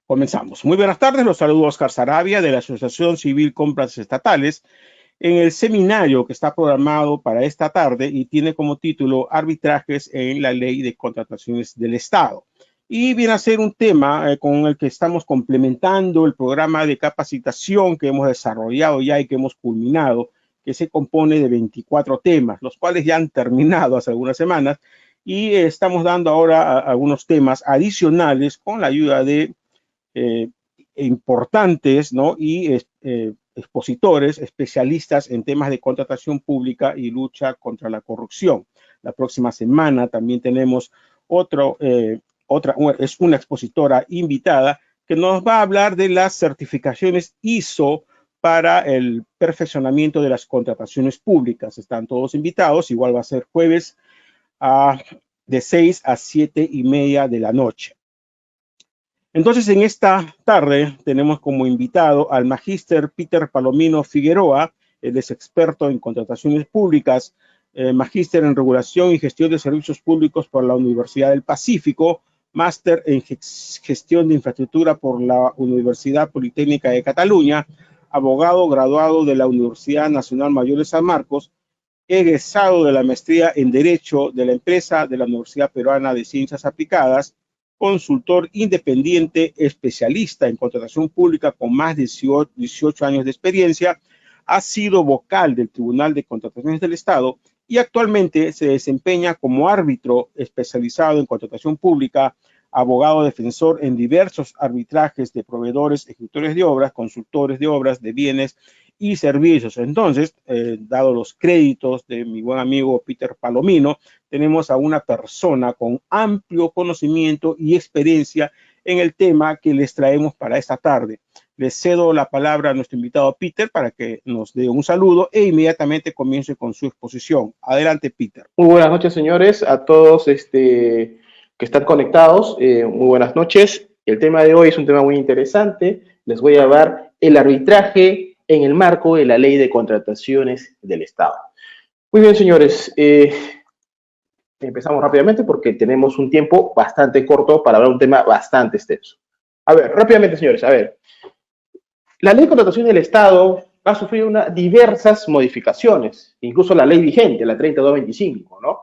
Comenzamos. Muy buenas tardes, los saludo Oscar Sarabia de la Asociación Civil Compras Estatales en el seminario que está programado para esta tarde y tiene como título Arbitrajes en la Ley de Contrataciones del Estado. Y viene a ser un tema con el que estamos complementando el programa de capacitación que hemos desarrollado ya y que hemos culminado, que se compone de 24 temas, los cuales ya han terminado hace algunas semanas y estamos dando ahora algunos temas adicionales con la ayuda de eh, importantes, ¿no? Y expositores, especialistas en temas de contratación pública y lucha contra la corrupción. La próxima semana también tenemos es una expositora invitada que nos va a hablar de las certificaciones ISO para el perfeccionamiento de las contrataciones públicas. Están todos invitados, igual va a ser jueves de 6 a 7:30 de la noche. Entonces, en esta tarde tenemos como invitado al magíster Peter Palomino Figueroa. Él es experto en contrataciones públicas, magíster en regulación y gestión de servicios públicos por la Universidad del Pacífico, máster en gestión de infraestructura por la Universidad Politécnica de Cataluña, abogado graduado de la Universidad Nacional Mayor de San Marcos, egresado de la maestría en Derecho de la Empresa de la Universidad Peruana de Ciencias Aplicadas, consultor independiente, especialista en contratación pública con más de 18 años de experiencia, ha sido vocal del Tribunal de Contrataciones del Estado y actualmente se desempeña como árbitro especializado en contratación pública, abogado defensor en diversos arbitrajes de proveedores, ejecutores de obras, consultores de obras, de bienes y servicios. Entonces, dado los créditos de mi buen amigo Peter Palomino, tenemos a una persona con amplio conocimiento y experiencia en el tema que les traemos para esta tarde. Les cedo la palabra a nuestro invitado Peter para que nos dé un saludo e inmediatamente comience con su exposición. Adelante, Peter. Muy buenas noches, señores, a todos que están conectados. Muy buenas noches. El tema de hoy es un tema muy interesante. Les voy a hablar el arbitraje en el marco de la Ley de Contrataciones del Estado. Muy bien, señores. Empezamos rápidamente porque tenemos un tiempo bastante corto para hablar de un tema bastante extenso. A ver, rápidamente, señores. A ver, la Ley de Contratación del Estado ha sufrido diversas modificaciones, incluso la ley vigente, la 3225, ¿no?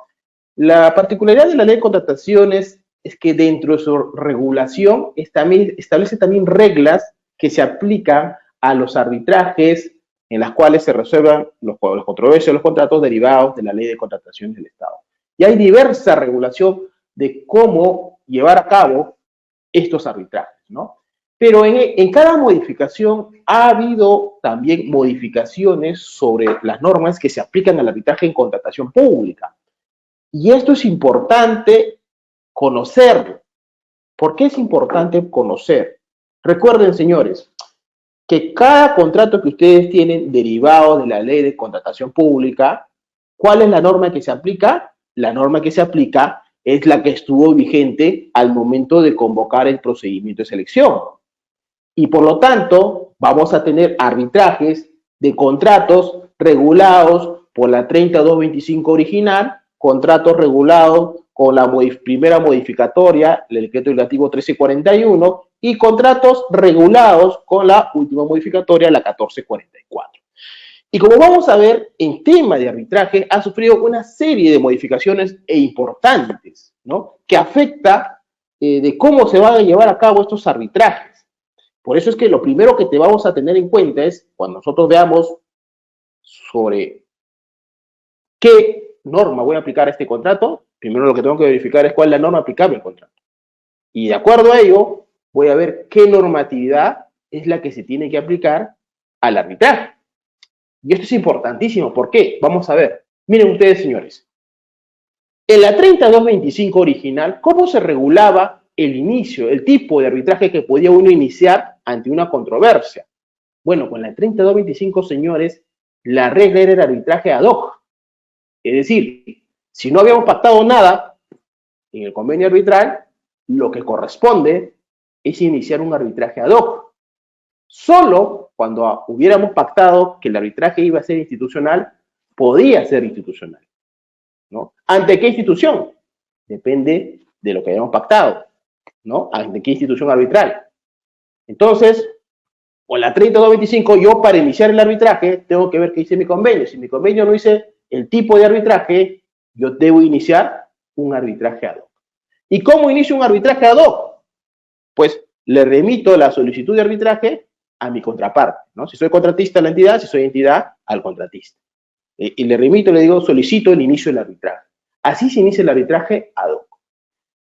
La particularidad de la Ley de Contrataciones es que dentro de su regulación establece también reglas que se aplican a los arbitrajes en las cuales se resuelvan los controversias de los contratos derivados de la Ley de Contratación del Estado. Y hay diversa regulación de cómo llevar a cabo estos arbitrajes, ¿no? Pero en cada modificación ha habido también modificaciones sobre las normas que se aplican al arbitraje en contratación pública. Y esto es importante conocerlo. ¿Por qué es importante conocer? Recuerden, señores, que cada contrato que ustedes tienen derivado de la ley de contratación pública, ¿cuál es la norma que se aplica? La norma que se aplica es la que estuvo vigente al momento de convocar el procedimiento de selección. Y por lo tanto, vamos a tener arbitrajes de contratos regulados por la 3225 original, contratos regulados con la primera modificatoria, el decreto legislativo 1341, y contratos regulados con la última modificatoria, la 1444. Y como vamos a ver, en tema de arbitraje ha sufrido una serie de modificaciones importantes, ¿no? Que afecta de cómo se van a llevar a cabo estos arbitrajes. Por eso es que lo primero que te vamos a tener en cuenta es, cuando nosotros veamos sobre qué norma voy a aplicar a este contrato, primero lo que tengo que verificar es cuál es la norma aplicable al contrato. Y de acuerdo a ello, voy a ver qué normatividad es la que se tiene que aplicar al arbitraje. Y esto es importantísimo. ¿Por qué? Vamos a ver. Miren ustedes, señores. En la 3225 original, ¿cómo se regulaba el inicio, el tipo de arbitraje que podía uno iniciar ante una controversia? Bueno, con la 3225, señores, la regla era el arbitraje ad hoc. Es decir, si no habíamos pactado nada en el convenio arbitral, lo que corresponde es iniciar un arbitraje ad hoc. Solo cuando hubiéramos pactado que el arbitraje iba a ser institucional, podía ser institucional, ¿no? ¿Ante qué institución? Depende de lo que hayamos pactado, ¿no? ¿Ante qué institución arbitral? Entonces, con la 3225, yo para iniciar el arbitraje tengo que ver qué dice mi convenio. Si mi convenio no dice el tipo de arbitraje, yo debo iniciar un arbitraje ad hoc. ¿Y cómo inicio un arbitraje ad hoc? Pues le remito la solicitud de arbitraje a mi contraparte, ¿no? Si soy contratista a la entidad, si soy entidad, al contratista. Y le remito, le digo, solicito el inicio del arbitraje. Así se inicia el arbitraje ad hoc.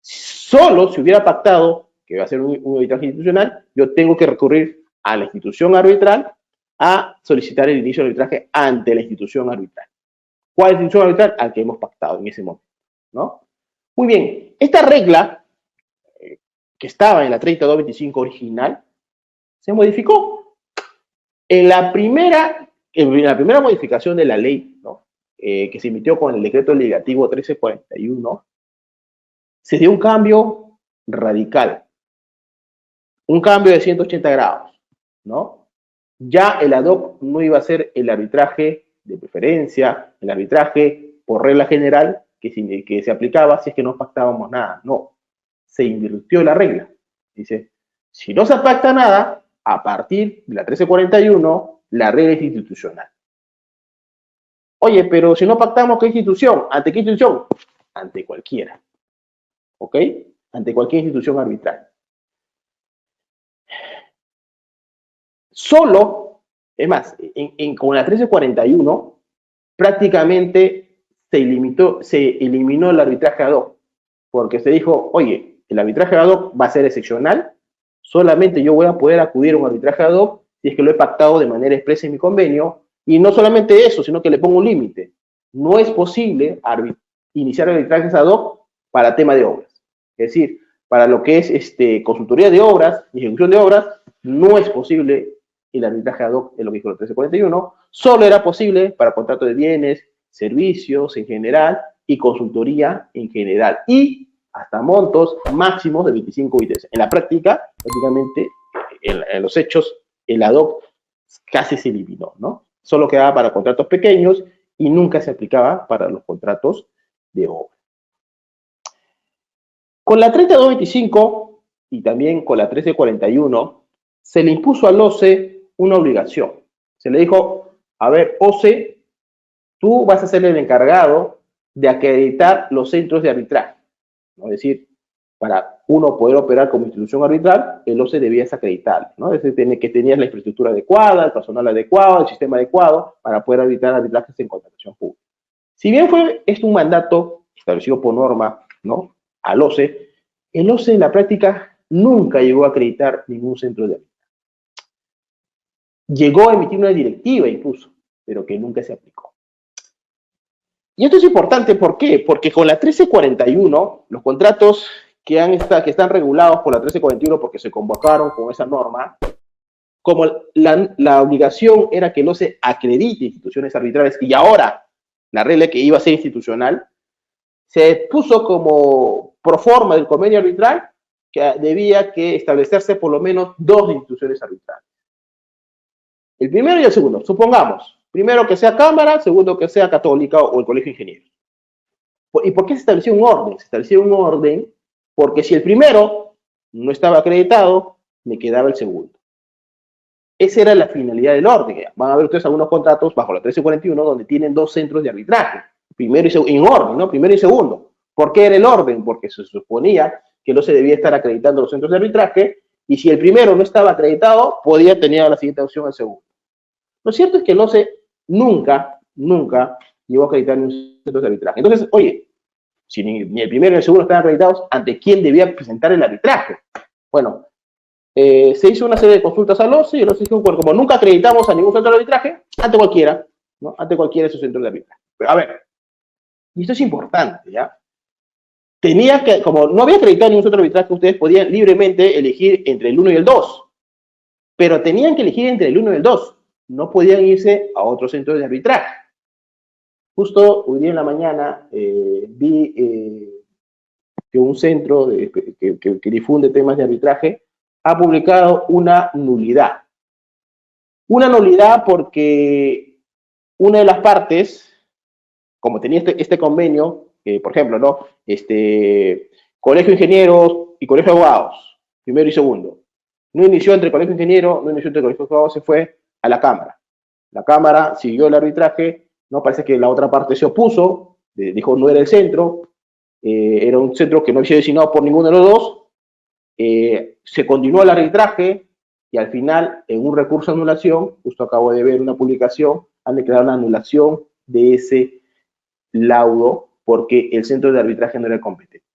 Solo si hubiera pactado que va a ser un arbitraje institucional, yo tengo que recurrir a la institución arbitral a solicitar el inicio del arbitraje ante la institución arbitral. ¿Cuál es la institución arbitral? Al que hemos pactado en ese momento, ¿no? Muy bien, esta regla que estaba en la 3225 original se modificó. En la primera modificación de la ley, ¿no? Que se emitió con el decreto legislativo 1341, se dio un cambio radical, un cambio de 180 grados, ¿no? Ya el ad hoc no iba a ser el arbitraje de preferencia, el arbitraje por regla general que se aplicaba si es que no pactábamos nada. No, se invirtió la regla. Dice, si no se pacta nada, a partir de la 1341, la regla es institucional. Oye, pero si no pactamos, ¿qué institución? ¿Ante qué institución? Ante cualquiera. ¿Ok? Ante cualquier institución arbitral. Solo, es más, con la 1341, prácticamente se eliminó el arbitraje ad hoc, porque se dijo, oye, el arbitraje ad hoc va a ser excepcional, solamente yo voy a poder acudir a un arbitraje ad hoc si es que lo he pactado de manera expresa en mi convenio, y no solamente eso, sino que le pongo un límite. No es posible iniciar arbitrajes ad hoc para tema de obras. Es decir, para lo que es consultoría de obras, ejecución de obras, no es posible el arbitraje ad hoc, es lo que dijo el 1341, solo era posible para contratos de bienes, servicios en general y consultoría en general. Y hasta montos máximos de 25 ITS. En la práctica, prácticamente, en los hechos, el ad hoc casi se eliminó, ¿no? Solo quedaba para contratos pequeños y nunca se aplicaba para los contratos de obra. Con la 3225 y también con la 1341, se le impuso al OCE una obligación. Se le dijo, a ver, OCE, tú vas a ser el encargado de acreditar los centros de arbitraje, ¿no? Es decir, para uno poder operar como institución arbitral, el OCE debía acreditar, ¿no? Es decir, que tenías la infraestructura adecuada, el personal adecuado, el sistema adecuado para poder arbitrar arbitrajes en contratación pública. Si bien fue esto un mandato establecido por norma, ¿no?, al OCE, el OCE en la práctica nunca llegó a acreditar ningún centro de arbitraje. Llegó a emitir una directiva incluso, pero que nunca se aplicó. Y esto es importante, ¿por qué? Porque con la 1341, los contratos que están regulados por la 1341 porque se convocaron con esa norma, como la obligación era que no se acredite instituciones arbitrales y ahora la regla que iba a ser institucional, se puso como proforma del convenio arbitral que debía que establecerse por lo menos 2 instituciones arbitrales. El primero y el segundo, supongamos. Primero que sea Cámara, segundo que sea Católica o el Colegio de Ingenieros. ¿Y por qué se estableció un orden? Se estableció un orden porque si el primero no estaba acreditado, me quedaba el segundo. Esa era la finalidad del orden. Van a ver ustedes algunos contratos bajo la 1341 donde tienen 2 centros de arbitraje. Primero y segundo, en orden, ¿no? Primero y segundo. ¿Por qué era el orden? Porque se suponía que no se debía estar acreditando los centros de arbitraje y si el primero no estaba acreditado, podía tener la siguiente opción el segundo. Lo cierto es que el OCE nunca llegó a acreditar ni un centro de arbitraje. Entonces, oye, si ni el primero ni el segundo estaban acreditados, ¿ante quién debía presentar el arbitraje? Bueno, se hizo una serie de consultas al OCE y el OCE dijo, bueno, como nunca acreditamos a ningún centro de arbitraje, ante cualquiera, ¿no? Ante cualquiera de esos centros de arbitraje. Pero a ver, y esto es importante, ¿ya? Tenía que, como no había acreditado ningún centro de arbitraje, ustedes podían libremente elegir entre el 1 y el 2, pero tenían que elegir entre el 1 y el 2. No podían irse a otro centro de arbitraje. Justo hoy día en la mañana vi que un centro que difunde temas de arbitraje ha publicado una nulidad. Una nulidad porque una de las partes, como tenía este convenio, por ejemplo, ¿no? Colegio de Ingenieros y Colegio de Abogados, primero y segundo, No inició entre el colegio ingeniero, no inició entre el colegio de abogados, se fue a la Cámara. La Cámara siguió el arbitraje, no parece que la otra parte se opuso, dijo no era el centro, era un centro que no había sido designado por ninguno de los dos, se continuó el arbitraje y al final, en un recurso de anulación, justo acabo de ver una publicación, han declarado la anulación de ese laudo porque el centro de arbitraje no era competente.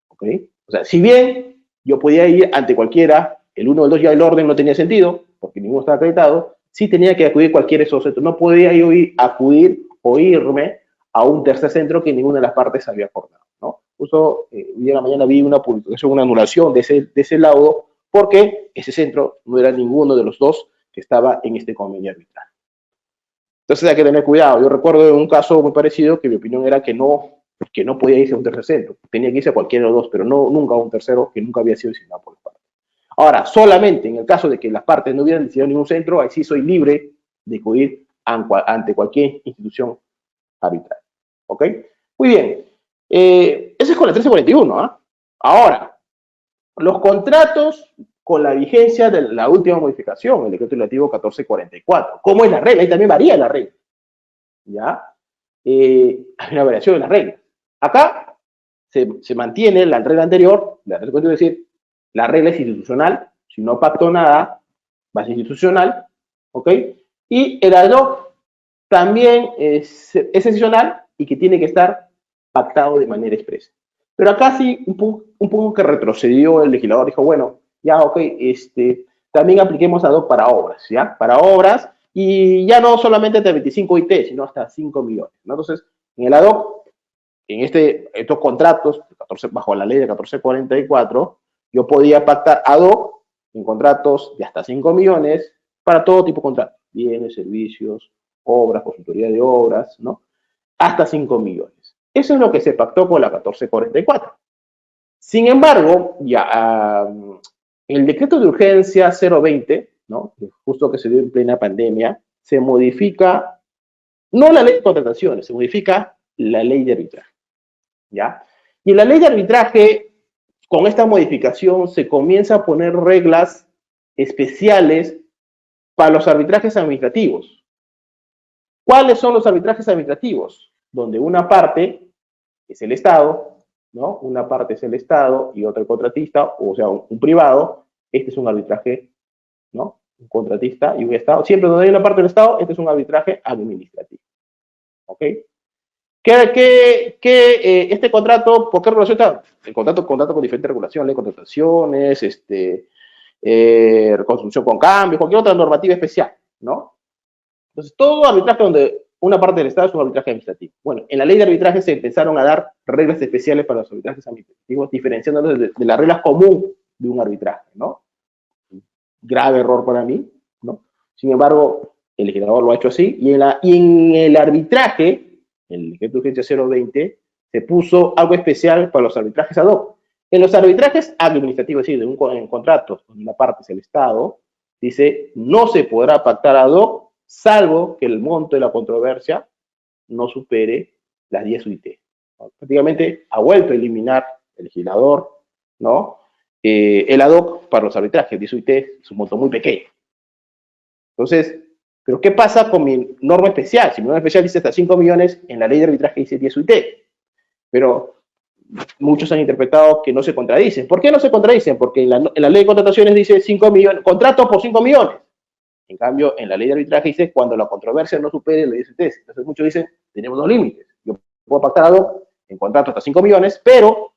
¿Ok? O sea, si bien yo podía ir ante cualquiera, el 1 o el 2 ya el orden no tenía sentido, porque ninguno estaba acreditado, sí tenía que acudir a cualquiera de esos centros. No podía yo acudir o irme a un tercer centro que ninguna de las partes había acordado, ¿no? Justo el día de la mañana vi una publicación, una anulación de ese laudo, porque ese centro no era ninguno de los dos que estaba en este convenio arbitral. Entonces hay que tener cuidado. Yo recuerdo de un caso muy parecido que mi opinión era que no podía irse a un tercer centro. Tenía que irse a cualquiera de los dos, pero no, nunca a un tercero que nunca había sido designado por las partes. Ahora, solamente en el caso de que las partes no hubieran decidido ningún centro, ahí sí soy libre de acudir ante cualquier institución arbitral. ¿Ok? Muy bien. Eso es con la 1341. ¿Ah? Ahora, los contratos con la vigencia de la última modificación, el decreto legislativo 1444. ¿Cómo es la regla? Ahí también varía la regla. ¿Ya? Hay una variación en las reglas. Acá se mantiene la regla anterior, es decir, la regla es institucional, si no pactó nada, va a ser institucional, ¿ok? Y el ad hoc también es excepcional y que tiene que estar pactado de manera expresa. Pero acá sí, un poco que retrocedió el legislador, dijo, bueno, ya, ok, también apliquemos ad hoc para obras, ¿ya? Para obras, y ya no solamente hasta 25 IT, sino hasta 5 millones, ¿no? Entonces, en el ad hoc, en estos contratos, bajo la ley de 1444, yo podía pactar ad hoc en contratos de hasta 5 millones para todo tipo de contratos, bienes, servicios, obras, consultoría de obras, ¿no? Hasta 5 millones. Eso es lo que se pactó con la 1444. Sin embargo, ya el decreto de urgencia 020, ¿no? Justo que se dio en plena pandemia, se modifica, no la ley de contrataciones, se modifica la ley de arbitraje, ¿ya? Y en la ley de arbitraje, con esta modificación, se comienza a poner reglas especiales para los arbitrajes administrativos. ¿Cuáles son los arbitrajes administrativos? Donde una parte es el Estado, ¿no? Una parte es el Estado y otra el contratista, o sea, un privado. Este es un arbitraje, ¿no? Un contratista y un Estado. Siempre donde hay una parte del Estado, este es un arbitraje administrativo. ¿Ok? Este contrato, ¿por qué relación está? El contrato con diferentes regulaciones, ley de contrataciones, reconstrucción con cambios, cualquier otra normativa especial, ¿no? Entonces, todo arbitraje donde una parte del Estado es un arbitraje administrativo. Bueno, en la ley de arbitraje se empezaron a dar reglas especiales para los arbitrajes administrativos, diferenciándolos de las reglas comunes de un arbitraje, ¿no? Grave error para mí, ¿no? Sin embargo, el legislador lo ha hecho así, y en el arbitraje, el decreto de urgencia 020, se puso algo especial para los arbitrajes ad hoc. En los arbitrajes administrativos, es decir, en contratos donde una parte es el Estado, dice, no se podrá pactar ad hoc salvo que el monto de la controversia no supere las 10 UIT. ¿No? Prácticamente ha vuelto a eliminar el legislador, ¿no? El ad hoc para los arbitrajes, 10 UIT es un monto muy pequeño. Entonces, ¿pero qué pasa con mi norma especial? Si mi norma especial dice hasta 5 millones, en la ley de arbitraje dice 10 UIT. Pero muchos han interpretado que no se contradicen. ¿Por qué no se contradicen? Porque en la ley de contrataciones dice 5 millones, contrato por 5 millones. En cambio, en la ley de arbitraje dice cuando la controversia no supere la 10 UIT. Entonces muchos dicen, tenemos dos límites. Yo puedo pactar algo en contrato hasta 5 millones, pero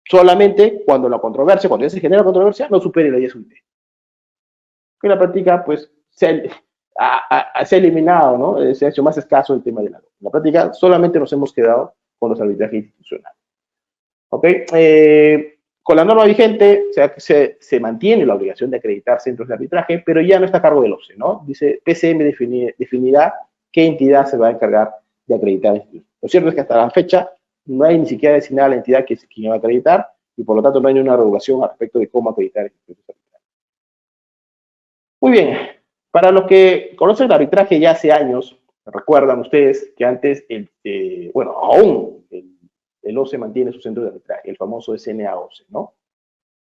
solamente cuando la controversia, cuando ya se genera controversia, no supere la 10 UIT. En la práctica, pues, se ha eliminado, ¿no? Se ha hecho más escaso el tema de la ley. En la práctica, solamente nos hemos quedado con los arbitrajes institucionales. ¿Ok? Con la norma vigente se mantiene la obligación de acreditar centros de arbitraje, pero ya no está a cargo del OCE, ¿no? Dice, PCM definirá qué entidad se va a encargar de acreditar. Lo cierto es que hasta la fecha no hay ni siquiera designada la entidad que va a acreditar y por lo tanto no hay una regulación al respecto de cómo acreditar centros de arbitraje. Muy bien, para los que conocen el arbitraje ya hace años, recuerdan ustedes que antes, aún el OCE mantiene su centro de arbitraje, el famoso SNA-OCE, ¿no?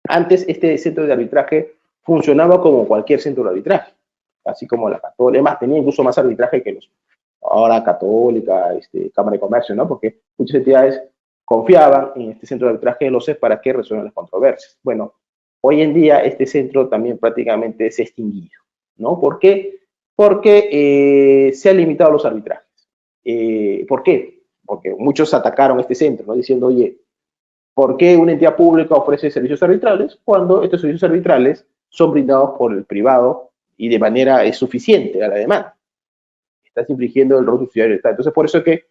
Antes este centro de arbitraje funcionaba como cualquier centro de arbitraje, así como la Católica, además tenía incluso más arbitraje que los ahora Católica, Cámara de Comercio, ¿no? Porque muchas entidades confiaban en este centro de arbitraje de los CES para que resuelvan las controversias. Bueno, hoy en día este centro también prácticamente se ha extinguido, ¿no? ¿Por qué? Porque se han limitado los arbitrajes. ¿Por qué? Porque muchos atacaron este centro, ¿no? Diciendo, oye, ¿por qué una entidad pública ofrece servicios arbitrales cuando estos servicios arbitrales son brindados por el privado y de manera suficiente a la demanda? Estás infringiendo el rol subsidiario del Estado. Entonces, por eso es que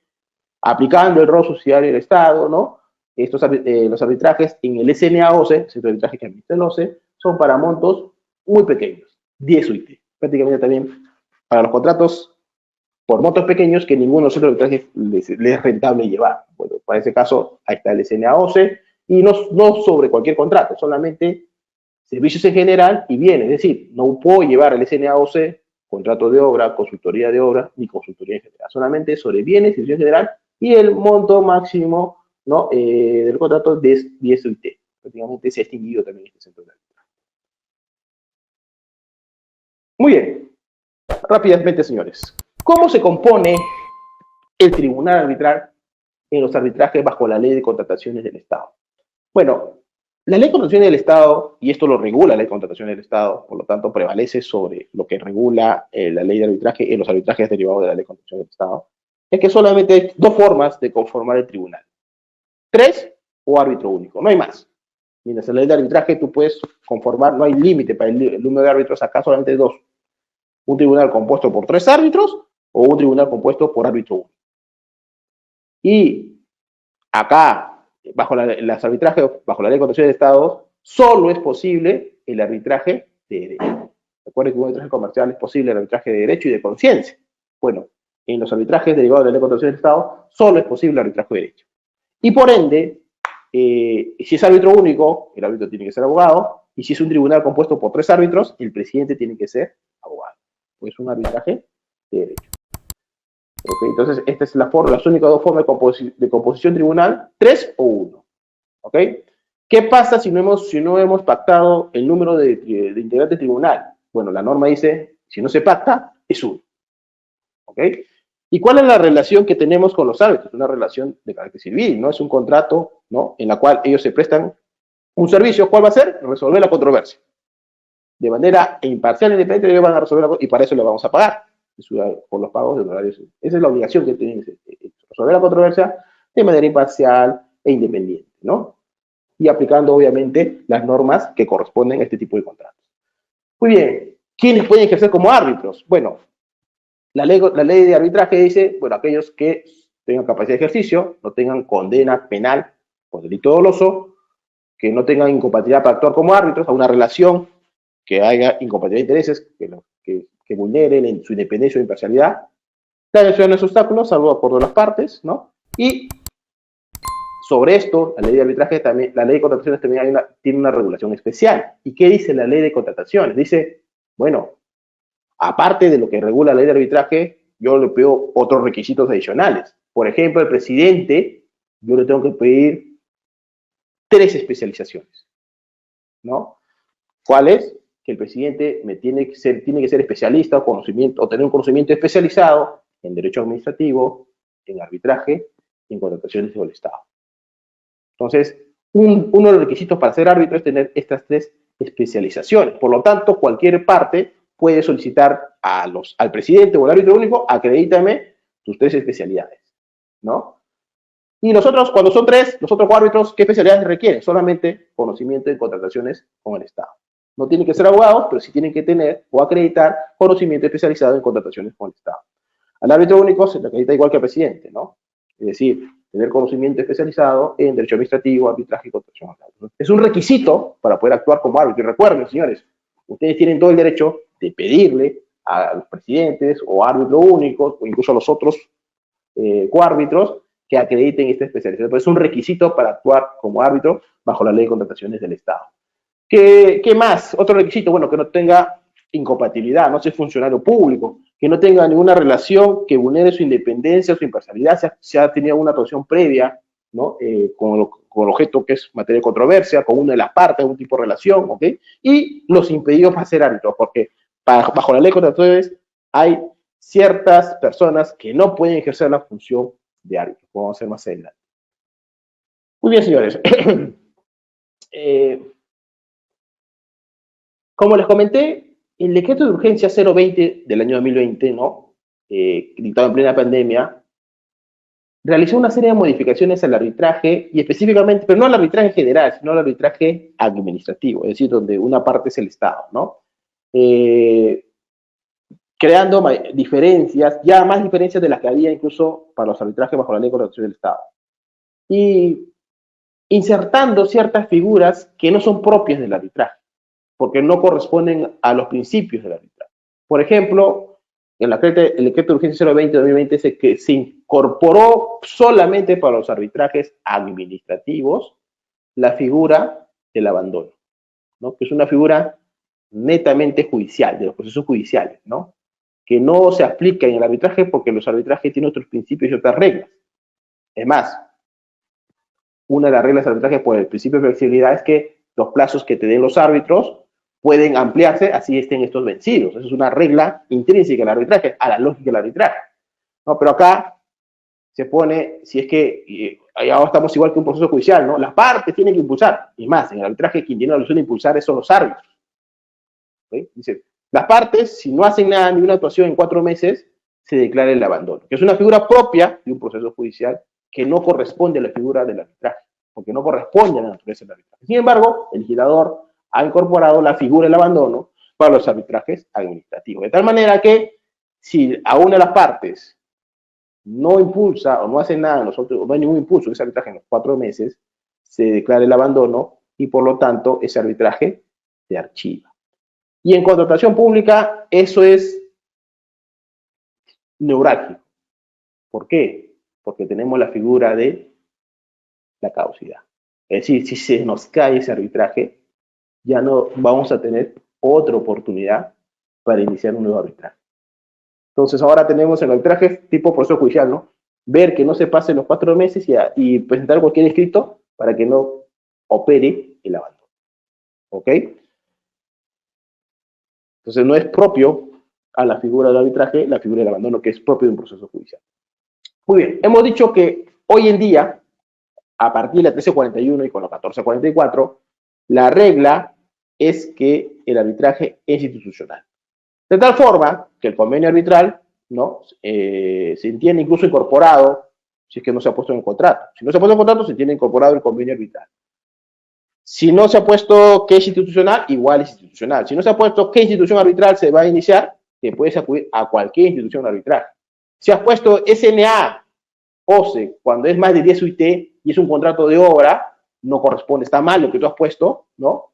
aplicando el rol subsidiario del Estado, ¿no? Los arbitrajes en el SNA-OCE, centro de arbitraje que administra el OCE, son para montos muy pequeños, 10 UIT. Prácticamente también para los contratos por montos pequeños que ninguno de los centros de arbitraje les es rentable llevar. Bueno, para ese caso, ahí está el SNA-OCE, y no sobre cualquier contrato, solamente servicios en general y bien, es decir, no puedo llevar el SNA-OCE contrato de obra, consultoría de obra, ni consultoría en general, solamente sobre bienes, servicios en general, y el monto máximo, ¿no? Del contrato de 10 UIT. Prácticamente se ha extinguido también este centro de arbitraje. Muy bien, rápidamente, señores. ¿Cómo se compone el tribunal arbitral en los arbitrajes bajo la ley de contrataciones del Estado? Bueno, la ley de contrataciones del Estado, y esto lo regula la ley de contrataciones del Estado, por lo tanto prevalece sobre lo que regula la ley de arbitraje en los arbitrajes derivados de la ley de contrataciones del Estado, es que solamente hay dos formas de conformar el tribunal. 3 o árbitro único, no hay más. Mientras en la ley de arbitraje tú puedes conformar, no hay límite para el número de árbitros, acá solamente hay 2. Un tribunal compuesto por 3 árbitros o un tribunal compuesto por árbitro único. Y acá, bajo los arbitrajes, bajo la ley de contrataciones del Estado, solo es posible el arbitraje de derecho. Recuerden que un arbitraje comercial es posible el arbitraje de derecho y de conciencia. Bueno, en los arbitrajes derivados de la ley de contrataciones del Estado, solo es posible el arbitraje de derecho. Y por ende, si es árbitro único, el árbitro tiene que ser abogado, y si es un tribunal compuesto por 3 árbitros, el presidente tiene que ser abogado. Pues un arbitraje de derecho. ¿Okay? Entonces, esta es las únicas dos formas de composición tribunal, 3 o 1. ¿Okay? ¿Qué pasa si no hemos pactado el número de integrantes del tribunal? Bueno, la norma dice, si no se pacta, es 1. ¿Okay? ¿Y cuál es la relación que tenemos con los árbitros? Una relación de carácter civil, ¿no? Es un contrato, ¿no? En la cual ellos se prestan un servicio. ¿Cuál va a ser? Resolver la controversia. De manera imparcial e independiente, ellos van a resolver y para eso le vamos a pagar por los pagos de honorarios. Esa es la obligación que tienen, resolver la controversia de manera imparcial e independiente, ¿no? Y aplicando, obviamente, las normas que corresponden a este tipo de contratos. Muy bien, ¿quiénes pueden ejercer como árbitros? Bueno, la ley de arbitraje dice, bueno, aquellos que tengan capacidad de ejercicio, no tengan condena penal por delito doloso, que no tengan incompatibilidad para actuar como árbitros, a una relación que haya incompatibilidad de intereses, que vulneren su independencia o imparcialidad, la elección de los obstáculos, salvo acuerdo de las partes, ¿no? Y sobre esto, la ley de arbitraje también, la ley de contrataciones también tiene una regulación especial. ¿Y qué dice la ley de contrataciones? Dice, bueno, aparte de lo que regula la ley de arbitraje, yo le pido otros requisitos adicionales. Por ejemplo, al presidente, yo le tengo que pedir 3 especializaciones, ¿no? ¿Cuáles? Que el presidente tiene que ser especialista o tener un conocimiento especializado en derecho administrativo, en arbitraje y en contrataciones del Estado. Entonces, uno de los requisitos para ser árbitro es tener estas 3 especializaciones. Por lo tanto, cualquier parte puede solicitar al presidente o al árbitro único, acredítame tus 3 especialidades, ¿no? Y nosotros, cuando son 3, los otros árbitros, ¿qué especialidades requieren? Solamente conocimiento en contrataciones con el Estado. No tienen que ser abogados, pero sí tienen que tener o acreditar conocimiento especializado en contrataciones con el Estado. Al árbitro único se le acredita igual que al presidente, ¿no? Es decir, tener conocimiento especializado en derecho administrativo, arbitraje y contratación. Es un requisito para poder actuar como árbitro. Y recuerden, señores, ustedes tienen todo el derecho de pedirle a los presidentes o árbitros únicos o incluso a los otros coárbitros que acrediten esta especialización. Pero es un requisito para actuar como árbitro bajo la ley de contrataciones del Estado. ¿Qué más? Otro requisito, bueno, que no tenga incompatibilidad, no sea funcionario público, que no tenga ninguna relación que vulnere su independencia o su imparcialidad, si ha tenido una actuación previa, ¿no? con el objeto que es materia de controversia, con una de las partes, un tipo de relación, ¿ok? Y los impedidos para ser árbitros, porque bajo la ley contra contrataciones hay ciertas personas que no pueden ejercer la función de árbitro, como vamos a ver más adelante. Muy bien, señores. Como les comenté, el decreto de urgencia 020 del año 2020, ¿no? Dictado en plena pandemia, realizó una serie de modificaciones al arbitraje y específicamente, pero no al arbitraje general, sino al arbitraje administrativo, es decir, donde una parte es el Estado, ¿no? Creando diferencias, ya más diferencias de las que había incluso para los arbitrajes bajo la ley de contratación del Estado. Y insertando ciertas figuras que no son propias del arbitraje, porque no corresponden a los principios del arbitraje. Por ejemplo, en el decreto de urgencia 020 de 2020 dice que se incorporó solamente para los arbitrajes administrativos la figura del abandono, ¿no? Que es una figura netamente judicial, de los procesos judiciales, ¿no? Que no se aplica en el arbitraje porque los arbitrajes tienen otros principios y otras reglas. Es más, una de las reglas del arbitraje por el principio de flexibilidad es que los plazos que te den los árbitros pueden ampliarse así estén estos vencidos. Esa es una regla intrínseca del arbitraje, a la lógica del arbitraje, ¿no? Pero acá se pone, si es que ahora estamos igual que un proceso judicial, ¿no? Las partes tienen que impulsar, y más, en el arbitraje quien tiene la obligación de impulsar son los árbitros. ¿Sí? Dice, las partes, si no hacen nada, ninguna actuación en 4 meses, se declara el abandono, que es una figura propia de un proceso judicial que no corresponde a la figura del arbitraje, porque no corresponde a la naturaleza del arbitraje. Sin embargo, el legislador ha incorporado la figura del abandono para los arbitrajes administrativos, de tal manera que si a una de las partes no impulsa o no hace nada, nosotros, no hay ningún impulso en ese arbitraje en los 4 meses, se declara el abandono y por lo tanto ese arbitraje se archiva. Y en contratación pública eso es neurálgico. ¿Por qué? Porque tenemos la figura de la caducidad. Es decir, si se nos cae ese arbitraje, ya no vamos a tener otra oportunidad para iniciar un nuevo arbitraje. Entonces ahora tenemos el arbitraje tipo proceso judicial, ¿no? Ver que no se pasen los 4 meses y presentar cualquier escrito para que no opere el abandono. ¿Ok? Entonces no es propio a la figura del arbitraje la figura del abandono, que es propio de un proceso judicial. Muy bien, hemos dicho que hoy en día, a partir de la 1341 y con la 1444, la regla es que el arbitraje es institucional. De tal forma que el convenio arbitral, ¿no? Se entiende incluso incorporado, si es que no se ha puesto en el contrato. Si no se ha puesto en el contrato, se entiende incorporado el convenio arbitral. Si no se ha puesto que es institucional, igual es institucional. Si no se ha puesto qué institución arbitral se va a iniciar, te puedes acudir a cualquier institución arbitral. Si has puesto SNA, OCE, cuando es más de 10 UIT y es un contrato de obra, no corresponde, está mal lo que tú has puesto, ¿no?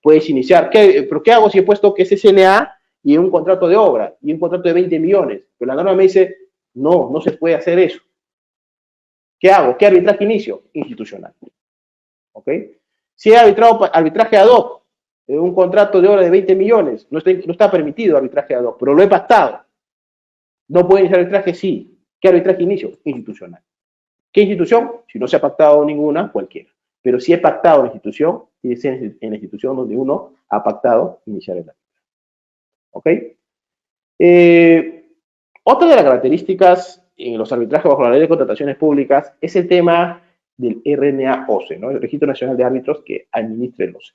Puedes iniciar. ¿Pero qué hago si he puesto que es SNA y un contrato de obra y un contrato de 20 millones? Pero la norma me dice, no se puede hacer eso. ¿Qué hago? ¿Qué arbitraje inicio? Institucional. ¿Ok? Si he arbitrado arbitraje ad hoc, un contrato de obra de 20 millones, no está permitido arbitraje ad hoc, pero lo he pactado. ¿No puede iniciar arbitraje? Sí. ¿Qué arbitraje inicio? Institucional. ¿Qué institución? Si no se ha pactado ninguna, cualquiera. Pero si he pactado en la institución, tiene que ser en la institución donde uno ha pactado iniciar el arbitraje. ¿Ok? Otra de las características en los arbitrajes bajo la ley de contrataciones públicas es el tema del RNA-OCE, ¿no? El Registro Nacional de Árbitros que administra el OCE.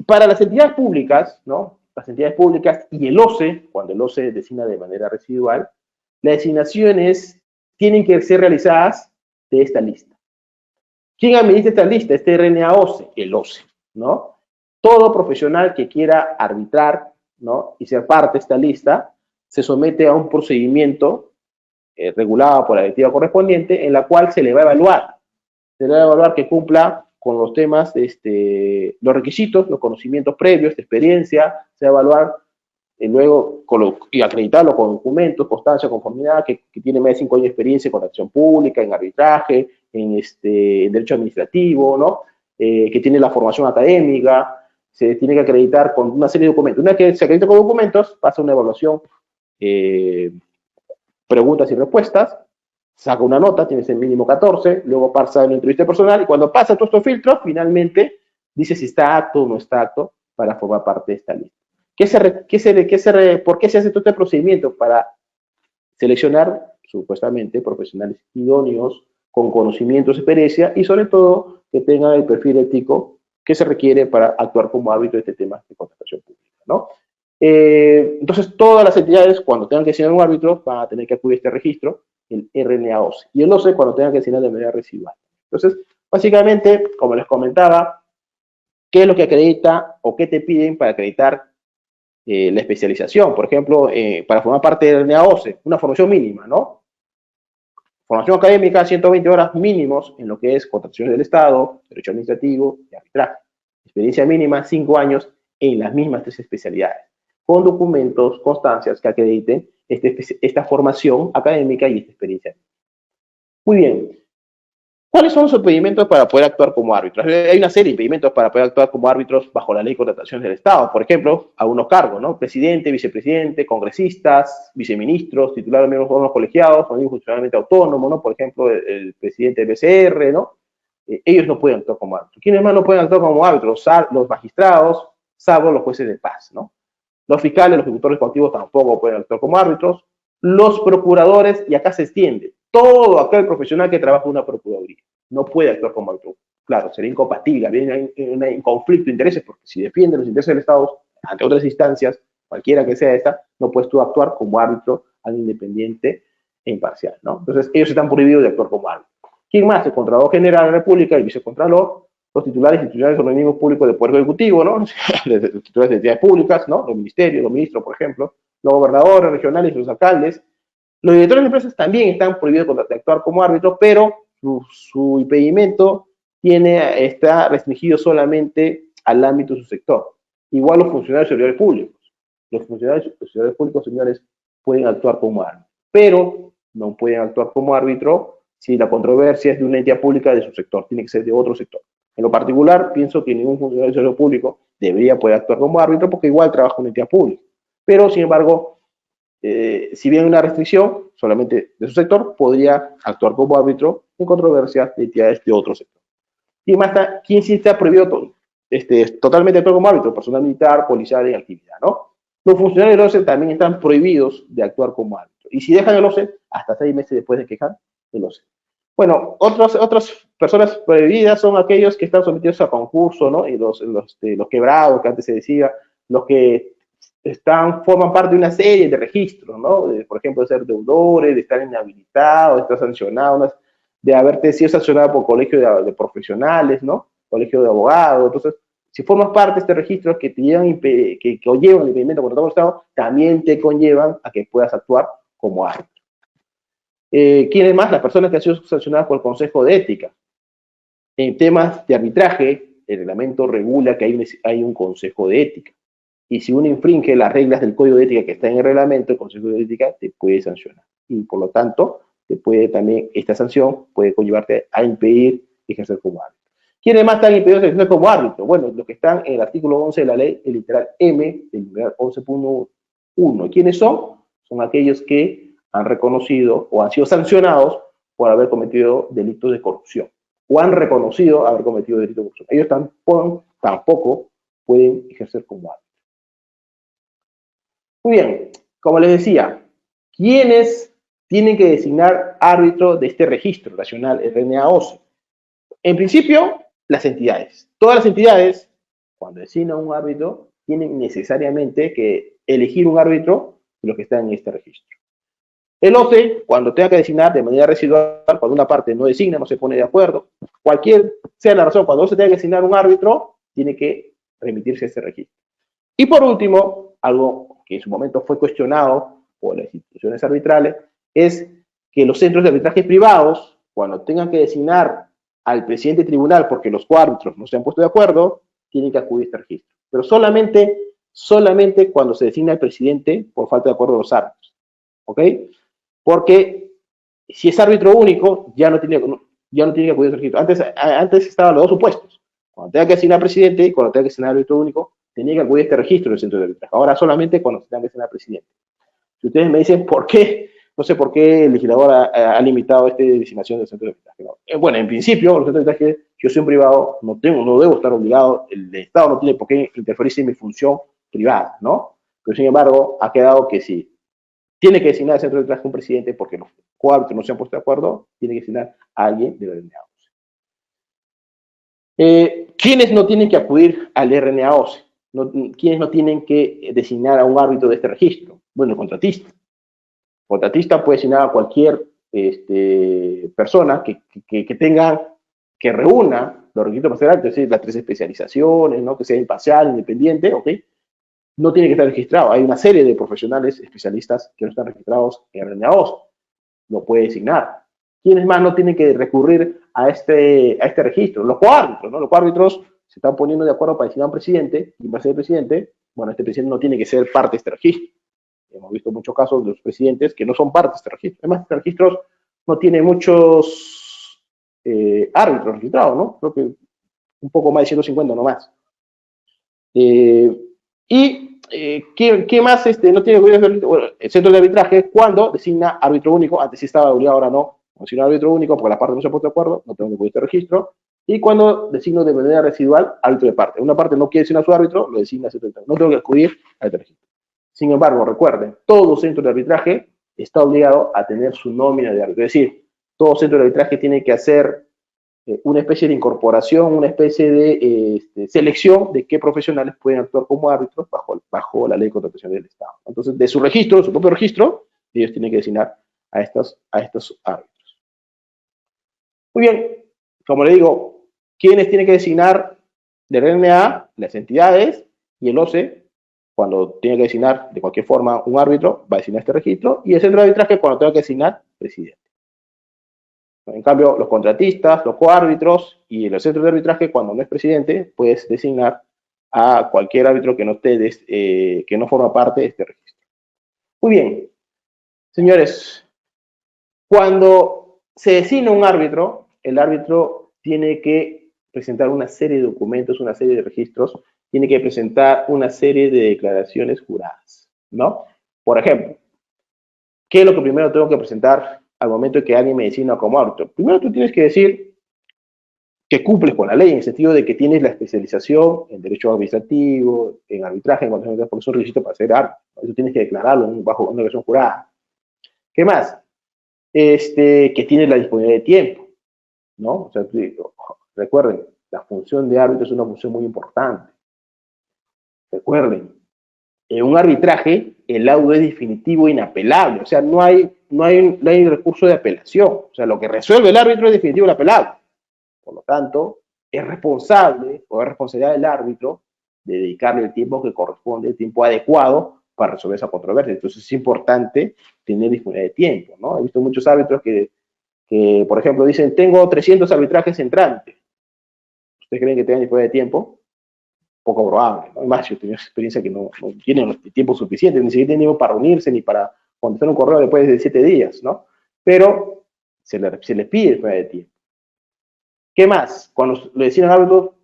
Para las entidades públicas, ¿no? Las entidades públicas y el OCE, cuando el OCE designa de manera residual, las designaciones tienen que ser realizadas de esta lista. ¿Quién administra esta lista? Este RNA-OCE, el OCE, ¿no? Todo profesional que quiera arbitrar, ¿no? Y ser parte de esta lista, se somete a un procedimiento regulado por la directiva correspondiente, en la cual se le va a evaluar. Se le va a evaluar que cumpla con los temas, los requisitos, los conocimientos previos, de experiencia, se va a evaluar luego y acreditarlo con documentos, constancia, conformidad, que tiene más de 5 años de experiencia en contratación pública, en arbitraje, en derecho administrativo, ¿no? Que tiene la formación académica, se tiene que acreditar con una serie de documentos. Una vez que se acredita con documentos, pasa una evaluación, preguntas y respuestas, saca una nota, tienes el mínimo 14, luego pasa una entrevista personal, y cuando pasa todos estos filtros, finalmente dice si está apto o no está apto para formar parte de esta lista. ¿Por qué se hace todo este procedimiento? Para seleccionar, supuestamente, profesionales idóneos, con conocimientos, experiencia, y sobre todo, que tengan el perfil ético que se requiere para actuar como árbitro de este tema de contratación pública, ¿no? Entonces, todas las entidades, cuando tengan que designar un árbitro, van a tener que acudir a este registro, el RNA-OCE, y el OCE cuando tengan que designar de manera residual. Entonces, básicamente, como les comentaba, ¿qué es lo que acredita o qué te piden para acreditar la especialización? Por ejemplo, para formar parte del RNA-OCE, una formación mínima, ¿no? Formación académica, 120 horas mínimos en lo que es contrataciones del Estado, derecho administrativo y arbitraje. Experiencia mínima, 5 años en las mismas 3 especialidades, con documentos, constancias que acrediten esta formación académica y esta experiencia. Muy bien. ¿Cuáles son los impedimentos para poder actuar como árbitros? Hay una serie de impedimentos para poder actuar como árbitros bajo la ley de contrataciones del Estado. Por ejemplo, algunos cargos, ¿no? Presidente, vicepresidente, congresistas, viceministros, titulares de órganos colegiados, organismos funcionalmente autónomos, ¿no? Por ejemplo, el presidente del BCR, ¿no? Ellos no pueden actuar como árbitros. ¿Quiénes más no pueden actuar como árbitros? Los magistrados, salvo los jueces de paz, ¿no? Los fiscales, los ejecutores cautivos tampoco pueden actuar como árbitros. Los procuradores, y acá se extiende, todo aquel profesional que trabaja en una procuraduría no puede actuar como árbitro. Claro, sería incompatible, habría un conflicto de intereses, porque si defiende los intereses del Estado ante otras instancias, cualquiera que sea esta, no puedes tú actuar como árbitro al independiente e imparcial, ¿no? Entonces, ellos están prohibidos de actuar como árbitro. ¿Quién más? El Contralor General de la República, el Vicecontralor, los titulares institucionales de organismos públicos del Poder Ejecutivo, ¿no? Los titulares de entidades públicas, ¿no? Los ministerios, los ministros, por ejemplo, los gobernadores regionales y los alcaldes. Los directores de empresas también están prohibidos de actuar como árbitros, pero su impedimento está restringido solamente al ámbito de su sector. Igual los funcionarios y servidores públicos. Los funcionarios y servidores públicos, señores, pueden actuar como árbitro, pero no pueden actuar como árbitro si la controversia es de una entidad pública de su sector, tiene que ser de otro sector. En lo particular, pienso que ningún funcionario de servidor público debería poder actuar como árbitro porque igual trabaja en una entidad pública. Pero, sin embargo, si bien una restricción solamente de su sector, podría actuar como árbitro en controversias de entidades de otro sector. Y más está, ¿quién sí está prohibido totalmente actuar como árbitro? Personal militar, policial en actividad, ¿no? Los funcionarios del OCE también están prohibidos de actuar como árbitro. Y si dejan el OCE, hasta 6 meses después de quejar el OCE. Bueno, otras personas prohibidas son aquellos que están sometidos a concurso, ¿no? Y los quebrados, que antes se decía, los que forman parte de una serie de registros, ¿no? Por ejemplo, de ser deudores, de estar inhabilitados, de estar sancionados, de haberte sido sancionado por colegio de profesionales, ¿no? Colegio de abogados. Entonces, si formas parte de este registro que te llevan, que conllevan el impedimento contra todo el Estado, también te conllevan a que puedas actuar como árbitro. ¿Quiénes más? Las personas que han sido sancionadas por el Consejo de Ética. En temas de arbitraje, el reglamento regula que hay un Consejo de Ética. Y si uno infringe las reglas del Código de Ética que está en el reglamento, el Consejo de Ética te puede sancionar. Y por lo tanto, esta sanción puede conllevarte a impedir ejercer como árbitro. ¿Quiénes más están impedidos de ejercer como árbitro? Bueno, los que están en el artículo 11 de la ley, el literal M, del literal 11.1. ¿Quiénes son? Son aquellos que han reconocido o han sido sancionados por haber cometido delitos de corrupción o han reconocido haber cometido delitos de corrupción. Ellos tampoco pueden ejercer como árbitro. Muy bien, como les decía, ¿quiénes tienen que designar árbitro de este registro nacional RNA-OCE? En principio, las entidades. Todas las entidades, cuando designan un árbitro, tienen necesariamente que elegir un árbitro de los que están en este registro. El OCE, cuando tenga que designar de manera residual, cuando una parte no designa, no se pone de acuerdo, cualquier sea la razón, cuando el OCE tenga que designar un árbitro, tiene que remitirse a ese registro. Y por último, algo que en su momento fue cuestionado por las instituciones arbitrales, es que los centros de arbitraje privados, cuando tengan que designar al presidente del tribunal porque los coárbitros no se han puesto de acuerdo, tienen que acudir a este registro. Pero solamente cuando se designa al presidente por falta de acuerdo de los árbitros. ¿Ok? Porque si es árbitro único, ya no tiene que acudir al registro. Antes estaban los dos supuestos. Cuando tenga que designar presidente y cuando tenga que designar árbitro único, tenía que acudir a este registro del centro de arbitraje. Ahora solamente cuando se tenga que designar presidente. Si ustedes me dicen, ¿por qué No sé por qué el legislador ha limitado esta designación del centro de arbitraje. ¿No? Bueno, en principio, los centros de arbitraje, yo soy un privado, no debo estar obligado, el Estado no tiene por qué interferirse en mi función privada, ¿no? Pero sin embargo, ha quedado que si tiene que designar el centro de arbitraje un presidente porque los coárbitros no se han puesto de acuerdo, tiene que designar a alguien del RNA. ¿Quiénes no tienen que acudir al RNA-OCE? ¿Quiénes no tienen que designar a un árbitro de este registro? Bueno, el contratista. El contratista puede designar a cualquier persona que tenga, que reúna los requisitos para ser árbitro, es decir, las 3 especializaciones, ¿no? Que sea imparcial, independiente, ¿ok? No tiene que estar registrado. Hay una serie de profesionales especialistas que no están registrados en RNA-OCE. Lo puede designar. ¿Quiénes más no tienen que recurrir a este registro? Los coárbitros, ¿no? Los coárbitros se están poniendo de acuerdo para designar a un presidente, y va a ser el presidente, bueno, este presidente no tiene que ser parte de este registro. Hemos visto muchos casos de los presidentes que no son parte de este registro. Además, este registro no tiene muchos árbitros registrados, ¿no? Creo que un poco más de 150 nomás. ¿Qué más no tiene bueno, el centro de arbitraje cuando designa árbitro único? Antes sí estaba obligado, ahora no. Designa árbitro único porque la parte no se ha puesto de acuerdo, no tengo que poner este registro. Y cuando designo de manera residual árbitro de parte. Una parte no quiere designar a su árbitro, lo designa el centro de arbitraje. No tengo que acudir a este registro. Sin embargo, recuerden, todo centro de arbitraje está obligado a tener su nómina de árbitro. Es decir, todo centro de arbitraje tiene que hacer una especie de incorporación, una especie de selección de qué profesionales pueden actuar como árbitros bajo la ley de contratación del Estado. Entonces, de su registro, de su propio registro, ellos tienen que designar a estos árbitros. Muy bien, como le digo, ¿quiénes tienen que designar del RNA? Las entidades, y el OCE, cuando tiene que designar de cualquier forma un árbitro, va a designar este registro, y el centro de arbitraje cuando tenga que designar presidente. En cambio, los contratistas, los coárbitros y el centro de arbitraje, cuando no es presidente, puedes designar a cualquier árbitro que no forma parte de este registro. Muy bien, señores, cuando se designa un árbitro, el árbitro tiene que presentar una serie de documentos, una serie de registros, tiene que presentar una serie de declaraciones juradas, ¿no? Por ejemplo, ¿qué es lo que primero tengo que presentar al momento de que alguien me designa como árbitro? Primero tú tienes que decir que cumples con la ley, en el sentido de que tienes la especialización en derecho administrativo, en arbitraje, en contratación, porque es un requisito para ser árbitro. Eso tienes que declararlo bajo una versión jurada. ¿Qué más? Que tienes la disponibilidad de tiempo, ¿no? O sea, recuerden, la función de árbitro es una función muy importante. Recuerden, en un arbitraje, el laudo es definitivo e inapelable. O sea, no hay recurso de apelación. O sea, lo que resuelve el árbitro es definitivo e inapelable. Por lo tanto, es responsable o es responsabilidad del árbitro de dedicarle el tiempo que corresponde, el tiempo adecuado para resolver esa controversia. Entonces es importante tener disponibilidad de tiempo, ¿no? He visto muchos árbitros que por ejemplo, dicen, tengo 300 arbitrajes en trámite. ¿Ustedes creen que tengan disponibilidad de tiempo? Poco probable, ¿no? Además, yo he tenido experiencia que no tienen el tiempo suficiente, ni siquiera tienen tiempo para reunirse, ni para contestar un correo después de 7 días, ¿no? Pero se les pide disponibilidad de tiempo. ¿Qué más? Cuando le deciden al árbitro,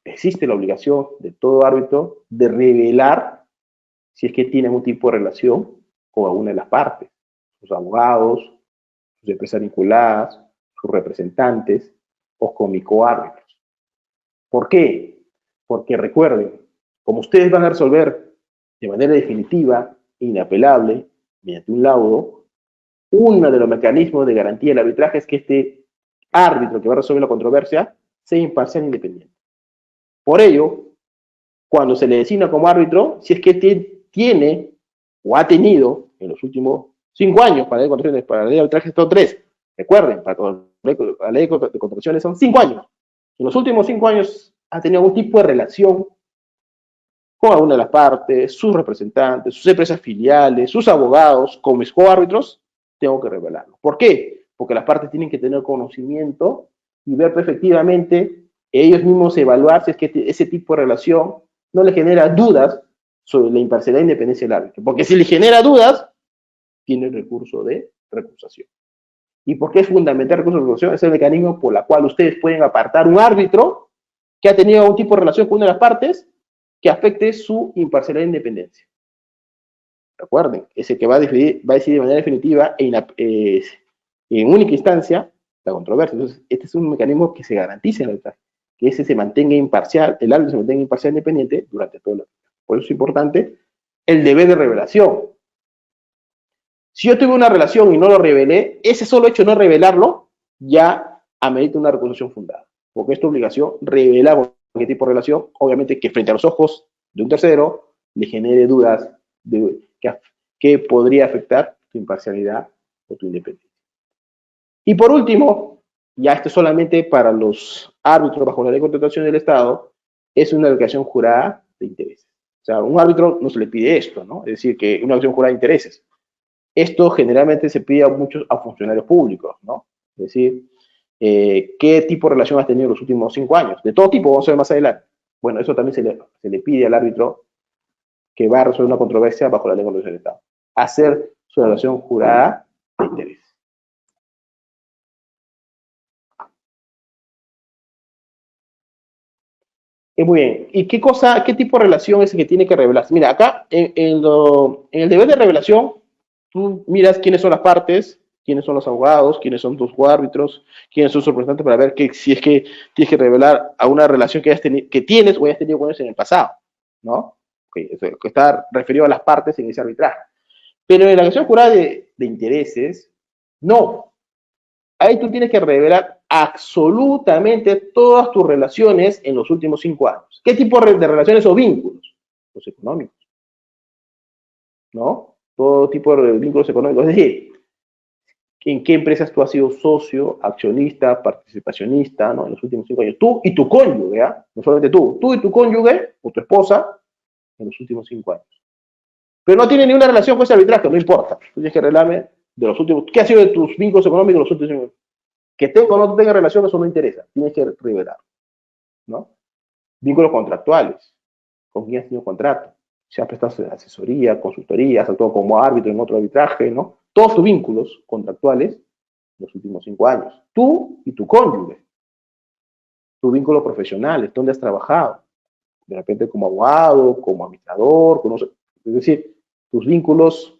existe la obligación de todo árbitro de revelar si es que tiene algún tipo de relación con alguna de las partes, sus abogados, sus empresas vinculadas, sus representantes o con mi coárbitros. ¿Por qué? Porque recuerden, como ustedes van a resolver de manera definitiva e inapelable mediante un laudo, uno de los mecanismos de garantía del arbitraje es que este árbitro que va a resolver la controversia sea imparcial e independiente. Por ello, cuando se le designa como árbitro, si es que tiene o ha tenido en los últimos 5 años, para la ley de arbitraje son 3, recuerden, para la ley de contrataciones son 5 años. En los últimos 5 años ha tenido algún tipo de relación con alguna de las partes, sus representantes, sus empresas filiales, sus abogados, con mis coárbitros, tengo que revelarlo. ¿Por qué? Porque las partes tienen que tener conocimiento y ver efectivamente ellos mismos evaluar si es que ese tipo de relación no le genera dudas sobre la imparcialidad e independencia del árbitro. Porque si le genera dudas, tiene el recurso de recusación. ¿Y por qué es fundamental el recurso de recusación? Es el mecanismo por el cual ustedes pueden apartar un árbitro que ha tenido algún tipo de relación con una de las partes que afecte su imparcialidad e independencia. Recuerden, es el que va a decidir de manera definitiva en única instancia la controversia. Entonces, este es un mecanismo que se garantiza en el arbitraje, que ese se mantenga imparcial, el árbitro se mantenga imparcial e independiente durante todo el arbitraje. Por eso es importante el deber de revelación. Si yo tuve una relación y no lo revelé, ese solo hecho de no revelarlo ya amerita una reconstrucción fundada. Porque es tu obligación revelar cualquier tipo de relación, obviamente que frente a los ojos de un tercero le genere dudas que podría afectar tu imparcialidad o tu independencia. Y por último, ya esto solamente para los árbitros bajo la ley de contratación del Estado, es una declaración jurada de intereses. O sea, a un árbitro no se le pide esto, ¿no? Es decir, que una declaración jurada de intereses. Esto generalmente se pide a funcionarios públicos, ¿no? Es decir, ¿qué tipo de relación has tenido en los últimos 5 años? De todo tipo, vamos a ver más adelante. Bueno, eso también se le pide al árbitro que va a resolver una controversia bajo la ley de contratación del Estado. Hacer su relación jurada de interés. Muy bien. ¿Y qué tipo de relación es el que tiene que revelarse? Mira, acá en el deber de revelación, tú miras quiénes son las partes, quiénes son los abogados, quiénes son tus árbitros, quiénes son sus representantes para ver si es que tienes que revelar a una relación que tienes o hayas tenido con ellos en el pasado, ¿no? Okay, eso que está referido a las partes en ese arbitraje. Pero en la acción jurada de intereses, no. Ahí tú tienes que revelar absolutamente todas tus relaciones en los últimos 5 años. ¿Qué tipo de relaciones o vínculos? Los económicos, ¿no? Todo tipo de vínculos económicos. Es decir, en qué empresas tú has sido socio, accionista, participacionista, ¿no? En los últimos 5 años. Tú y tu cónyuge, ¿eh? No solamente tú y tu cónyuge o tu esposa en los últimos 5 años. Pero no tiene ninguna relación con ese arbitraje, no importa. Tú tienes que revelarme de los últimos, ¿qué ha sido de tus vínculos económicos en los últimos 5 años? Que tenga o no tenga relación, eso no interesa. Tienes que revelar, ¿no? Vínculos contractuales. ¿Con quién has tenido contrato? Si has prestado asesoría, consultoría, has actuado como árbitro en otro arbitraje, ¿no? Todos tus vínculos contractuales en los últimos 5 años. Tú y tu cónyuge. Tus vínculos profesionales, ¿dónde has trabajado? De repente como abogado, como administrador, es decir, tus vínculos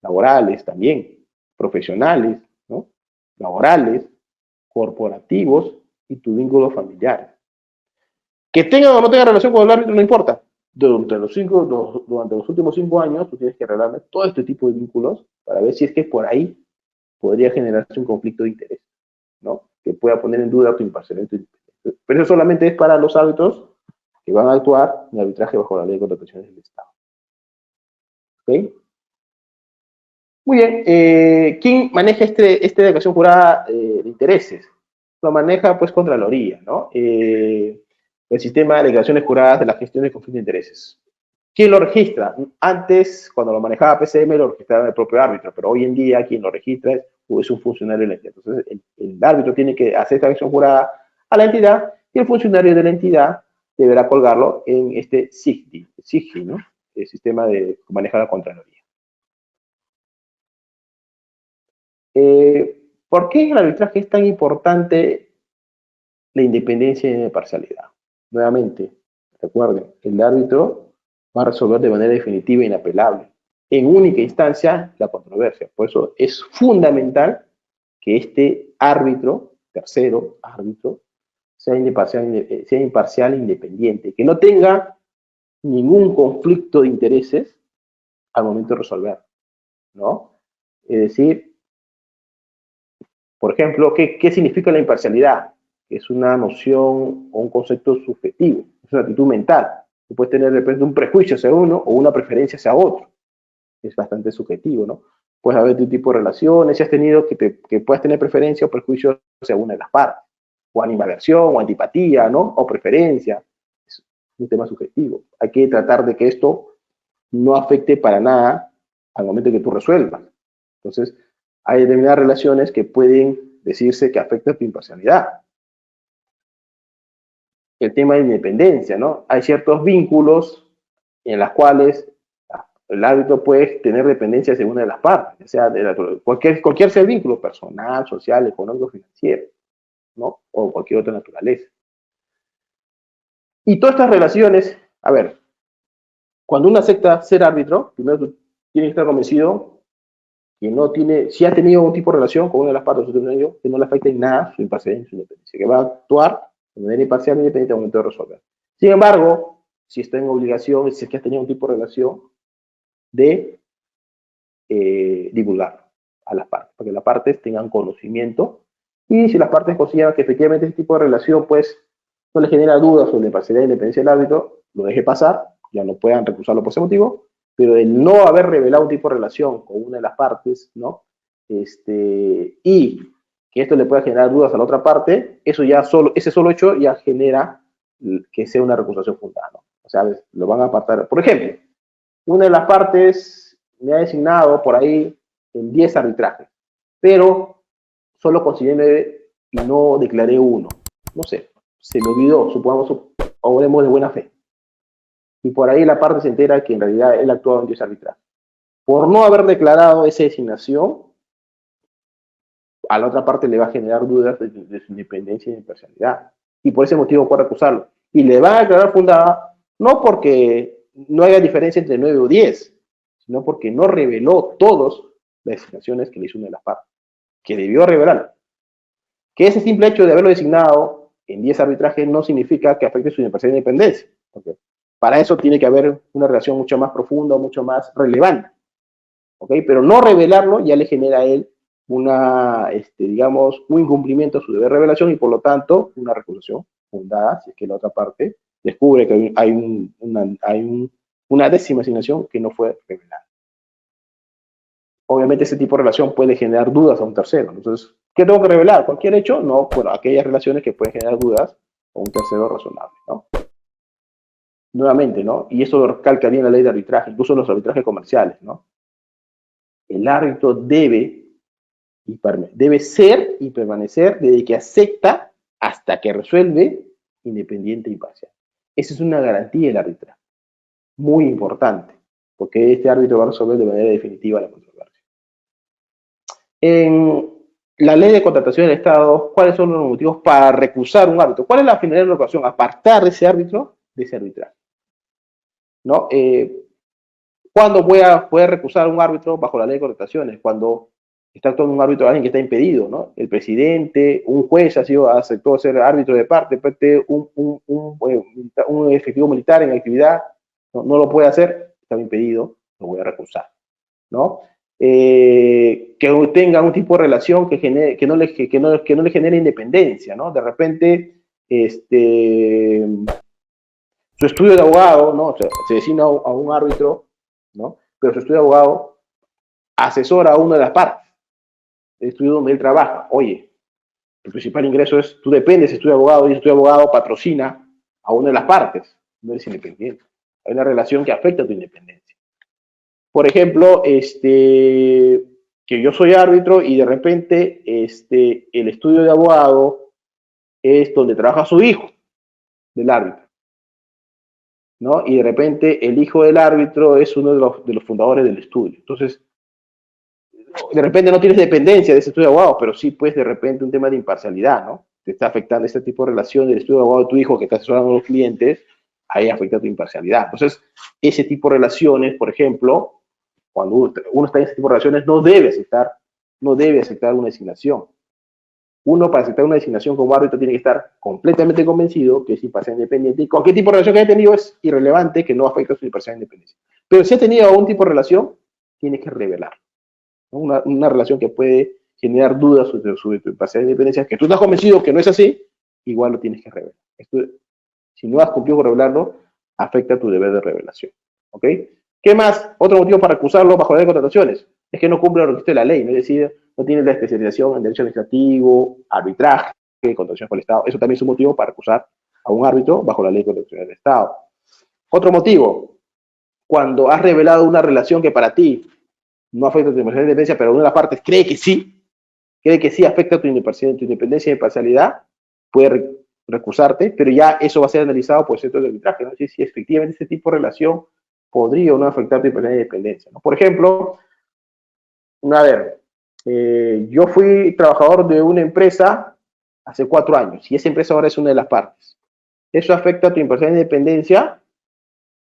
laborales también, profesionales, ¿no? Laborales, corporativos y tus vínculos familiares. Que tengan o no tengan relación con el árbitro no importa. Durante los últimos 5 años tú tienes que arreglarme todo este tipo de vínculos para ver si es que por ahí podría generarse un conflicto de interés, ¿no? Que pueda poner en duda tu imparcialidad. Pero eso solamente es para los árbitros que van a actuar en arbitraje bajo la ley de contrataciones del Estado. ¿Ok? Muy bien. ¿Quién maneja esta declaración jurada de intereses? Lo maneja, pues, Contraloría, ¿no? El sistema de declaraciones juradas de la gestión de conflicto de intereses. ¿Quién lo registra? Antes, cuando lo manejaba PCM, lo registraba el propio árbitro, pero hoy en día quien lo registra es un funcionario de la entidad. Entonces, el árbitro tiene que hacer esta declaración jurada a la entidad y el funcionario de la entidad deberá colgarlo en este SIGDI, ¿no? El sistema que maneja la Contraloría. ¿Por qué en el arbitraje es tan importante la independencia y la imparcialidad? Nuevamente, recuerden, el árbitro va a resolver de manera definitiva e inapelable, en única instancia, la controversia. Por eso es fundamental que este árbitro, tercero árbitro, sea imparcial e independiente, que no tenga ningún conflicto de intereses al momento de resolver, ¿no? Es decir, por ejemplo, ¿qué significa la imparcialidad? Es una noción o un concepto subjetivo, es una actitud mental. Tú puedes tener de repente un prejuicio hacia uno o una preferencia hacia otro. Es bastante subjetivo, ¿no? Puedes haber tu tipo de relaciones, si has tenido que puedas tener preferencia o prejuicio hacia una de las partes, o animadversión, o antipatía, ¿no? O preferencia. Es un tema subjetivo. Hay que tratar de que esto no afecte para nada al momento que tú resuelvas. Entonces, hay determinadas relaciones que pueden decirse que afectan tu imparcialidad. El tema de independencia, ¿no? Hay ciertos vínculos en los cuales el árbitro puede tener dependencias de una de las partes, ya sea cualquier ser vínculo, personal, social, económico, financiero, ¿no? O cualquier otra naturaleza. Y todas estas relaciones, a ver, Cuando uno acepta ser árbitro, primero tú tienes que estar convencido que no tiene, si ha tenido un tipo de relación con una de las partes de su que no le afecte en nada su imparcialidad y su independencia, que va a actuar de manera imparcial e independiente al momento de resolver. Sin embargo, si está en obligación, si es que has tenido un tipo de relación, de divulgar a las partes, para que las partes tengan conocimiento, y si las partes consideran que efectivamente ese tipo de relación pues no les genera dudas sobre la imparcialidad e independencia del árbitro, lo deje pasar, ya no puedan recusarlo por ese motivo, pero el no haber revelado un tipo de relación con una de las partes, ¿no? Y que esto le pueda generar dudas a la otra parte, eso ya solo, ese solo hecho ya genera que sea una recusación fundada, ¿no? O sea, lo van a apartar. Por ejemplo, una de las partes me ha designado por ahí en 10 arbitrajes, pero solo consideré y no declaré uno. No sé, se me olvidó, supongamos, obremos de buena fe. Y por ahí la parte se entera que en realidad él actuaba en 10 arbitrajes. Por no haber declarado esa designación, a la otra parte le va a generar dudas de su independencia y imparcialidad. Y por ese motivo puede acusarlo. Y le van a declarar fundada, no porque no haya diferencia entre 9 o 10, sino porque no reveló todas las designaciones que le hizo una de las partes, que debió revelar. Que ese simple hecho de haberlo designado en 10 arbitrajes no significa que afecte su imparcialidad e independencia. Porque para eso tiene que haber una relación mucho más profunda, mucho más relevante. ¿Okay? Pero no revelarlo ya le genera a él una, digamos, un incumplimiento a su deber de revelación y por lo tanto una recusación fundada si es que la otra parte descubre que hay una décima asignación que no fue revelada. Obviamente ese tipo de relación puede generar dudas a un tercero. Entonces, ¿qué tengo que revelar? ¿Cualquier hecho? No, bueno, aquellas relaciones que pueden generar dudas a un tercero razonable, ¿no? Nuevamente, ¿no? Y eso lo recalca bien la ley de arbitraje, incluso los arbitrajes comerciales, ¿no? El árbitro debe ser y permanecer desde que acepta hasta que resuelve, independiente e imparcial. Esa es una garantía del arbitraje, muy importante, porque este árbitro va a resolver de manera definitiva la controversia. En la ley de contratación del Estado, ¿cuáles son los motivos para recusar un árbitro? ¿Cuál es la finalidad de la ocasión? Apartar de ese árbitro de ese arbitraje, ¿no? ¿Cuándo voy a poder recusar un árbitro bajo la ley de contrataciones? Cuando está actuando un árbitro, alguien que está impedido, ¿no? El presidente, un juez aceptó ser árbitro de parte, un efectivo militar en actividad, no lo puede hacer, está impedido, lo voy a recusar, ¿no? Que tenga un tipo de relación que no le genere independencia, ¿no? De repente, su estudio de abogado, ¿no? O sea, se designa a un árbitro, ¿no? Pero su estudio de abogado asesora a una de las partes del estudio donde él trabaja. Oye, el principal ingreso es, tú dependes de estudio de abogado y el estudio de abogado patrocina a una de las partes, no eres independiente. Hay una relación que afecta a tu independencia. Por ejemplo, que yo soy árbitro y de repente el estudio de abogado es donde trabaja su hijo del árbitro, ¿no? Y de repente el hijo del árbitro es uno de los fundadores del estudio. Entonces, de repente no tienes dependencia de ese estudio de abogado, pero sí, pues, de repente un tema de imparcialidad, ¿no? Te está afectando este tipo de relación del estudio de abogado de tu hijo que está asesorando a los clientes, ahí afecta tu imparcialidad. Entonces, ese tipo de relaciones, por ejemplo, cuando uno está en ese tipo de relaciones, no debe aceptar una designación. Uno, para aceptar una designación como árbitro, tiene que estar completamente convencido que es imparcial e independiente y cualquier tipo de relación que haya tenido es irrelevante, que no afecta su imparcial e independencia. Pero si ha tenido algún tipo de relación, tiene que revelar, ¿no? Una relación que puede generar dudas sobre tu imparcial e independencia, que tú estás convencido que no es así, igual lo tienes que revelar. Esto, si no has cumplido con revelarlo, afecta tu deber de revelación. ¿Ok? ¿Qué más? Otro motivo para acusarlo bajo la ley de contrataciones es que no cumple los requisitos de la ley, ¿no? Es decir, no tiene la especialización en derecho administrativo, arbitraje, contratación con el Estado. Eso también es un motivo para acusar a un árbitro bajo la ley de contratación del Estado. Otro motivo, cuando has revelado una relación que para ti no afecta a tu independencia, pero una de las partes cree que sí afecta a tu independencia y imparcialidad, puede recusarte, pero ya eso va a ser analizado por el centro de arbitraje, ¿no? Si efectivamente este tipo de relación podría o no afectar tu imparcialidad y independencia, ¿no? Por ejemplo, a ver, yo fui trabajador de una empresa hace 4 años y esa empresa ahora es una de las partes. ¿Eso afecta a tu imparcialidad e independencia?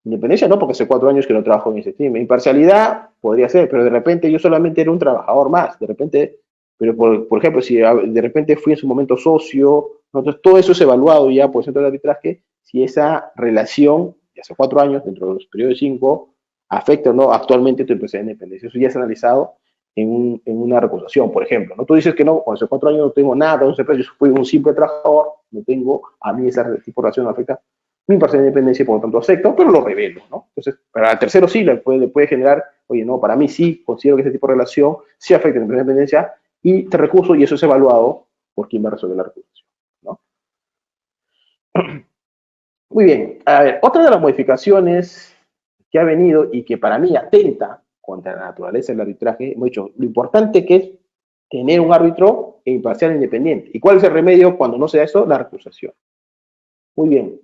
Independencia no, porque hace 4 años que no trabajo en ese tema. Imparcialidad podría ser, pero de repente yo solamente era un trabajador más. De repente, pero por ejemplo, si de repente fui en su momento socio, entonces todo eso es evaluado ya por el centro de arbitraje, si esa relación de hace 4 años, dentro de los periodos de 5, afecta o no actualmente tu empresa de independencia. Eso ya es analizado en una recusación, por ejemplo. ¿No? Tú dices que no, cuando hace 4 años no tengo nada, entonces yo fui un simple trabajador, no tengo, a mí ese tipo de relación no afecta mi parcial de independencia, por lo tanto acepto, pero lo revelo, ¿no? Entonces, para el tercero sí le puede generar, oye, no, para mí sí, considero que ese tipo de relación sí afecta a mi independencia y te recuso y eso es evaluado por quien va a resolver la recusación, ¿no? Muy bien, a ver, otra de las modificaciones que ha venido y que para mí atenta contra la naturaleza del arbitraje, hemos dicho, lo importante que es tener un árbitro imparcial e independiente. ¿Y cuál es el remedio cuando no se da eso? La recusación. Muy bien,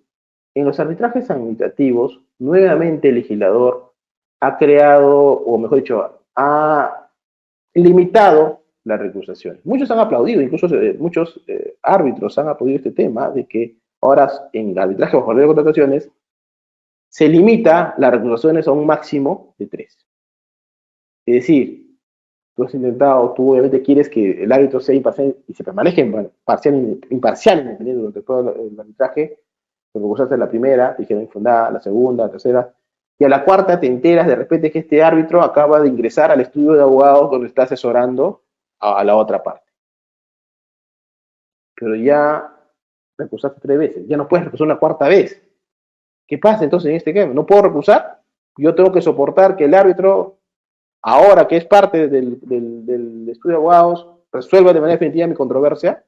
en los arbitrajes administrativos, nuevamente el legislador ha creado, o mejor dicho, ha limitado las recusaciones. Muchos han aplaudido, incluso muchos árbitros han aplaudido este tema de que ahora en el arbitraje bajo la ley de contrataciones se limita las recusaciones a un máximo de 3. Es decir, tú has intentado, tú obviamente quieres que el árbitro sea imparcial y se permanezca imparcial independiente durante todo el arbitraje, porque usaste la primera, dijeron infundada, la segunda, la tercera, y a la cuarta te enteras de repente que este árbitro acaba de ingresar al estudio de abogados donde está asesorando a la otra parte. Pero ya recusaste 3 veces, ya no puedes recusar una cuarta vez. ¿Qué pasa entonces en este caso? ¿No puedo recusar? Yo tengo que soportar que el árbitro, ahora que es parte del estudio de abogados, resuelva de manera definitiva mi controversia.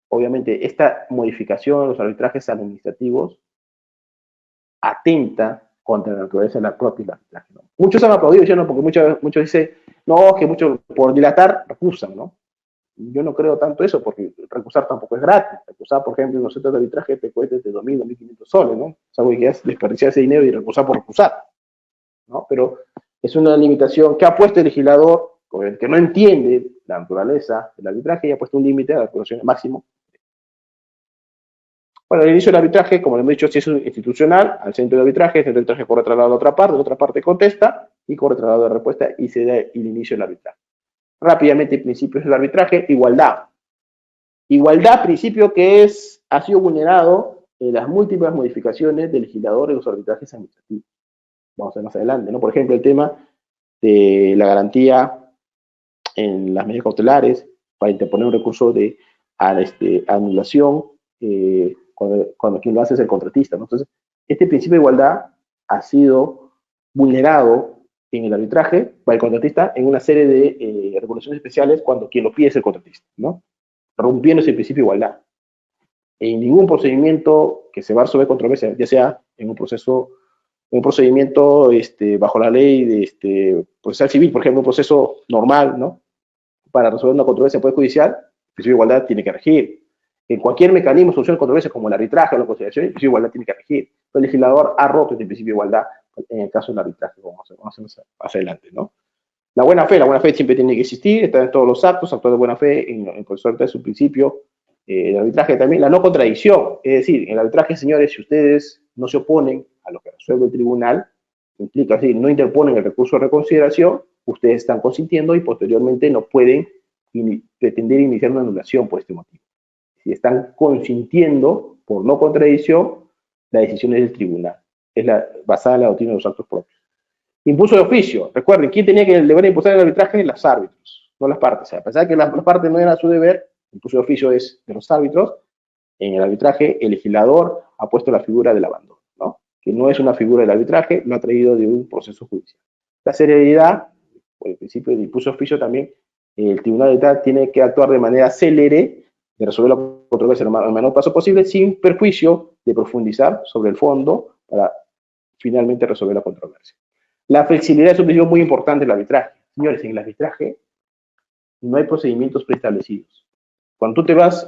Obviamente, esta modificación de los arbitrajes administrativos atenta contra la naturaleza de la propia arbitraje, ¿no? Muchos han aplaudido, ¿no? Porque muchos dicen, no, que muchos por dilatar recusan, ¿no? Yo no creo tanto eso, porque recusar tampoco es gratis. Recusar, por ejemplo, en los centros de arbitraje te cuesta desde 2.000, 2.500 soles, ¿no? Es algo que es desperdiciar ese dinero y recusar por recusar, ¿no? Pero es una limitación que ha puesto el legislador, que no entiende la naturaleza del arbitraje y ha puesto un límite a la recusación máximo. Bueno, el inicio del arbitraje, como le hemos dicho, si es institucional, al centro de arbitraje, el centro de arbitraje corre traslado a la otra parte contesta y corre traslado de respuesta y se da el inicio del arbitraje. Rápidamente, principios del arbitraje, igualdad. Igualdad, principio que ha sido vulnerado en las múltiples modificaciones del legislador en los arbitrajes administrativos. Vamos a ver más adelante, ¿no? Por ejemplo, el tema de la garantía en las medidas cautelares para interponer un recurso de anulación cuando quien lo hace es el contratista, ¿no? Entonces, este principio de igualdad ha sido vulnerado en el arbitraje para el contratista en una serie de regulaciones especiales cuando quien lo pide es el contratista, ¿no? Rompiendo ese principio de igualdad. En ningún procedimiento que se va a resolver controversia, ya sea en un procedimiento bajo la ley de procesal civil, por ejemplo, un proceso normal, ¿no? Para resolver una controversia en poder judicial, el principio de igualdad tiene que regir. En cualquier mecanismo de solución de controversias, como el arbitraje o la conciliación, el principio de igualdad tiene que regir. El legislador ha roto este principio de igualdad en el caso del arbitraje, como vamos a ver más adelante, ¿no? La buena fe siempre tiene que existir, está en todos los actos, actuar de buena fe, en el proceso es un principio. El arbitraje también, la no contradicción, es decir, en el arbitraje, señores, si ustedes no se oponen a lo que resuelve el tribunal, implica, es decir, no interponen el recurso de reconsideración, ustedes están consintiendo y posteriormente no pueden pretender iniciar una anulación por este motivo. Si están consintiendo por no contradicción, la decisión es del tribunal, es basada en la doctrina de los actos propios. Impulso de oficio. Recuerden, ¿quién tenía que el deber de impulsar el arbitraje? Los árbitros, no las partes. O sea, a pesar de que las partes no eran su deber, el impulso de oficio es de los árbitros. En el arbitraje, el legislador ha puesto la figura del abandono, ¿no? Que no es una figura del arbitraje, lo ha traído de un proceso judicial. La celeridad, por el principio del impulso de oficio también, el tribunal de tal tiene que actuar de manera célere, de resolver la controversia en el menor plazo posible, sin perjuicio de profundizar sobre el fondo para finalmente resolver la controversia. La flexibilidad es un principio muy importante en el arbitraje. Señores, en el arbitraje no hay procedimientos preestablecidos. Cuando tú te vas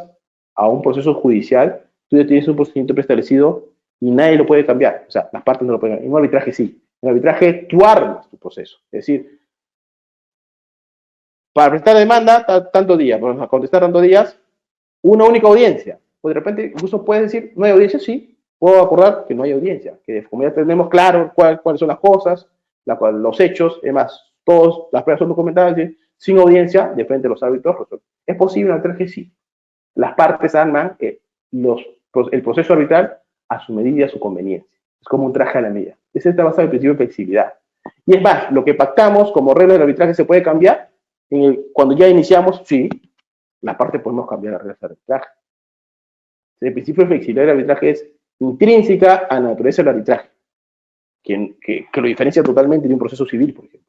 a un proceso judicial, tú ya tienes un procedimiento preestablecido y nadie lo puede cambiar. O sea, las partes no lo pueden cambiar. En un arbitraje sí. En el arbitraje tú armas tu proceso. Es decir, para prestar demanda, tantos días, para contestar tantos días, una única audiencia. O de repente incluso puedes decir, no hay audiencia, sí, puedo acordar que no hay audiencia, que como ya tenemos claro cuáles son las cosas, los hechos, además, todas las pruebas son documentadas, sin audiencia, de frente a los árbitros. ¿Es posible un arbitraje? Sí. Las partes arman el proceso arbitral a su medida y a su conveniencia. Es como un traje a la medida. Ese está basado en el principio de flexibilidad. Y es más, lo que pactamos como regla del arbitraje se puede cambiar. Cuando ya iniciamos, sí, las partes podemos cambiar las reglas del arbitraje. El principio de flexibilidad del arbitraje es intrínseca a la naturaleza del arbitraje, que lo diferencia totalmente de un proceso civil, por ejemplo.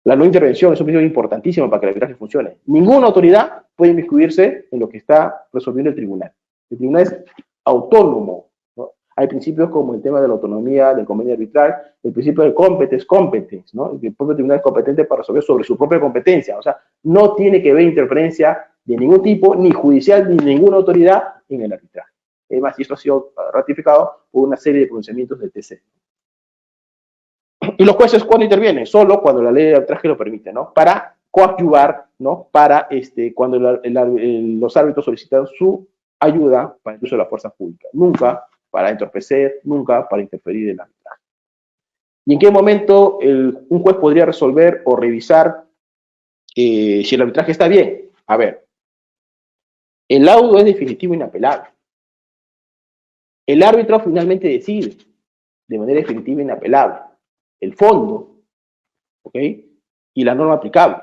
La no intervención es un principio importantísimo para que el arbitraje funcione. Ninguna autoridad puede inmiscuirse en lo que está resolviendo el tribunal. El tribunal es autónomo, ¿no? Hay principios como el tema de la autonomía del convenio arbitral, el principio de competence, ¿no? El propio tribunal es competente para resolver sobre su propia competencia. O sea, no tiene que haber interferencia de ningún tipo, ni judicial, ni ninguna autoridad en el arbitraje. Además, y esto ha sido ratificado por una serie de pronunciamientos del TC. Y los jueces, ¿cuándo intervienen? Solo cuando la ley de arbitraje lo permite, ¿no? Para coadyuvar, ¿no? Para cuando los árbitros solicitan su ayuda para el uso de la fuerza pública. Nunca para entorpecer, nunca para interferir en el arbitraje. ¿Y en qué momento un juez podría resolver o revisar si el arbitraje está bien? A ver, el laudo es definitivo e inapelable. El árbitro finalmente decide de manera definitiva e inapelable el fondo, ¿ok? Y la norma aplicable.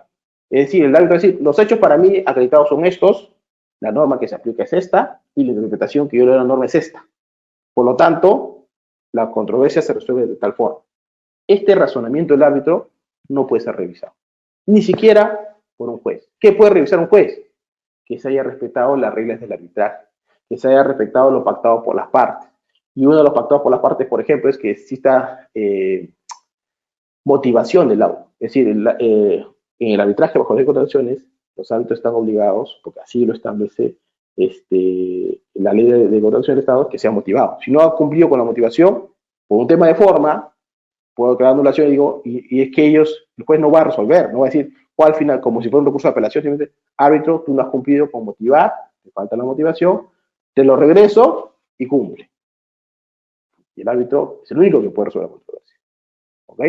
Es decir, el árbitro va a decir, los hechos para mí acreditados son estos, la norma que se aplica es esta, y la interpretación que yo le doy a la norma es esta. Por lo tanto, la controversia se resuelve de tal forma. Este razonamiento del árbitro no puede ser revisado, ni siquiera por un juez. ¿Qué puede revisar un juez? Que se haya respetado las reglas del arbitraje, que se haya respetado lo pactado por las partes. Y uno de los pactados por las partes, por ejemplo, es que exista motivación del laudo. Es decir, en el arbitraje bajo las condiciones, los árbitros están obligados, porque así lo establece la ley de contratación del Estado, que sea motivado. Si no ha cumplido con la motivación, por un tema de forma, puedo crear anulación y es que el juez no va a resolver, no va a decir cuál final, como si fuera un recurso de apelación, simplemente, árbitro, tú no has cumplido con motivar, te falta la motivación, te lo regreso y cumple. Y el árbitro es el único que puede resolver la controversia. ¿Ok?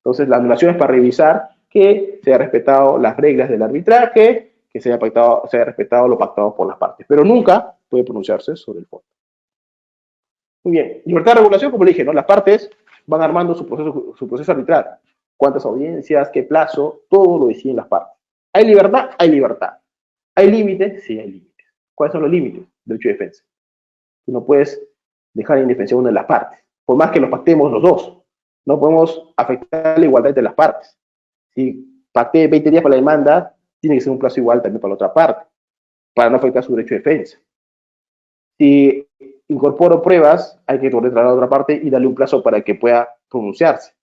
Entonces, la anulación es para revisar que se haya respetado las reglas del arbitraje, que se haya respetado lo pactado por las partes, pero nunca puede pronunciarse sobre el fondo. Muy bien, libertad de regulación, como le dije, ¿no? Las partes van armando su proceso arbitral. Cuántas audiencias, qué plazo, todo lo deciden las partes. ¿Hay libertad? Hay libertad. ¿Hay límites? Sí, hay límites. ¿Cuáles son los límites? Derecho de defensa. Tú no puedes dejar indefensa una de las partes, por más que los pactemos los dos. No podemos afectar la igualdad de las partes. Si pacté 20 días para la demanda, tiene que ser un plazo igual también para la otra parte, para no afectar su derecho de defensa. Si incorporo pruebas, hay que trasladar a la otra parte y darle un plazo para que pueda pronunciarse,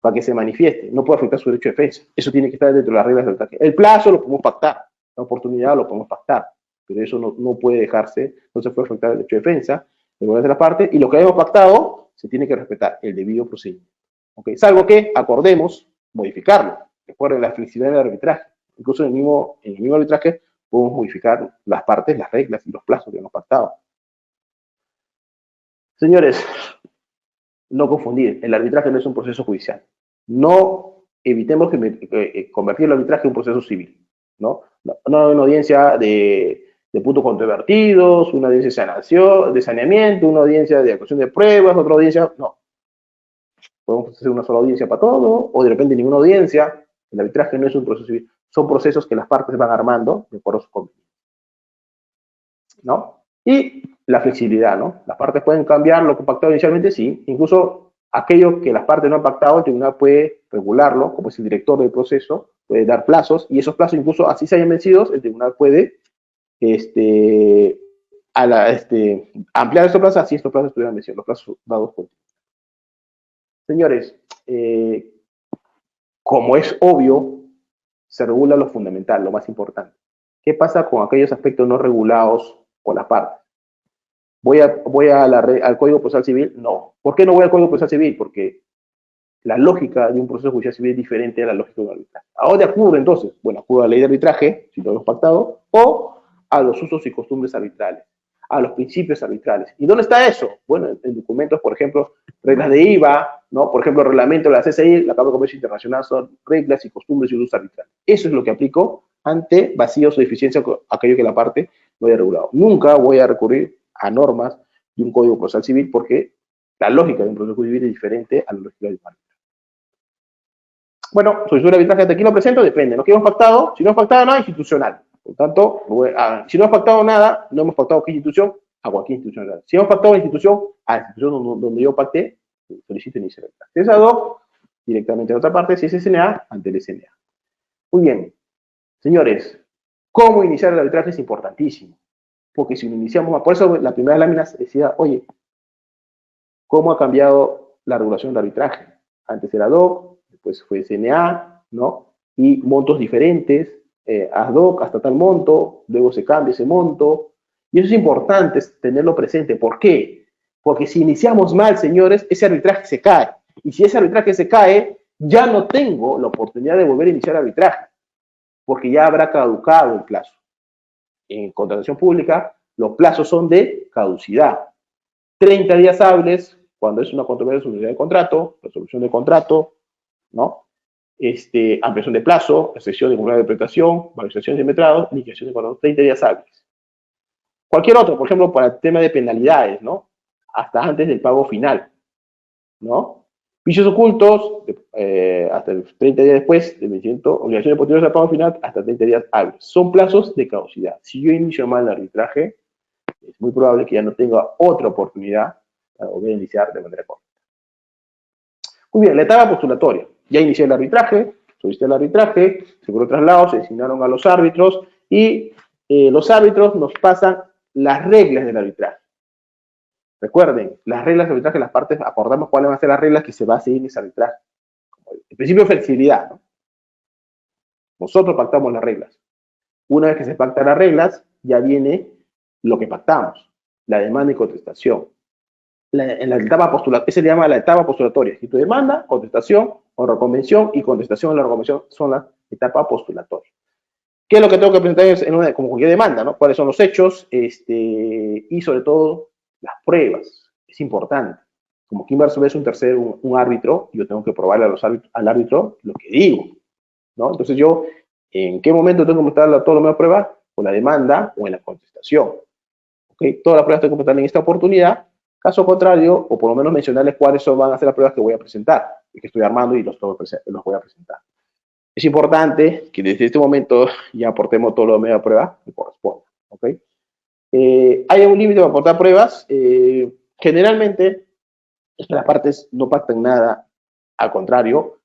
para que se manifieste. No puede afectar su derecho de defensa. Eso tiene que estar dentro de las reglas del ataque. El plazo lo podemos pactar, la oportunidad lo podemos pactar, pero eso no puede dejarse, no se puede afectar el derecho de defensa, de la parte, y lo que hayamos pactado se tiene que respetar el debido procedimiento. ¿Okay? Salvo que acordemos modificarlo. Recuerden la flexibilidad del arbitraje. Incluso en el mismo arbitraje podemos modificar las partes, las reglas y los plazos que hemos pactado. Señores, no confundir. El arbitraje no es un proceso judicial. No evitemos convertir el arbitraje en un proceso civil. No hay una audiencia de puntos controvertidos, una audiencia de saneamiento, una audiencia de actuación de pruebas, otra audiencia, no. Podemos hacer una sola audiencia para todo, o de repente ninguna audiencia. El arbitraje no es un proceso civil, son procesos que las partes van armando de acuerdo a su conveniencia, ¿no? Y la flexibilidad, ¿no? Las partes pueden cambiar lo que pactado inicialmente, sí. Incluso aquello que las partes no han pactado, el tribunal puede regularlo, como es el director del proceso, puede dar plazos, y esos plazos, incluso así se hayan vencidos, el tribunal puede ampliar estos plazos, así estos plazos estuvieran vencidos, los plazos dados por. Señores, como es obvio, se regula lo fundamental, lo más importante. ¿Qué pasa con aquellos aspectos no regulados por las partes? ¿Voy al Código Procesal Civil? No. ¿Por qué no voy al Código Procesal Civil? Porque la lógica de un proceso judicial civil es diferente a la lógica de un arbitraje. ¿A dónde acudo entonces? Bueno, acudo a la ley de arbitraje, si lo hemos pactado, o a los usos y costumbres arbitrales. a los principios arbitrales. ¿Y dónde está eso? Bueno, en documentos, por ejemplo, reglas de IVA, ¿no? Por ejemplo, el reglamento de la CCI, la Cámara de Comercio Internacional, son reglas y costumbres y usos arbitrales. Eso es lo que aplico ante vacíos o deficiencias, aquello que la parte no haya regulado. Nunca voy a recurrir a normas de un código procesal civil porque la lógica de un proceso civil es diferente a la lógica de un arbitraje. Bueno, solicitud de arbitraje, hasta aquí lo presento, depende. ¿No? ¿Qué hemos pactado? Si no hemos pactado nada, institucional. Por tanto, si no hemos pactado nada, no hemos pactado qué institución, a cualquier institución. Si hemos pactado una institución, a la institución donde yo pacté, solicito iniciar el arbitraje. Si es ad hoc, directamente a otra parte. Si es SNA, ante el SNA. Muy bien. Señores, ¿cómo iniciar el arbitraje? Es importantísimo. Porque si lo iniciamos, por eso la primera lámina decía, oye, ¿cómo ha cambiado la regulación del arbitraje? Antes era ad hoc, después fue SNA, ¿no? Y montos diferentes, ad hoc hasta tal monto, luego se cambia ese monto. Y eso es importante tenerlo presente. ¿Por qué? Porque si iniciamos mal, señores, ese arbitraje se cae. Y si ese arbitraje se cae, ya no tengo la oportunidad de volver a iniciar arbitraje, porque ya habrá caducado el plazo. En contratación pública, los plazos son de caducidad. 30 días hábiles, cuando es una controversia de contrato, resolución de contrato, ¿no? Ampliación de plazo, excepción de contrato de prestación, valorización de metrados, liquidación de contrato, 30 días hábiles. Cualquier otro, por ejemplo, para el tema de penalidades, ¿no? Hasta antes del pago final, ¿no? Vicios ocultos, hasta 30 días después del vencimiento, obligaciones posteriores al pago final, hasta 30 días hábiles. Son plazos de caducidad. Si yo inicio mal el arbitraje, es muy probable que ya no tenga otra oportunidad para volver a iniciar de manera correcta. Muy bien, la etapa postulatoria. Ya inicié el arbitraje, solicité el arbitraje, se fueron traslados, se designaron a los árbitros y los árbitros nos pasan las reglas del arbitraje. Recuerden, las reglas del arbitraje, las partes acordamos cuáles van a ser las reglas que se va a seguir en ese arbitraje. El principio de flexibilidad, ¿no? Nosotros pactamos las reglas. Una vez que se pactan las reglas, ya viene lo que pactamos, la demanda y contestación. En la etapa postulatoria, se le llama la etapa postulatoria. Si tu demanda, contestación, o reconvención, y contestación o la reconvención son las etapas postulatorias. ¿Qué es lo que tengo que presentar como cualquier demanda, ¿no? ¿Cuáles son los hechos? Y sobre todo, las pruebas. Es importante. Como quien va a resolver un árbitro, yo tengo que probarle al árbitro lo que digo, ¿no? Entonces yo, ¿en qué momento tengo que mostrar toda la misma prueba? Con la demanda o en la contestación. ¿Okay? Todas las pruebas tengo que presentar en esta oportunidad. Caso contrario, o por lo menos mencionarles cuáles van a ser las pruebas que voy a presentar, y que estoy armando y los voy a presentar. Es importante que desde este momento ya aportemos todo lo de media prueba que corresponda. ¿Okay? Hay un límite para aportar pruebas. Generalmente, las partes no pactan nada. Al contrario,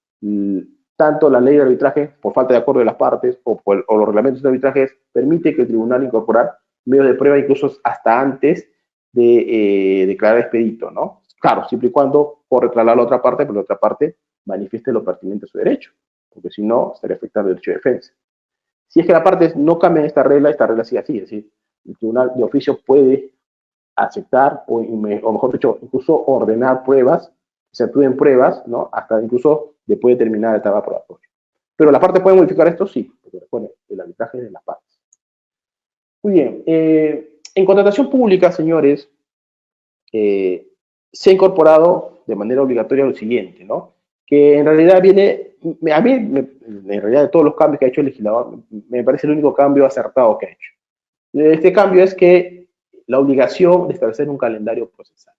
tanto la ley de arbitraje, por falta de acuerdo de las partes, o los reglamentos de arbitraje, permite que el tribunal incorporar medios de prueba incluso hasta antes de declarar expedito, ¿no? Claro, siempre y cuando corre trasladar a la otra parte, pero la otra parte manifieste lo pertinente a su derecho, porque si no, estaría afectando el derecho de defensa. Si es que las partes no cambian esta regla sigue así, es decir, el tribunal de oficio puede aceptar, o mejor dicho, incluso ordenar pruebas, se actúen pruebas, ¿no? Hasta incluso después de terminar la etapa probatoria. Pero las partes pueden modificar esto, sí, porque recuerden, el arbitraje es de las partes. Muy bien, en contratación pública, señores, se ha incorporado de manera obligatoria lo siguiente, ¿no? Que en realidad en realidad de todos los cambios que ha hecho el legislador, me parece el único cambio acertado que ha hecho. Este cambio es que la obligación de establecer un calendario procesal.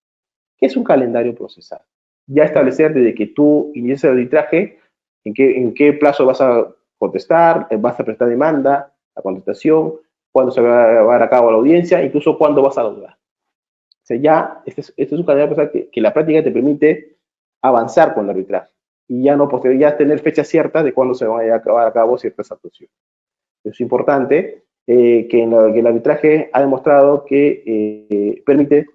¿Qué es un calendario procesal? Ya establecer desde que tú inicias el arbitraje, en qué plazo vas a contestar, vas a prestar demanda, la contestación, cuándo se va a llevar a cabo la audiencia, incluso cuándo vas a laudar. O sea, ya, este es un calendario procesal que la práctica te permite avanzar con el arbitraje y ya no ya tener fechas ciertas de cuándo se van a llevar a cabo ciertas actuaciones. Es importante que el arbitraje ha demostrado que permite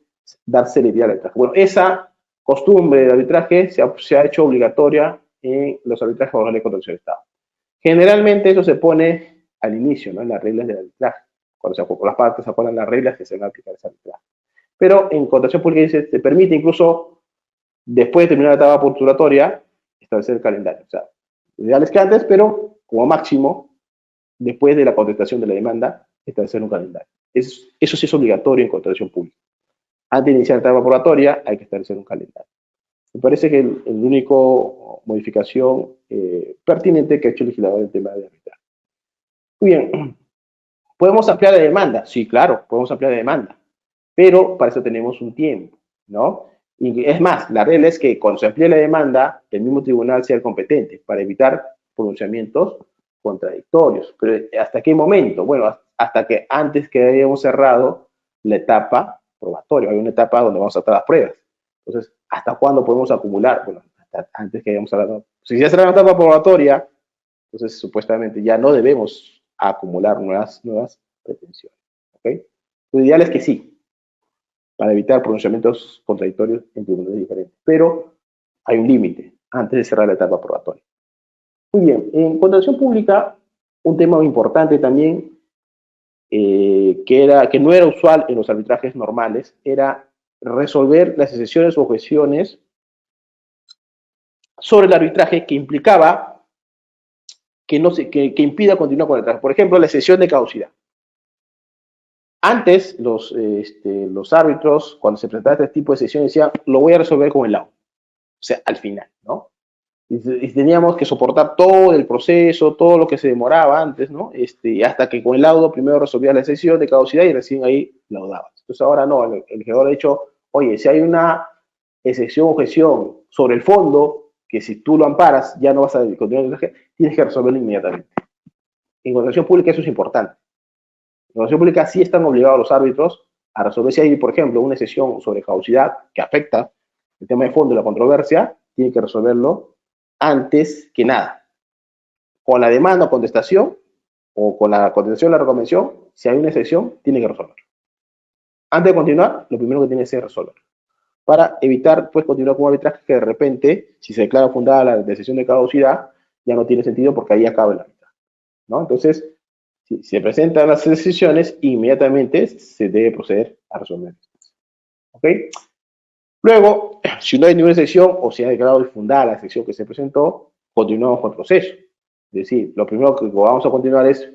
dar celeridad al arbitraje. Bueno, esa costumbre de arbitraje se ha hecho obligatoria en los arbitrajes orales de contratación de Estado. Generalmente eso se pone al inicio, ¿no? En las reglas del arbitraje. Cuando las partes acuerdan las reglas que se van a aplicar ese arbitraje. Pero en contratación pública se permite incluso, después de terminar la etapa postulatoria, establecer el calendario. O sea, lo ideal es que antes, pero como máximo, después de la contestación de la demanda, establecer un calendario. Eso sí es obligatorio en contratación pública. Antes de iniciar la etapa probatoria hay que establecer un calendario. Me parece que el único modificación pertinente que ha hecho el legislador en el tema de arbitraje. Muy bien, ¿podemos ampliar la demanda? Sí, claro, podemos ampliar la demanda, pero para eso tenemos un tiempo, ¿no? Y es más, la regla es que cuando se amplíe la demanda, el mismo tribunal sea el competente para evitar pronunciamientos contradictorios. Pero ¿hasta qué momento? Bueno, hasta que antes que hayamos cerrado la etapa probatoria. Hay una etapa donde vamos a tratar las pruebas. Entonces, ¿hasta cuándo podemos acumular? Bueno, hasta antes que hayamos cerrado. Si ya cerramos la etapa probatoria, entonces supuestamente ya no debemos acumular nuevas pretensiones. ¿Okay? Lo ideal es que sí, para evitar pronunciamientos contradictorios en tribunales diferentes. Pero hay un límite antes de cerrar la etapa probatoria. Muy bien, en contratación pública, un tema muy importante también, que no era usual en los arbitrajes normales, era resolver las excepciones o objeciones sobre el arbitraje que implicaba que impida continuar con el arbitraje. Por ejemplo, la excepción de caducidad. Antes, los árbitros, cuando se presentaba este tipo de excepciones, decían, lo voy a resolver con el laudo. O sea, al final, ¿no? Y teníamos que soportar todo el proceso, todo lo que se demoraba antes, ¿no? Hasta que con el laudo primero resolvía la excepción de caducidad y recién ahí laudabas. Entonces ahora no, el legislador ha dicho, oye, si hay una excepción o objeción sobre el fondo, que si tú lo amparas ya no vas a continuar el arbitraje, tienes que resolverlo inmediatamente. En contratación pública eso es importante. En contratación pública sí están obligados los árbitros a resolver si hay, por ejemplo, una excepción sobre caducidad que afecta el tema de fondo y la controversia, tiene que resolverlo antes que nada. Con la demanda o contestación, o con la contestación de la reconvención, si hay una excepción, tiene que resolverlo. Antes de continuar, lo primero que tiene que ser resolverlo. Para evitar, pues, continuar con un arbitraje que de repente, si se declara fundada la decisión de caducidad, ya no tiene sentido porque ahí acaba el arbitraje, ¿no? Entonces, si se presentan las decisiones, inmediatamente se debe proceder a resolver. ¿Ok? Luego, si no hay ninguna excepción o se ha declarado infundada la excepción que se presentó, continuamos con el proceso. Es decir, lo primero que vamos a continuar es,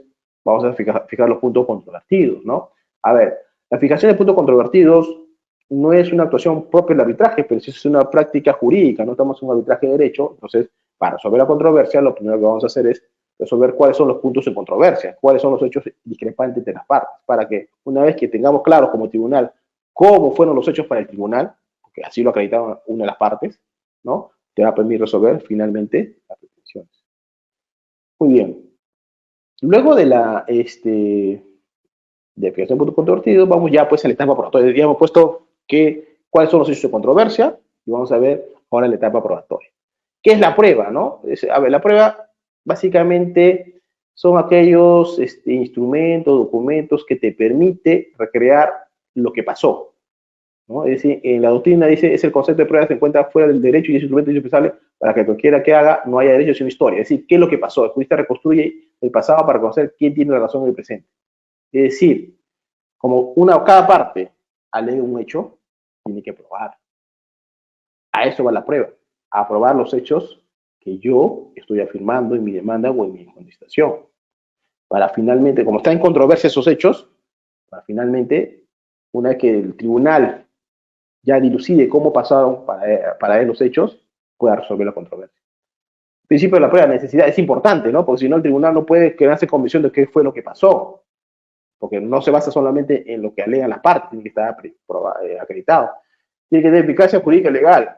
vamos a fijar los puntos controvertidos, ¿no? A ver, la fijación de puntos controvertidos no es una actuación propia del arbitraje, pero sí es una práctica jurídica, no estamos en un arbitraje de derecho. Entonces, para resolver la controversia, lo primero que vamos a hacer es resolver cuáles son los puntos en controversia, cuáles son los hechos discrepantes de las partes, para que una vez que tengamos claro como tribunal cómo fueron los hechos para el tribunal, porque así lo acreditaba una de las partes, ¿no? Te va a permitir resolver finalmente las pretensiones. Muy bien. Luego de la de fijación de puntos controvertidos, vamos ya pues a la etapa probatoria. Ya hemos puesto cuáles son los hechos de controversia y vamos a ver ahora la etapa probatoria. ¿Qué es la prueba, no? A ver, la prueba básicamente son aquellos instrumentos, documentos que te permite recrear lo que pasó, ¿no? Es decir, en la doctrina dice, es el concepto de prueba que se encuentra fuera del derecho y es instrumento indispensable para que cualquiera que haga no haya derecho sino historia. Es decir, ¿qué es lo que pasó? El jurista reconstruye el pasado para conocer quién tiene la razón en el presente. Es decir, como cada parte alega un hecho, tiene que probar. A eso va la prueba, a probar los hechos que yo estoy afirmando en mi demanda o en mi contestación. Para finalmente, como está en controversia esos hechos, para finalmente, una vez que el tribunal ya dilucide cómo pasaron para él los hechos, pueda resolver la controversia. El principio de la prueba de necesidad es importante, ¿no? Porque si no, el tribunal no puede quedarse con visión de qué fue lo que pasó, porque no se basa solamente en lo que alegan las partes, tiene que estar acreditado. Tiene que tener eficacia jurídica y legal.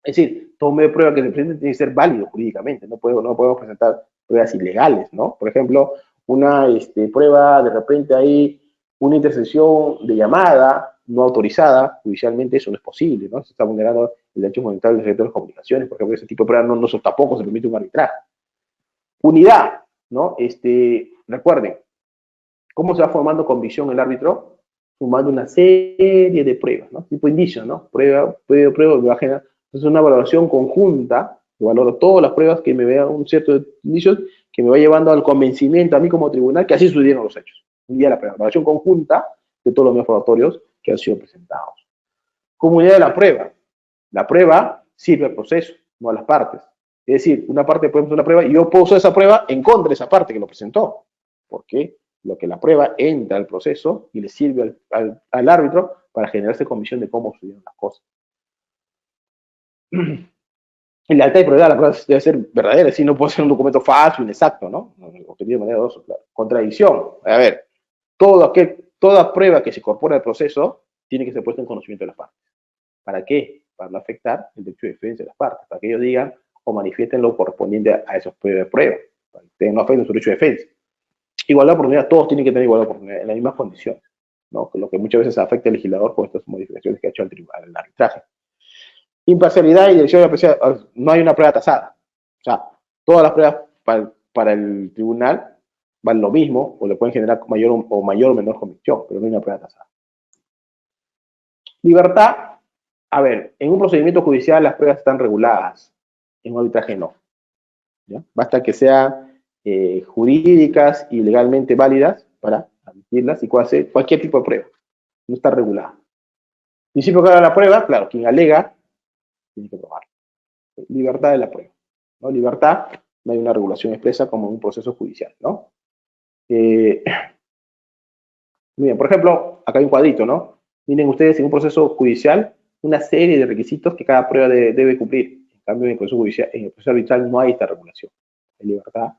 Es decir, todo medio de prueba que se presente tiene que ser válido jurídicamente, no podemos presentar pruebas ilegales, ¿no? Por ejemplo, una prueba, de repente hay una intercepción de llamada no autorizada, judicialmente eso no es posible, ¿no? Se está vulnerando el derecho fundamental del derecho de las comunicaciones, por ejemplo, ese tipo de pruebas tampoco se permite un arbitraje. Unidad, ¿no? Recuerden, ¿cómo se va formando convicción el árbitro? Sumando una serie de pruebas, ¿no? Tipo indicios, ¿no? Prueba, va a generar. Entonces, una valoración conjunta, yo valoro todas las pruebas que me vean un cierto indicios, que me va llevando al convencimiento a mí como tribunal que así sucedieron los hechos. Un día la valoración conjunta de todos los medios probatorios que han sido presentados. Comunidad de la prueba. La prueba sirve al proceso, no a las partes. Es decir, una parte puede presentar una prueba y yo puedo usar esa prueba en contra de esa parte que lo presentó. ¿Por qué? lo que la prueba entra al proceso y le sirve al árbitro para generarse convicción de cómo sucedieron las cosas. En la alta de probabilidad la prueba debe ser verdadera, si no puede ser un documento falso, inexacto, ¿no? Objetivo de manera dudosa, claro. Contradicción. A ver, toda prueba que se incorpora al proceso tiene que ser puesta en conocimiento de las partes. ¿Para qué? Para no afectar el derecho de defensa de las partes, para que ellos digan o manifiesten lo correspondiente a esos pruebas de prueba, para que no afecten su derecho de defensa. Igualdad de oportunidad, todos tienen que tener igualdad de oportunidad en las mismas condiciones, ¿no? Lo que muchas veces afecta al legislador con estas modificaciones que ha hecho el tribunal, el arbitraje. Imparcialidad y dirección de la no hay una prueba tasada. O sea, todas las pruebas para el tribunal van lo mismo o le pueden generar mayor o menor convicción, pero no hay una prueba tasada. Libertad. A ver, en un procedimiento judicial las pruebas están reguladas, en un arbitraje no. ¿Ya? Basta que sean jurídicas y legalmente válidas para admitirlas y puede hacer cualquier tipo de prueba. No está regulada. Principio que haga la prueba, claro, quien alega tiene que probarlo. Libertad de la prueba, ¿no? Libertad, no hay una regulación expresa como en un proceso judicial, ¿no? Muy bien, por ejemplo, acá hay un cuadrito, ¿no? Miren ustedes en un proceso judicial una serie de requisitos que cada prueba debe cumplir. En cambio, en el proceso judicial, en el proceso arbitral no hay esta regulación. Hay libertad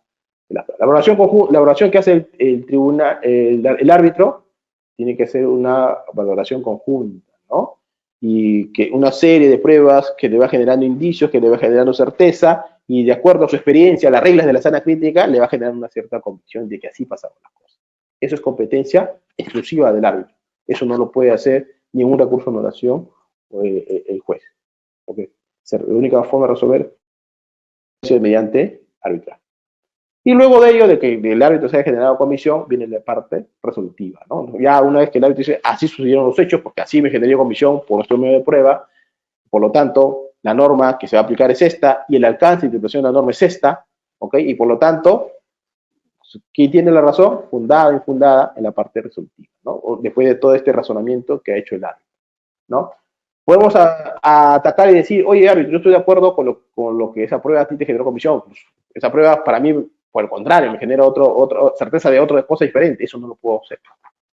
de la prueba. La valoración que hace el tribunal, el árbitro, tiene que ser una valoración conjunta, ¿no? Y que una serie de pruebas que le va generando indicios, que le va generando certeza, y de acuerdo a su experiencia, a las reglas de la sana crítica, le va a generar una cierta convicción de que así pasaron las cosas. Eso es competencia exclusiva del árbitro. Eso no lo puede hacer ni en un recurso de anulación el juez. Porque la única forma de resolver es mediante arbitraje. Y luego de ello, de que el árbitro se haya generado comisión, viene la parte resolutiva, ¿no? Ya una vez que el árbitro dice, así sucedieron los hechos, porque así me generó comisión por nuestro medio de prueba, por lo tanto, la norma que se va a aplicar es esta, y el alcance de interpretación de la norma es esta, ¿ok? Y por lo tanto, ¿quién tiene la razón? Fundada o infundada en la parte resolutiva, ¿no? Después de todo este razonamiento que ha hecho el árbitro, ¿no? Podemos atacar y decir, oye, árbitro, yo estoy de acuerdo con lo que esa prueba a ti te generó comisión. Pues, esa prueba para mí, por el contrario, me genera otra certeza de otra cosa diferente. Eso no lo puedo hacer.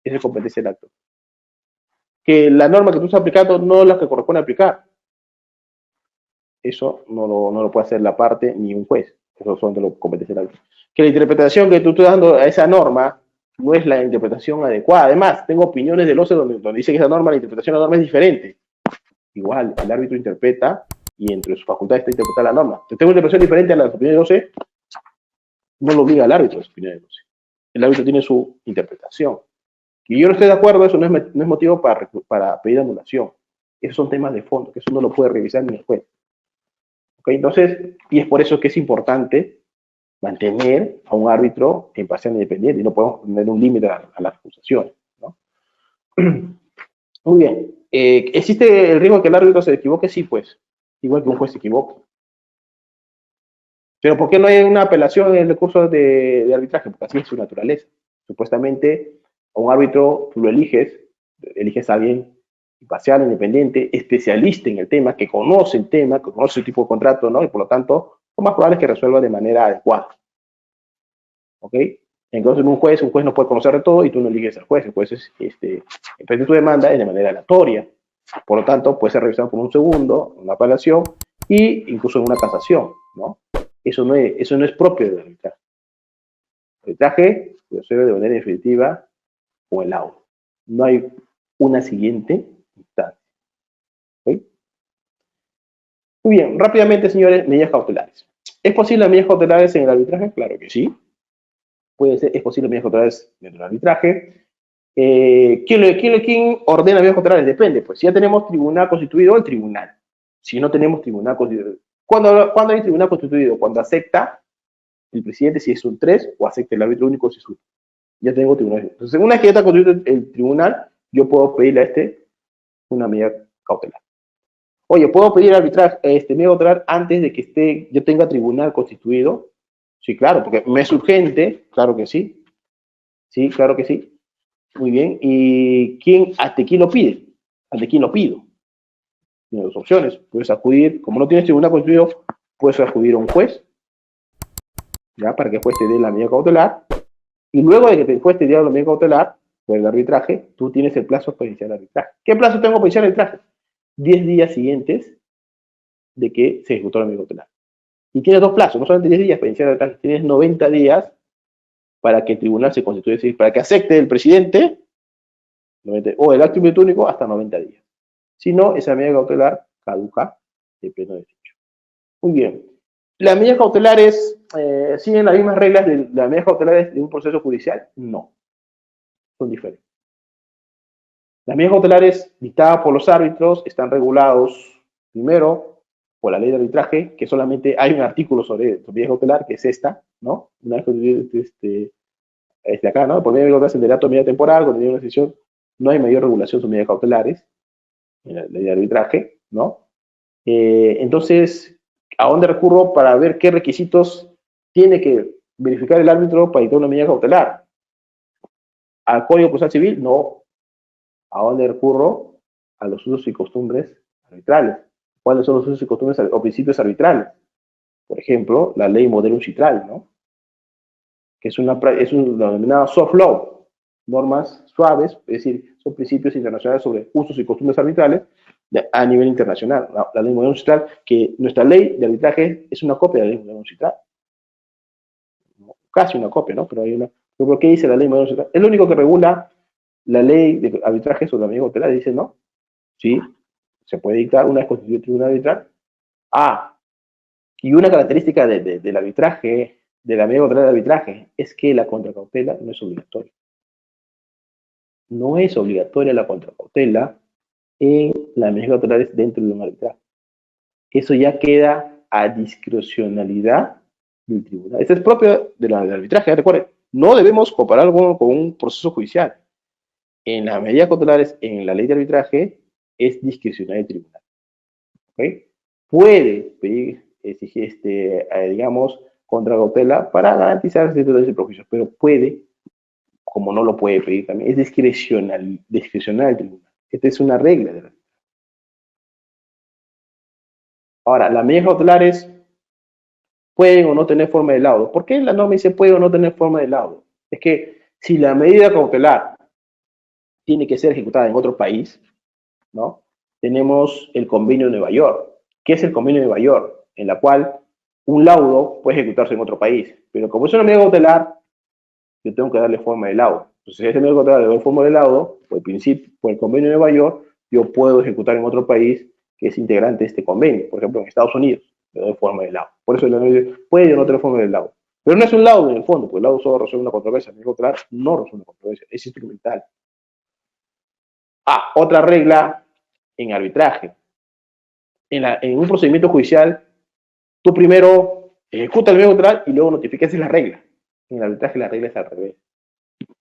Esa es competencia del acto. Que la norma que tú estás aplicando no es la que corresponde aplicar. Eso no lo puede hacer la parte ni un juez. Eso son de lo competencia del acto. Que la interpretación que tú estás dando a esa norma no es la interpretación adecuada. Además, tengo opiniones del OCE donde dice que esa norma, la interpretación de la norma es diferente. Igual, el árbitro interpreta y entre sus facultades está interpretar la norma. Si tengo una interpretación diferente a la opinión de 12, no lo obliga al árbitro a su opinión de 12. El árbitro tiene su interpretación. Y yo no estoy de acuerdo, eso no es motivo para pedir anulación. Esos son temas de fondo, que eso no lo puede revisar ni el juez. ¿Okay? Entonces, y es por eso que es importante mantener a un árbitro imparcial e independiente y no podemos poner un límite a las acusaciones, ¿no? Muy bien. ¿Existe el riesgo de que el árbitro se equivoque? Sí, pues. Igual que un juez se equivoque. Pero ¿por qué no hay una apelación en el recurso de arbitraje? Porque así es su naturaleza. Supuestamente, a un árbitro tú lo eliges a alguien imparcial, independiente, especialista en el tema, que conoce el tema, que conoce el tipo de contrato, ¿no? Y por lo tanto, lo más probable es que resuelva de manera adecuada. ¿Ok? Entonces, un juez no puede conocer de todo y tú no eliges al juez. El juez en tu demanda es de manera aleatoria. Por lo tanto, puede ser revisado por un segundo, una apelación e incluso en una casación, ¿no? Eso no es propio del arbitraje. El arbitraje se resuelve de manera definitiva con el laudo. No hay una siguiente instancia. ¿Okay? Muy bien, rápidamente, señores, medidas cautelares. ¿Es posible medidas cautelares en el arbitraje? Claro que sí. Es posible medidas cautelares dentro del arbitraje. ¿Quién ordena medidas cautelares? Depende, pues si ya tenemos tribunal constituido, el tribunal. Si no tenemos tribunal constituido. ¿Cuándo hay tribunal constituido? Cuando acepta el presidente si es un 3 o acepta el árbitro único si es un. Ya tengo tribunal. Entonces, una vez que ya está constituido el tribunal, yo puedo pedirle a una medida cautelar. Oye, ¿puedo pedir medida cautelar antes de que yo tenga tribunal constituido? Sí, claro, porque me es urgente, claro que sí. Sí, claro que sí. Muy bien. ¿Y ante quién lo pide? ¿Ante quién lo pido? Tienes dos opciones. Puedes acudir, como no tienes tribunal constituido, puedes acudir a un juez, ya, para que el juez te dé la medida cautelar, Y luego de que te fue estudiado la medida cautelar, por el arbitraje, tú tienes el plazo para iniciar el arbitraje. ¿Qué plazo tengo para iniciar el arbitraje? 10 días siguientes de que se ejecutó la medida cautelar. Y tienes dos plazos, no solamente 10 días para iniciar el arbitraje, tienes 90 días para que el tribunal se constituya, es decir, para que acepte el presidente o el acto único hasta 90 días. Si no, esa medida cautelar caduca de pleno derecho. Muy bien. ¿Las medidas cautelares siguen las mismas reglas de las medidas cautelares de un proceso judicial? No, son diferentes. Las medidas cautelares dictadas por los árbitros están regulados, primero, por la ley de arbitraje, que solamente hay un artículo sobre medida cautelar, que es esta, ¿no? Una vez que acá, ¿no? Por medio de el delato de medida temporal, cuando hay una decisión, no hay mayor regulación sobre medidas cautelares en la ley de arbitraje, ¿no? Entonces, ¿a dónde recurro para ver qué requisitos tiene que verificar el árbitro para dictar una medida cautelar? ¿Al Código Procesal Civil? No. ¿A dónde recurro? A los usos y costumbres arbitrales. ¿Cuáles son los usos y costumbres o principios arbitrales? Por ejemplo, la ley Moderum Citral, ¿no? Que es un denominado soft law, normas suaves, es decir, son principios internacionales sobre usos y costumbres arbitrales a nivel internacional. La ley Moderum Citral, que nuestra ley de arbitraje es una copia de la ley Moderum Citral. Casi una copia, ¿no? Pero hay una. ¿Pero qué dice la ley Moderum Citral? Es lo único que regula la ley de arbitraje sobre la medida cautelar. Dice, ¿no? Sí, se puede dictar una vez constituido el tribunal arbitral. Ah, y una característica del arbitraje, de la medida cautelar de arbitraje, es que la contracautela no es obligatoria. No es obligatoria la contracautela en las medidas cautelares dentro de un arbitraje. Eso ya queda a discrecionalidad del tribunal. Esto es propio del arbitraje. Recuerden, no debemos compararlo con un proceso judicial. En las medidas cautelares, en la ley de arbitraje, es discrecional del tribunal. ¿Okay? Puede pedir, exigir, digamos, contracautela para garantizar ciertos derechos y prejuicios, pero puede, como no lo puede pedir también, es discrecional del tribunal. Esta es una regla de la. Ahora, las medidas cautelares pueden o no tener forma de laudo. ¿Por qué la norma dice puede o no tener forma de laudo? Es que si la medida cautelar tiene que ser ejecutada en otro país, ¿no? Tenemos el convenio de Nueva York. ¿Qué es el convenio de Nueva York? En la cual un laudo puede ejecutarse en otro país. Pero como es una medida cautelar, yo tengo que darle forma de laudo. Entonces, si esa medida cautelar le doy forma de laudo, por el convenio de Nueva York, yo puedo ejecutar en otro país que es integrante de este convenio. Por ejemplo, en Estados Unidos, le doy forma de laudo. Por eso la medida puede o no tener forma de laudo. Pero no es un laudo en el fondo, porque el laudo solo resuelve una controversia. La medida cautelar no resuelve una controversia, es instrumental. Otra regla en arbitraje. En un procedimiento judicial, tú primero ejecutas el medio cautelar y luego notificas la regla. En el arbitraje la regla es al revés.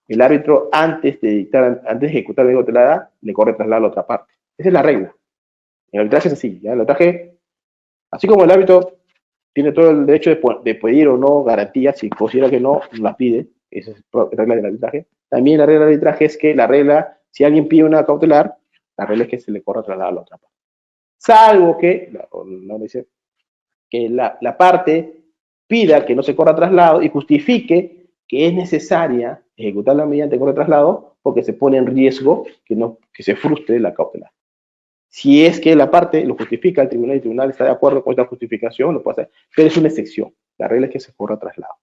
El árbitro, antes de ejecutar la medio cautelar, le corre trasladar a la otra parte. Esa es la regla. En el arbitraje es así. ¿Ya? El arbitraje, así como el árbitro tiene todo el derecho de pedir o no garantías, si considera que no, las pide. Esa es la regla del arbitraje. También la regla del arbitraje es que la regla, si alguien pide una cautelar, la regla es que se le corre trasladar a la otra parte. Salvo que, no dice, que la parte pida que no se corra traslado y justifique que es necesaria ejecutarla mediante corre traslado porque se pone en riesgo que se frustre la cautelar. Si es que la parte lo justifica el tribunal está de acuerdo con esta justificación, lo puede hacer, pero es una excepción. La regla es que se corra traslado.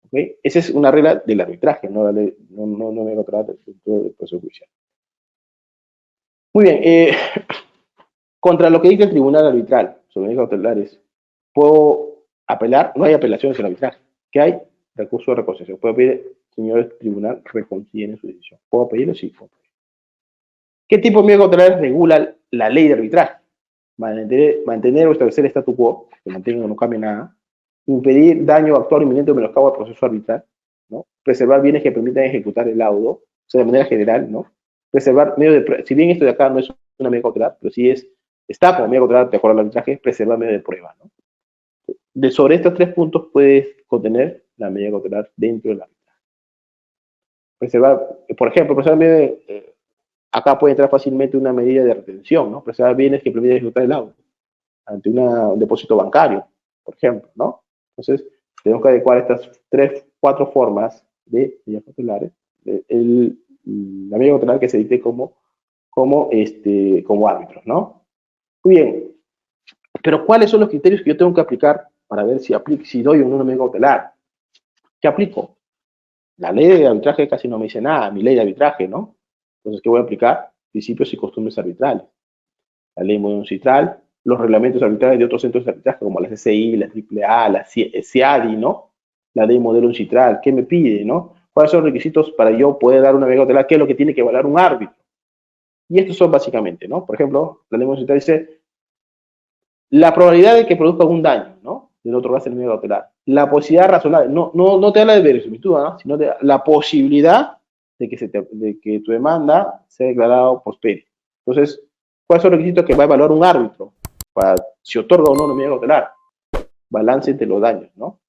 ¿Okay? Esa es una regla del arbitraje, no me voy a tratar del proceso judicial. Muy bien, contra lo que dice el tribunal arbitral sobre medidas cautelares, ¿puedo apelar? No hay apelaciones en el arbitraje. ¿Qué hay? Recurso de reconsideración. Puedo pedir, señor tribunal, reconsideren su decisión. ¿Puedo pedirlo? Sí, puedo pedirlo. ¿Qué tipo de medidas cautelares regula la ley de arbitraje? Mantener o establecer el statu quo, que mantenga o no cambie nada. Impedir daño actual inminente o menoscabo al proceso arbitral, ¿no? Preservar bienes que permitan ejecutar el laudo, o sea, de manera general, ¿no? Preservar medios de, si bien esto de acá no es una medida cautelar, pero sí está como medida cautelar de acuerdo al arbitraje, preservar medios de prueba, ¿no? Sobre estos tres puntos puedes contener la medida cautelar dentro del arbitraje. Preservar, por ejemplo, acá puede entrar fácilmente una medida de retención, ¿no? Preservar bienes que permiten ejecutar el laudo ante un depósito bancario, por ejemplo, ¿no? Entonces, tenemos que adecuar estas 4 formas de medidas cautelares, la medida cautelar que se dicte como árbitros, ¿no? Muy bien, pero ¿cuáles son los criterios que yo tengo que aplicar para ver si doy o no una medida cautelar? ¿Qué aplico? La ley de arbitraje casi no me dice nada, mi ley de arbitraje, ¿no? Entonces, ¿qué voy a aplicar? Principios y costumbres arbitrales. La ley modelo citral, los reglamentos arbitrales de otros centros de arbitraje, como la CCI, la AAA, la CIADI, ¿no? La ley modelo citral, ¿qué me pide, no? ¿Cuáles son los requisitos para yo poder dar una medida cautelar? ¿Qué es lo que tiene que evaluar un árbitro? Y estos son básicamente, ¿no? Por ejemplo, la ley modelo citral dice la probabilidad de que produzca algún daño, ¿no? Del otro va a ser medida cautelar. La posibilidad razonable, no te habla de verosimilitud, ¿no? Sino de la posibilidad de que tu demanda sea declarada prospere. Entonces, ¿cuáles son los requisitos que va a evaluar un árbitro para si otorga o no una medida cautelar? Balance entre los daños, ¿no?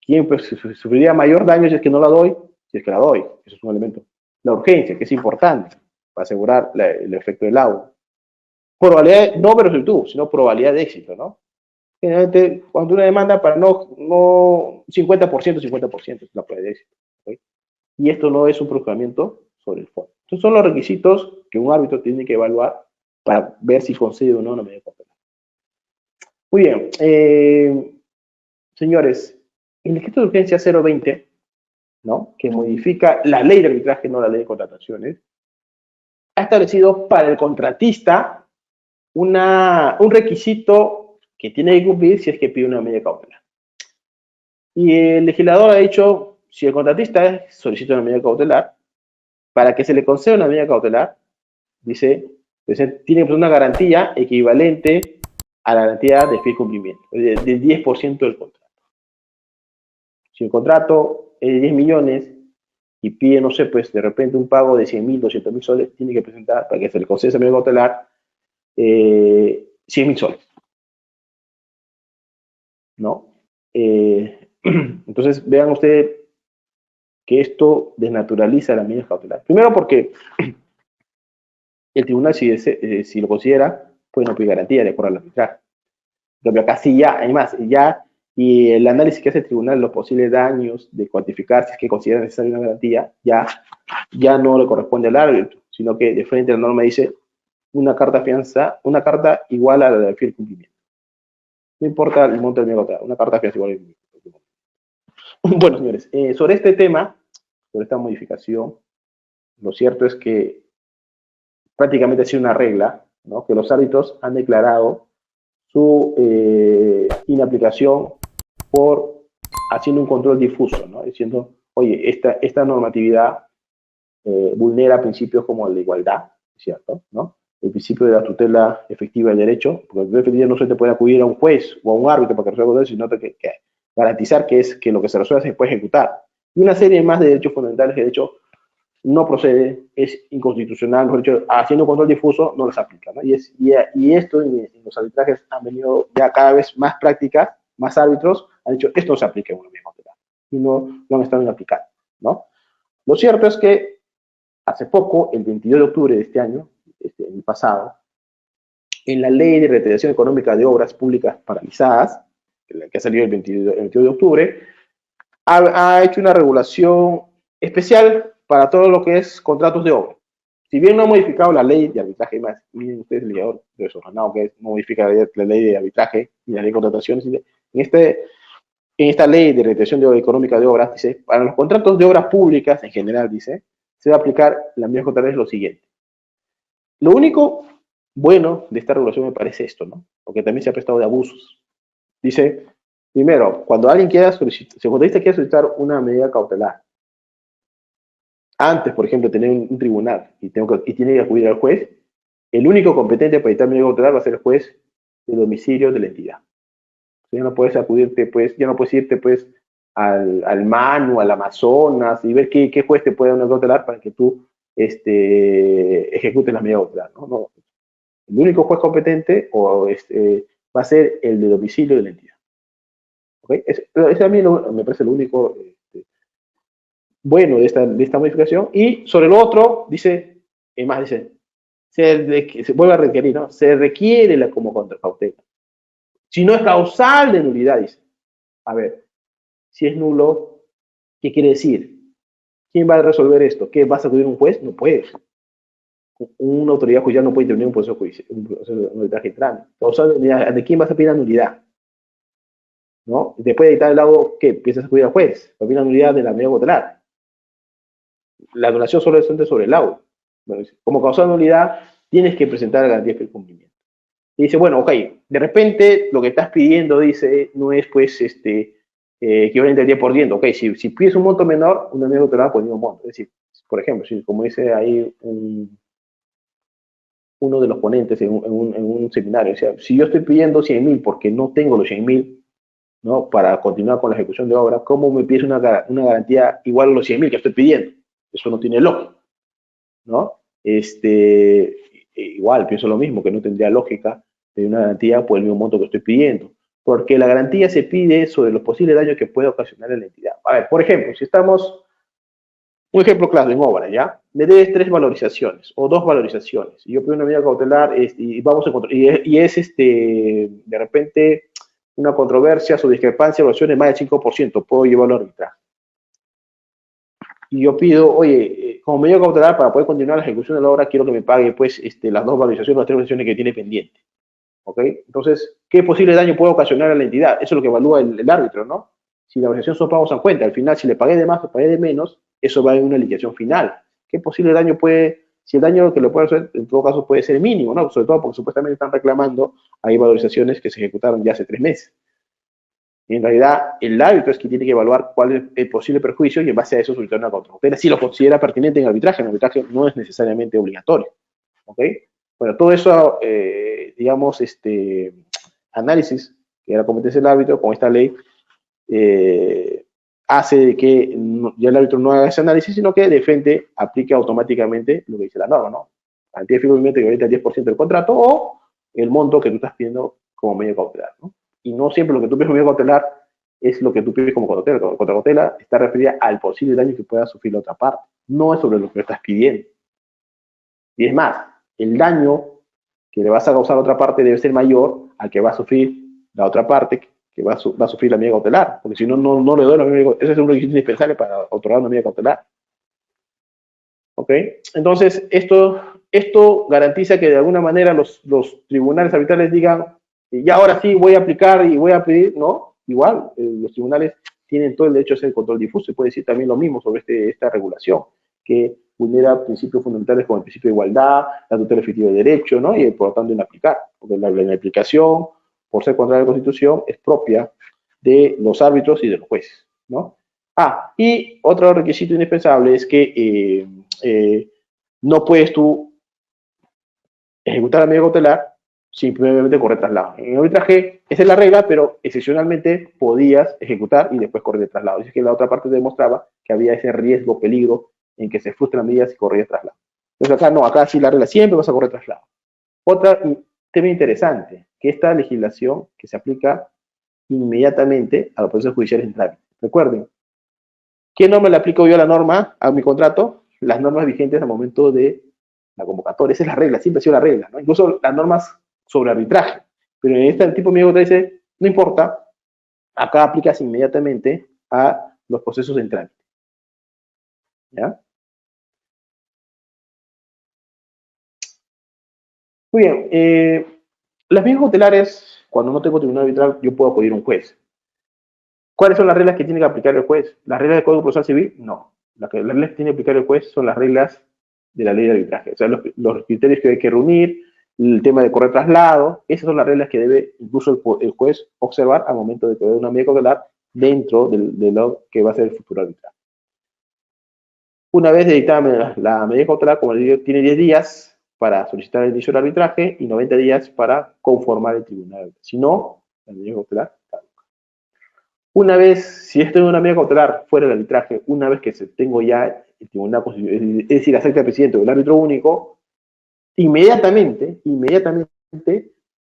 ¿Quién pues, sufriría mayor daño si es que no la doy? Si es que la doy, eso es un elemento. La urgencia, que es importante para asegurar el efecto del agua. Probabilidad, no verosimilitud, sino probabilidad de éxito, ¿no? Generalmente, cuando una demanda para no 50%, 50% es la probabilidad de éxito. ¿Okay? Y esto no es un procedimiento sobre el fondo. Estos son los requisitos que un árbitro tiene que evaluar para ver si concede o no una medida cautelar. Muy bien, señores, el decreto de urgencia 020, ¿no? Que modifica la ley de arbitraje, no la ley de contrataciones, ha establecido para el contratista un requisito que tiene que cumplir si es que pide una medida cautelar. Y el legislador ha dicho, si el contratista solicita una medida cautelar, para que se le conceda una medida cautelar, dice, tiene que ser una garantía equivalente a la garantía de fiel cumplimiento, del 10% del contrato. Si el contrato es de 10 millones y pide, no sé, pues de repente un pago de 100.000, 200.000 soles, tiene que presentar, para que se le conceda esa medida cautelar, 100.000 soles. ¿No? Entonces, vean ustedes que esto desnaturaliza la medida cautelar. Primero porque el tribunal, si lo considera, puede no pedir garantía de acuerdo al arbitraje. Pero acá sí ya, además, y el análisis que hace el tribunal, los posibles daños de cuantificar si es que considera necesaria una garantía, ya no le corresponde al árbitro, sino que de frente a la norma dice una carta fianza, una carta igual a la de fiel cumplimiento. No importa el monto del cautelar, una carta fianza igual al cumplimiento. Bueno, señores, sobre este tema, sobre esta modificación, lo cierto es que prácticamente ha sido una regla, ¿no? Que los árbitros han declarado su inaplicación por haciendo un control difuso, ¿no? Diciendo, oye, esta normatividad vulnera principios como la igualdad, ¿cierto? ¿No? El principio de la tutela efectiva del derecho, porque la tutela efectiva no se te puede acudir a un juez o a un árbitro para que resuelva eso, sino que garantizar que lo que se resuelva se puede ejecutar. Y una serie más de derechos fundamentales que de hecho no procede, es inconstitucional, mejor dicho, haciendo un control difuso no los aplica, ¿no? Y esto en los arbitrajes han venido ya cada vez más prácticas, más árbitros han dicho, esto no se aplica en una misma cautelar, y no lo han estado aplicando, ¿no? Lo cierto es que hace poco, el 22 de octubre de este año, el pasado, en la Ley de Retención Económica de Obras Públicas Paralizadas, que ha salido el 22 de octubre, ha hecho una regulación especial para todo lo que es contratos de obra. Si bien no ha modificado la ley de arbitraje, más, miren ustedes el legislador desordenado que es, no modifica la ley de arbitraje ni la ley de contrataciones, en esta ley de retención económica de obras, dice, para los contratos de obras públicas en general, dice, se va a aplicar la misma contratación es lo siguiente. Lo único bueno de esta regulación me parece esto, ¿no? Porque también se ha prestado de abusos. Dice, primero, cuando alguien quiera solicitar, si el contratista quiere solicitar una medida cautelar, antes, por ejemplo, tener un tribunal y tiene que acudir al juez, el único competente para dictar medida cautelar va a ser el juez de domicilio de la entidad. Ya no puedes acudirte, pues, ya no puedes irte, pues, al Manu, al Amazonas, y ver qué juez te puede dar una cautelar para que tú ejecutes la medida cautelar, ¿no? No. El único juez competente va a ser el de domicilio de la entidad. ¿Okay? Ese a mí me parece lo único bueno de esta modificación. Y sobre lo otro, dice, se vuelve a requerir, ¿no? Se requiere como contracautela. Si no es causal de nulidad, dice. A ver, si es nulo, ¿Qué quiere decir? ¿Quién va a resolver esto? ¿Qué vas a acudir a un juez? No puedes. Una autoridad judicial no puede intervenir en un proceso judicial, un proceso de arbitraje trámite. O sea, ¿de quién vas a pedir la nulidad? ¿No? Después de dictar el laudo, ¿qué? Empiezas a acudir al juez. Pedir la nulidad de la medida cautelar. La anulación solo es sobre el laudo. Bueno, como causa de nulidad, tienes que presentar garantías de cumplimiento. Y dice, bueno, ok, de repente lo que estás pidiendo, dice, no es pues equivalente al 10%. Ok, si pides un monto menor, una medida cautelar por el mismo monto. Es decir, por ejemplo, si, como dice ahí uno de los ponentes en un seminario, o sea, si yo estoy pidiendo 100.000 porque no tengo los 100.000, ¿no? Para continuar con la ejecución de obra, ¿cómo me pides una garantía igual a los 100.000 que estoy pidiendo? Eso no tiene lógica, ¿no? Igual, pienso lo mismo, que no tendría lógica de una garantía por el mismo monto que estoy pidiendo, porque la garantía se pide sobre los posibles daños que puede ocasionar a la entidad. A ver, por ejemplo, si estamos, un ejemplo claro en obra, ¿ya? Me debes 3 valorizaciones o 2 valorizaciones, y yo pido una medida cautelar y vamos a encontrar, y es de repente una controversia sobre discrepancia de evaluaciones más del 5%, puedo llevarlo a arbitraje. Y yo pido, oye, como medida cautelar para poder continuar la ejecución de la obra, quiero que me pague pues las 2 valorizaciones, las 3 valorizaciones que tiene pendiente. ¿Ok? Entonces, ¿qué posible daño puede ocasionar a la entidad? Eso es lo que evalúa el árbitro, ¿no? Si la valorización son pagos en cuenta, al final, si le pagué de más o pagué de menos, eso va en una liquidación final. ¿Qué posible daño puede, si el daño que le puede hacer, en todo caso, puede ser mínimo, ¿no? Sobre todo porque supuestamente están reclamando, hay valorizaciones que se ejecutaron ya hace 3 meses. Y en realidad, el árbitro es quien tiene que evaluar cuál es el posible perjuicio y en base a eso solicitar una contratutela si lo considera pertinente en arbitraje. En arbitraje no es necesariamente obligatorio. ¿Ok? Bueno, todo eso, digamos, análisis que la competencia del árbitro con esta ley hace que ya el árbitro no haga ese análisis, sino que de frente aplique automáticamente lo que dice la norma, ¿no? Garantía de firme que ahorita el 10% del contrato o el monto que tú estás pidiendo como medio cautelar, ¿no? Y no siempre lo que tú pides como medio cautelar es lo que tú pides como contracautela. Contracautela está referida al posible daño que pueda sufrir la otra parte, no es sobre lo que estás pidiendo. Y es más, el daño que le vas a causar a otra parte debe ser mayor al que va a sufrir la otra parte que va a sufrir la medida cautelar, porque si no, no le doy la medida cautelar. Ese es un requisito indispensable para otorgar una medida cautelar. ¿Ok? Entonces, esto garantiza que de alguna manera los tribunales arbitrales digan, ya ahora sí voy a aplicar y voy a pedir, ¿no? Igual, los tribunales tienen todo el derecho a hacer el control difuso. Se puede decir también lo mismo sobre esta regulación, que vulnera principios fundamentales como el principio de igualdad, la tutela efectiva de derecho, ¿no? Y por lo tanto en aplicar, porque la aplicación, por ser contraria a la Constitución, es propia de los árbitros y de los jueces, ¿no? Y otro requisito indispensable es que no puedes tú ejecutar la medida cautelar sin previamente correr traslado. En el arbitraje, esa es la regla, pero excepcionalmente podías ejecutar y después correr el traslado. Es que la otra parte demostraba que había ese riesgo, peligro, en que se frustran medidas y corrías traslado. Entonces acá no, acá sí la regla, siempre vas a correr traslado. Otra tema interesante, que esta legislación que se aplica inmediatamente a los procesos judiciales en trámite. Recuerden, ¿qué norma le aplico yo a la norma, a mi contrato? Las normas vigentes al momento de la convocatoria. Esa es la regla, siempre ha sido la regla, ¿no? Incluso las normas sobre arbitraje. Pero en este tipo de te dice, no importa, acá aplicas inmediatamente a los procesos en trámite. ¿Ya? Muy bien. Las medidas cautelares, cuando no tengo tribunal arbitral, yo puedo acudir a un juez. ¿Cuáles son las reglas que tiene que aplicar el juez? ¿Las reglas del Código Procesal Civil? No. Las reglas que tiene que aplicar el juez son las reglas de la ley de arbitraje. O sea, los criterios que hay que reunir, el tema de correr traslado, esas son las reglas que debe incluso el juez observar al momento de tener una medida cautelar dentro de lo que va a ser el futuro arbitraje. Una vez dictada la medida cautelar, como les digo, tiene 10 días para solicitar el inicio del arbitraje y 90 días para conformar el tribunal. Si no, la medida cautelar caduca. Una vez, si esto es una medida cautelar fuera del arbitraje, una vez que tengo ya el tribunal constitucional, es decir, acepta el presidente o el árbitro único, inmediatamente,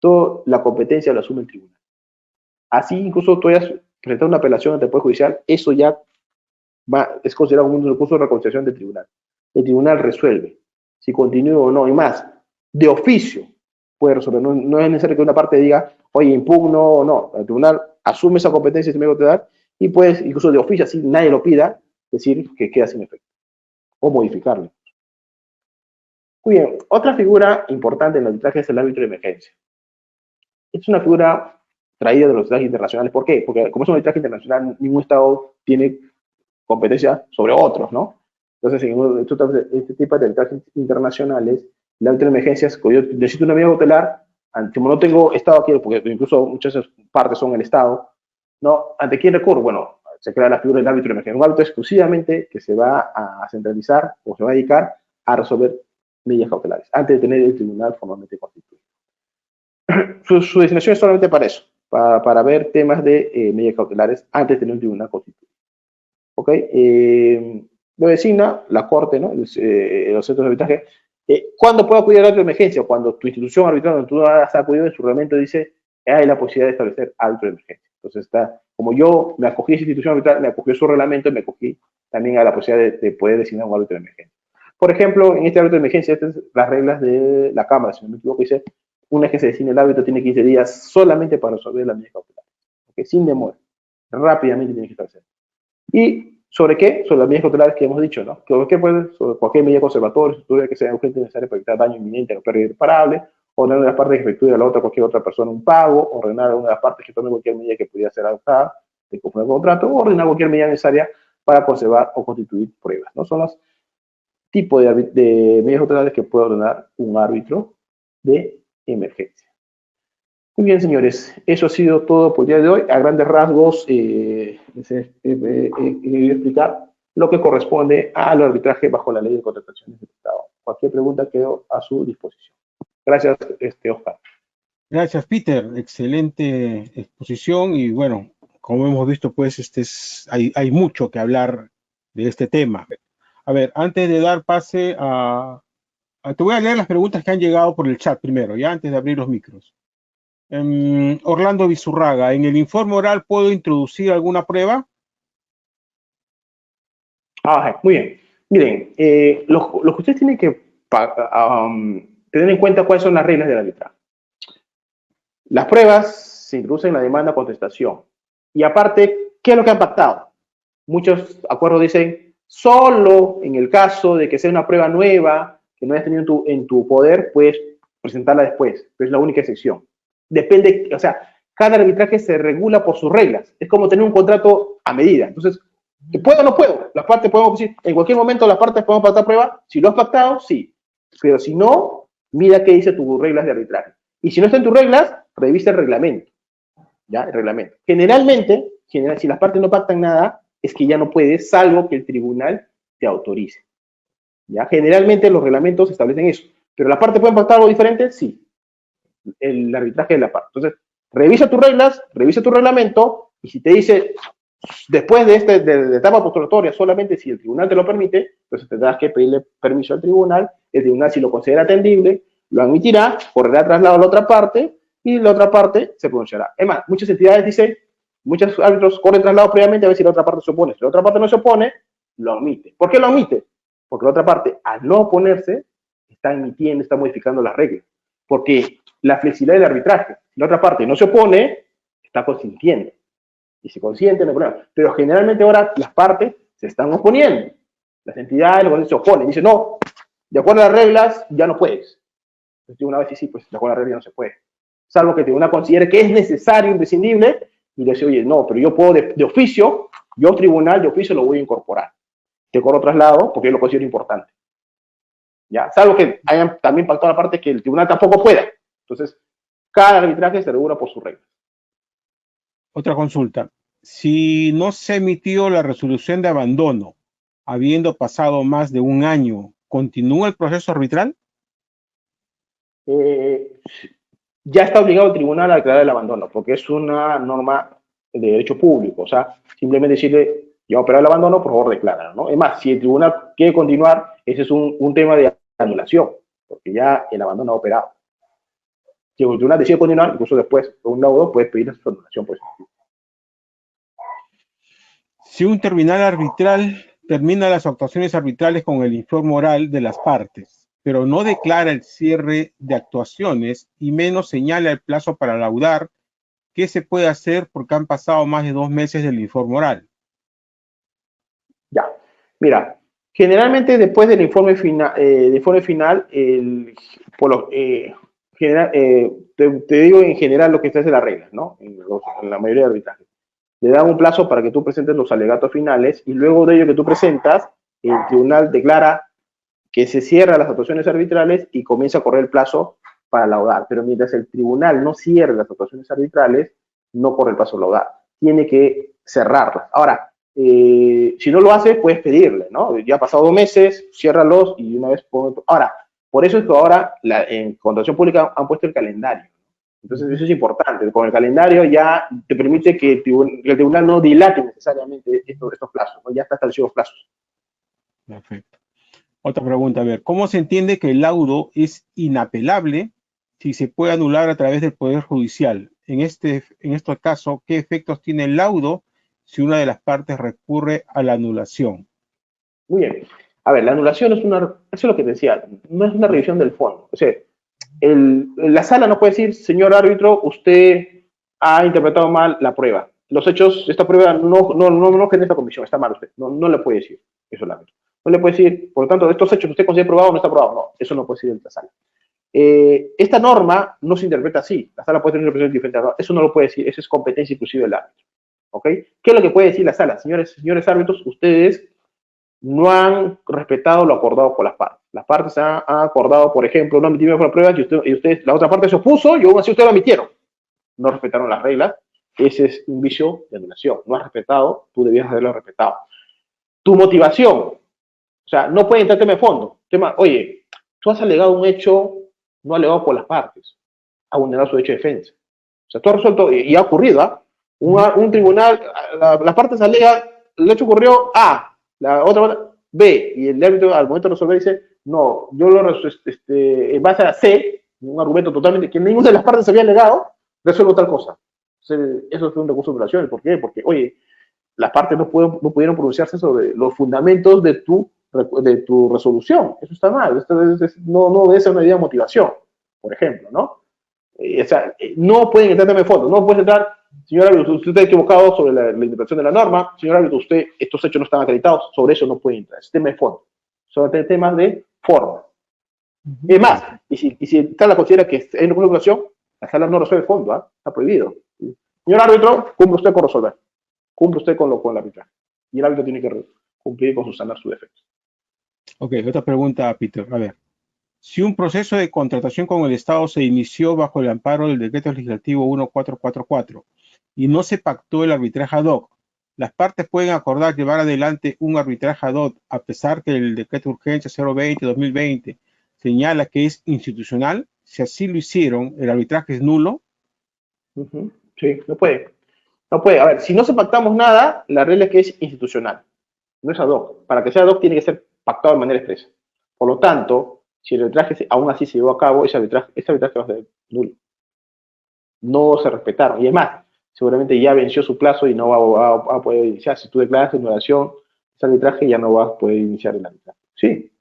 toda la competencia la asume el tribunal. Así, incluso tú hayas presentado una apelación ante el Poder Judicial, eso ya es considerado un recurso de reconciliación del tribunal. El tribunal resuelve si continúa o no, y más, de oficio puede resolver. No es necesario que una parte diga, oye, impugno o no. El tribunal asume esa competencia y se me va a dar, y puedes, incluso de oficio, así nadie lo pida, decir que queda sin efecto o modificarlo. Muy bien, otra figura importante en el arbitraje es el árbitro de emergencia. Es una figura traída de los arbitrajes internacionales. ¿Por qué? Porque como es un arbitraje internacional, ningún Estado tiene competencia sobre otros, ¿no? Entonces, en este tipo de arbitrajes internacionales, el árbitro de emergencias, cuando yo necesito una medida cautelar, como no tengo Estado aquí, porque incluso muchas partes son el Estado, ¿no? ¿Ante quién recurro? Bueno, se crea la figura del árbitro de emergencia, un árbitro exclusivamente que se va a centralizar o se va a dedicar a resolver medidas cautelares, antes de tener el tribunal formalmente constituido. Su designación es solamente para eso, para ver temas de medidas cautelares antes de tener un tribunal constituido. ¿Ok? Lo designa la Corte, ¿no? Los centros de arbitraje. ¿Cuándo puedo acudir al árbitro de emergencia? Cuando tu institución arbitral, donde tú has acudido, en su reglamento dice hay la posibilidad de establecer árbitro de emergencia. Entonces está, como yo me acogí a esa institución arbitral, me acogí a su reglamento y me acogí también a la posibilidad de poder designar un árbitro de emergencia. Por ejemplo, en este árbitro de emergencia, estas son las reglas de la Cámara, si no me equivoco, dice, una vez que se designe el árbitro tiene 15 días solamente para resolver la medida cautelar. ¿Okay? Sin demora. Rápidamente tiene que establecer. ¿Y sobre qué? Sobre las medidas cautelares que hemos dicho, ¿no? ¿Sobre qué puede? Sobre cualquier medida conservatoria, estructura que sea urgente y necesaria para evitar daño inminente o pérdida irreparable, ordenar a las partes que efectúe a la otra cualquier otra persona un pago, ordenar a una de las partes que tome cualquier medida que pudiera ser adoptada de conforme al contrato, o ordenar cualquier medida necesaria para conservar o constituir pruebas, ¿no? Son los tipos de medidas cautelares que puede ordenar un árbitro de emergencia. Muy bien, señores, eso ha sido todo por el día de hoy. A grandes rasgos, les he querido explicar lo que corresponde al arbitraje bajo la ley de contrataciones del Estado. Cualquier pregunta quedo a su disposición. Gracias, Oscar. Gracias, Peter. Excelente exposición y bueno, como hemos visto, pues hay mucho que hablar de este tema. A ver, antes de dar pase te voy a leer las preguntas que han llegado por el chat primero, ya antes de abrir los micros. Orlando Vizurraga, ¿en el informe oral puedo introducir alguna prueba? Muy bien. Miren, lo que ustedes tienen que tener en cuenta cuáles son las reglas del arbitraje. Las pruebas se introducen en la demanda contestación. Y aparte, ¿qué es lo que han pactado? Muchos acuerdos dicen, solo en el caso de que sea una prueba nueva, que no hayas tenido en tu poder, puedes presentarla después. Pero es la única excepción. Depende, o sea, cada arbitraje se regula por sus reglas. Es como tener un contrato a medida. Entonces, ¿puedo o no puedo? Las partes podemos decir, en cualquier momento las partes podemos pactar prueba. Si lo has pactado, sí. Pero si no, mira qué dice tus reglas de arbitraje. Y si no está en tus reglas, revisa el reglamento. ¿Ya? El reglamento. Generalmente, si las partes no pactan nada, es que ya no puedes, salvo que el tribunal te autorice. ¿Ya? Generalmente los reglamentos establecen eso. ¿Pero las partes pueden pactar algo diferente? Sí. El arbitraje de la parte. Entonces, revisa tus reglas, revisa tu reglamento, y si te dice, después de etapa postulatoria, solamente si el tribunal te lo permite, entonces tendrás que pedirle permiso al tribunal, el tribunal si lo considera atendible, lo admitirá, correrá traslado a la otra parte, y la otra parte se pronunciará. Es más, muchas entidades dicen, muchos árbitros corren traslado previamente a ver si la otra parte se opone. Si la otra parte no se opone, lo admite. ¿Por qué lo admite? Porque la otra parte, al no oponerse, está emitiendo, está modificando las reglas. Porque la flexibilidad del arbitraje, si la otra parte no se opone, está consintiendo. Y si consiente, no hay problema. Pero generalmente ahora las partes se están oponiendo. Las entidades, los gobiernos se oponen. Dicen, no, de acuerdo a las reglas, ya no puedes. Entonces, una vez sí, pues de acuerdo a las reglas ya no se puede. Salvo que el tribunal considere que es necesario, imprescindible, y le dice, oye, no, pero yo puedo de oficio, yo tribunal de oficio lo voy a incorporar. Te corro traslado porque yo lo considero importante. ¿Ya? Salvo que hayan también pactado la parte que el tribunal tampoco pueda. Entonces, cada arbitraje se regula por sus reglas. Otra consulta. Si no se emitió la resolución de abandono, habiendo pasado más de un año, ¿continúa el proceso arbitral? Ya está obligado el tribunal a declarar el abandono, porque es una norma de derecho público. O sea, simplemente decirle, ya operar el abandono, por favor, decláralo, ¿no? Es más, si el tribunal quiere continuar, ese es un tema de anulación, porque ya el abandono ha operado. Si el tribunal decide continuar, incluso después, por un laudo, puedes pedir su anulación por ese motivo. Si un tribunal arbitral termina las actuaciones arbitrales con el informe oral de las partes, pero no declara el cierre de actuaciones y menos señala el plazo para laudar, ¿qué se puede hacer porque han pasado más de 2 meses del informe oral? Ya. Mira, generalmente después del informe final, te digo en general lo que está en las reglas, ¿no? En la mayoría de arbitrajes. Le dan un plazo para que tú presentes los alegatos finales y luego de ello que tú presentas, el tribunal declara que se cierran las actuaciones arbitrales y comienza a correr el plazo para laudar. Pero mientras el tribunal no cierre las actuaciones arbitrales, no corre el plazo de laudar. Tiene que cerrarlas. Ahora, si no lo hace, puedes pedirle, ¿no? Ya ha pasado 2 meses, ciérralos y una vez... Ahora, por eso es que ahora en contratación pública han puesto el calendario. Entonces, eso es importante. Con el calendario ya te permite que el tribunal no dilate necesariamente estos plazos, ¿no? Ya está establecidos plazos. Perfecto. Otra pregunta, a ver, ¿cómo se entiende que el laudo es inapelable si se puede anular a través del Poder Judicial? En este caso, ¿qué efectos tiene el laudo si una de las partes recurre a la anulación? Muy bien. A ver, la anulación eso es lo que te decía, no es una revisión del fondo. O sea, la sala no puede decir, señor árbitro, usted ha interpretado mal la prueba. Los hechos, esta prueba no genera esta comisión, está mal usted. No le puede decir eso el árbitro. No le puede decir, por lo tanto, estos hechos usted considera probado o no está probado. No, eso no puede decir en la sala. Esta norma no se interpreta así. La sala puede tener una interpretación diferente. Eso no lo puede decir, eso es competencia inclusive del árbitro. ¿Ok? ¿Qué es lo que puede decir la sala? Señores árbitros, ustedes no han respetado lo acordado por las partes. Las partes han acordado, por ejemplo, no emitir mejor pruebas y usted, la otra parte se opuso y aún así ustedes lo emitieron. No respetaron las reglas. Ese es un vicio de anulación. No has respetado, tú debías haberlo respetado. Tu motivación, o sea, no puede entrar tema de fondo. Oye, tú has alegado un hecho no alegado por las partes, ha vulnerado su derecho de defensa. O sea, tú has resuelto, y ha ocurrido, ¿ah? Un tribunal, las partes alegan, el hecho ocurrió A, la otra B, y el árbitro al momento de resolver dice, no, yo en base a C, un argumento totalmente que ninguna de las partes había alegado, resuelvo tal cosa. Entonces, eso fue un recurso de apelación. ¿Por qué? Porque, oye, las partes no pudieron pronunciarse sobre los fundamentos de tu resolución. Eso está mal. Esto no debe ser una idea de motivación, por ejemplo, ¿no? O sea, no pueden entrar en fondo. No puede entrar, señor árbitro, usted está equivocado sobre la interpretación de la norma. Señor árbitro, estos hechos no están acreditados. Sobre eso no puede entrar. Es tema de fondo. Son temas de forma. Es más, y si la sala considera que hay una violación, la sala no resuelve el fondo, ¿eh? Está prohibido. Señor árbitro, cumple usted con resolver. Cumple usted con el arbitraje. Y el árbitro tiene que cumplir con subsanar su defecto. Ok, otra pregunta, Peter. A ver, si un proceso de contratación con el Estado se inició bajo el amparo del Decreto Legislativo 1444 y no se pactó el arbitraje ad hoc, ¿las partes pueden acordar llevar adelante un arbitraje ad hoc a pesar que el Decreto de Urgencia 020-2020 señala que es institucional? Si así lo hicieron, ¿el arbitraje es nulo? Sí, no puede. No puede. A ver, si no se pactamos nada, la regla es que es institucional. No es ad hoc. Para que sea ad hoc tiene que ser pactado de manera expresa. Por lo tanto, si el arbitraje aún así se llevó a cabo, ese arbitraje va a ser nulo. No se respetaron. Y es más, seguramente ya venció su plazo y no va a poder iniciar. Si tú declaras anulación, ese arbitraje ya no va a poder iniciar el arbitraje. Sí.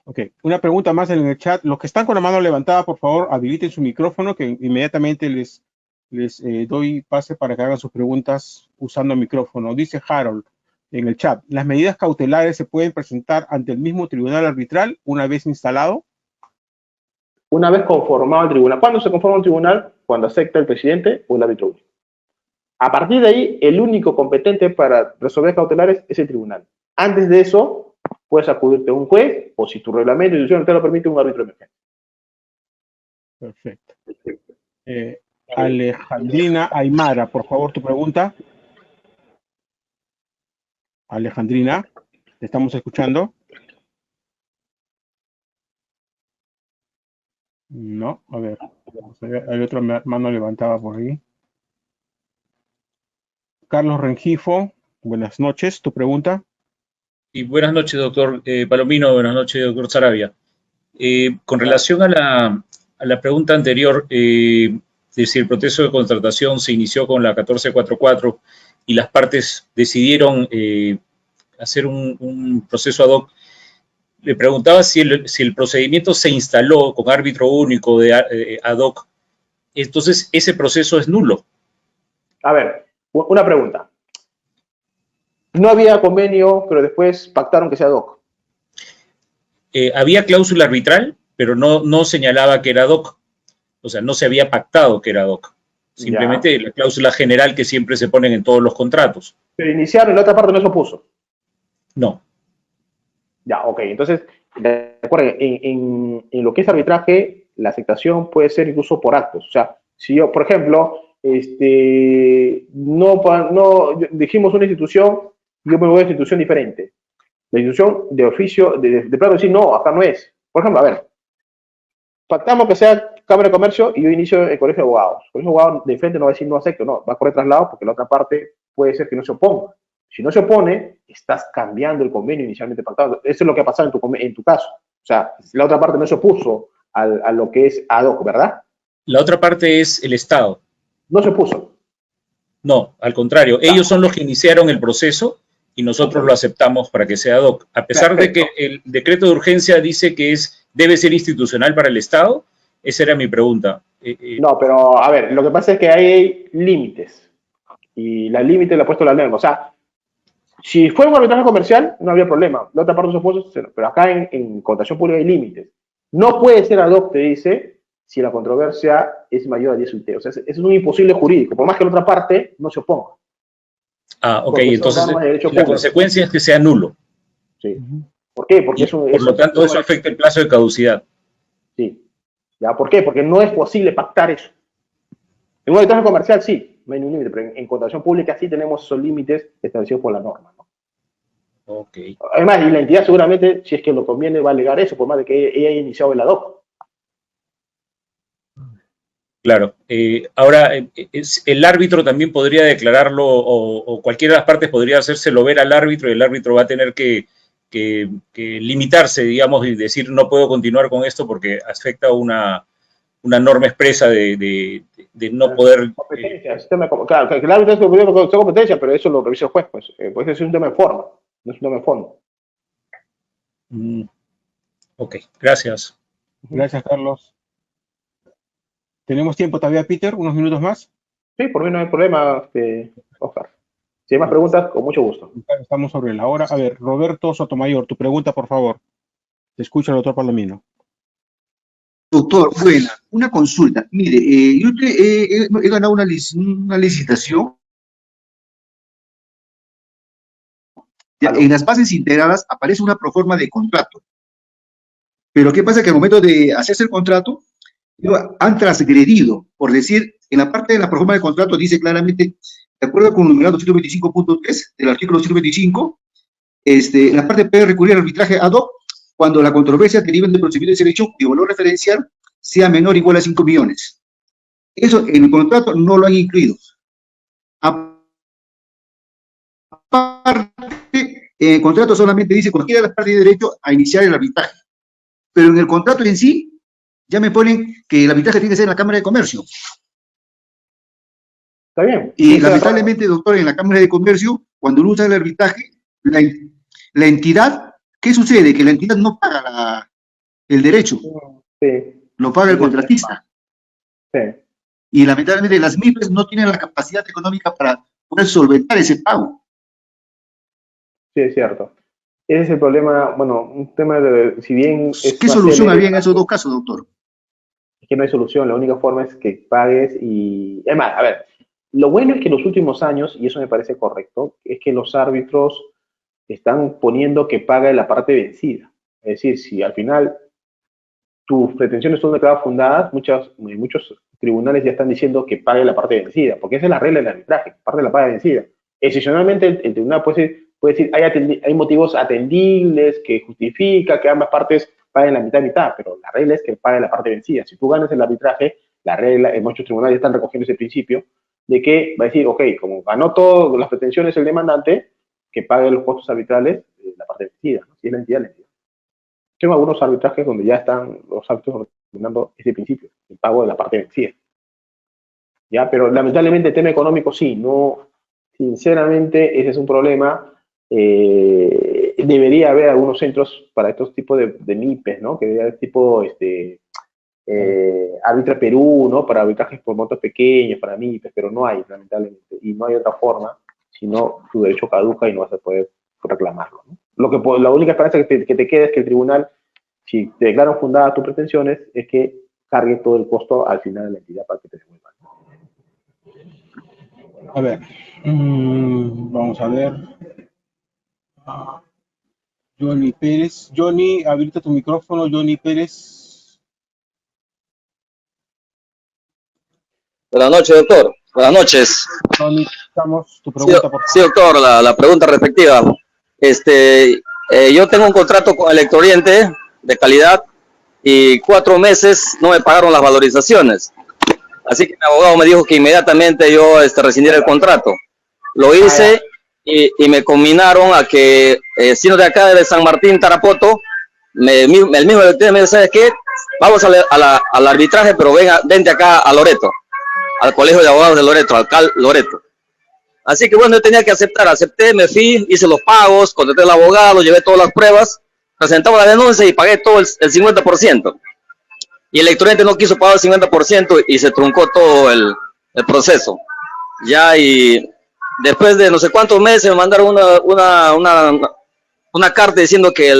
Ok, una pregunta más en el chat. Los que están con la mano levantada, por favor, habiliten su micrófono, que inmediatamente les doy pase para que hagan sus preguntas usando el micrófono. Dice Harold en el chat, ¿las medidas cautelares se pueden presentar ante el mismo tribunal arbitral una vez instalado? Una vez conformado el tribunal. ¿Cuándo se conforma un tribunal? Cuando acepta el presidente o el árbitro único. A partir de ahí, el único competente para resolver cautelares es el tribunal. Antes de eso, puedes acudirte a un juez o si tu reglamento y institución te lo permite, un árbitro emergente. Perfecto. Alejandrina Aymara, por favor, tu pregunta. Alejandrina, ¿te estamos escuchando? No, a ver, hay otra mano levantada por ahí. Carlos Rengifo, buenas noches, tu pregunta. Y buenas noches, doctor Palomino, buenas noches, doctor Saravia. Con relación a la pregunta anterior, de si el proceso de contratación se inició con la 1444 y las partes decidieron hacer un proceso ad hoc, le preguntaba si el procedimiento se instaló con árbitro único de ad hoc, entonces ese proceso es nulo. A ver, una pregunta. no había convenio, pero después pactaron que sea ad hoc. Había cláusula arbitral, pero no señalaba que era ad hoc. O sea, no se había pactado que era ad hoc. Simplemente Ya. la cláusula general que siempre se ponen en todos los contratos. Pero iniciaron y la otra parte no se opuso. No. Ya, ok. Entonces, recuerden, en lo que es arbitraje, la aceptación puede ser incluso por actos. O sea, si yo, por ejemplo, dijimos una institución, yo me voy a una institución diferente. La institución de oficio, de plano decir, no, acá no es. Por ejemplo, a ver, pactamos que sea Cámara de Comercio y yo inicio el Colegio de Abogados. El Colegio de Abogados de frente no va a decir no acepto, no, va a correr traslado porque la otra parte puede ser que no se oponga. Si no se opone, estás cambiando el convenio inicialmente pactado. Eso es lo que ha pasado en tu caso. O sea, la otra parte no se opuso a lo que es ad hoc, ¿verdad? La otra parte es el Estado. No se opuso. No, al contrario, ellos son los que iniciaron el proceso y nosotros lo aceptamos para que sea ad hoc. A pesar de que el decreto de urgencia dice que debe ser institucional para el Estado, esa era mi pregunta. No, pero a ver, lo que pasa es que hay límites y la límite la ha puesto la ley. O sea, si fuera un arbitraje comercial, no había problema. La otra parte se opuso, pero acá en contratación pública hay límites. No puede ser ad hoc, te dice, si la controversia es mayor a 10 UT. O sea, es un imposible jurídico, por más que la otra parte no se oponga. Ah, ok, entonces la consecuencia es que sea nulo. Sí. ¿Por qué? Porque por lo tanto, eso afecta el plazo de caducidad. Sí. ¿Ya? ¿Por qué? Porque no es posible pactar eso. En un arbitraje comercial sí, no hay ningún límite, pero en contratación pública sí tenemos esos límites establecidos por la norma, ¿no? Ok. Además, y la entidad seguramente, si es que lo conviene, va a alegar eso, por más de que ella haya iniciado el ad hoc. Claro. Ahora, el árbitro también podría declararlo, o cualquiera de las partes podría hacérselo ver al árbitro, y el árbitro va a tener que limitarse, digamos, y decir no puedo continuar con esto porque afecta una norma expresa de no poder... Competencia, claro, que el árbitro es competencia, pero eso lo revisa el juez, pues es un tema de forma, no es un tema de fondo. Ok, gracias. Gracias, Carlos. ¿Tenemos tiempo todavía, Peter? ¿Unos minutos más? Sí, por mí no hay problema, Oscar. Si hay más preguntas, con mucho gusto. Estamos sobre la hora. A ver, Roberto Sotomayor, tu pregunta, por favor. Te escucha el doctor Palomino. Doctor, buena, una consulta. Mire, yo he ganado una licitación. En las bases integradas aparece una proforma de contrato. Pero ¿qué pasa? Que al momento de hacerse el contrato, han transgredido, por decir, en la parte de la proforma de contrato dice claramente, de acuerdo con el numeral 225.3 del artículo 225, en la parte puede recurrir al arbitraje ad hoc cuando la controversia deriva del procedimiento de derecho cuyo valor referencial sea menor o igual a 5 millones. Eso en el contrato no lo han incluido. Aparte, en el contrato solamente dice cualquiera de las partes de derecho a iniciar el arbitraje. Pero en el contrato en sí, ya me ponen que el arbitraje tiene que ser en la Cámara de Comercio. Está bien. Y lamentablemente, doctor, en la Cámara de Comercio, cuando uno usa el arbitraje, la entidad, ¿qué sucede? Que la entidad no paga el derecho. Sí. Lo paga el contratista. Sí. Y lamentablemente las MIPES no tienen la capacidad económica para poder solventar ese pago. Sí, es cierto. Ese es el problema, bueno, un tema de, si bien... ¿Qué solución había en esos dos casos, doctor? Es que no hay solución, la única forma es que pagues y... Es más, a ver, lo bueno es que en los últimos años, y eso me parece correcto, es que los árbitros están poniendo que pague la parte vencida. Es decir, si al final tus pretensiones son declaradas fundadas, muchos tribunales ya están diciendo que pague la parte vencida, porque esa es la regla del arbitraje, parte de la paga vencida. Excepcionalmente, el tribunal puede decir, hay motivos atendibles que justifica que ambas partes paguen la mitad y mitad, pero la regla es que pague la parte vencida. Si tú ganas el arbitraje, la regla, en muchos tribunales ya están recogiendo ese principio, de que va a decir, ok, como ganó todas las pretensiones el demandante, que pague los costos arbitrales la parte vencida, ¿no? Si es la entidad, la entidad. Tengo algunos arbitrajes donde ya están los árbitros recomendando ese principio, el pago de la parte vencida. ¿Ya? Pero lamentablemente el tema económico sí, no, sinceramente ese es un problema. Debería haber algunos centros para estos tipos de MIPES, ¿no? Que debería haber tipo Arbitra Perú, ¿no? Para arbitrajes por montos pequeños, para MIPES, pero no hay, lamentablemente, y no hay otra forma. Si no, tu derecho caduca y no vas a poder reclamarlo, ¿no? La única esperanza que te queda es que el tribunal, si te declaran fundadas tus pretensiones, es que cargue todo el costo al final de la entidad para que te devuelvan. A ver, vamos a ver. Johnny Pérez. Johnny, habilita tu micrófono, Johnny Pérez. Buenas noches, doctor. Buenas noches. Johnny, escuchamos tu pregunta, por favor. Sí, doctor, la pregunta respectiva. Yo tengo un contrato con Electrooriente de calidad y 4 meses no me pagaron las valorizaciones. Así que mi abogado me dijo que inmediatamente yo rescindiera el contrato. Lo hice y me combinaron a que, siendo de acá de San Martín, Tarapoto, el mismo Electrooriente me dijo, ¿sabes qué? Vamos al arbitraje, pero vente acá a Loreto, al Colegio de Abogados de Loreto, al CAL Loreto. Así que bueno, yo tenía que acepté, me fui, hice los pagos, contraté al abogado, llevé todas las pruebas, presentamos la denuncia y pagué todo el 50%. Y el Electrooriente no quiso pagar el 50% y se truncó todo el proceso. Ya, y después de no sé cuántos meses me mandaron una carta diciendo que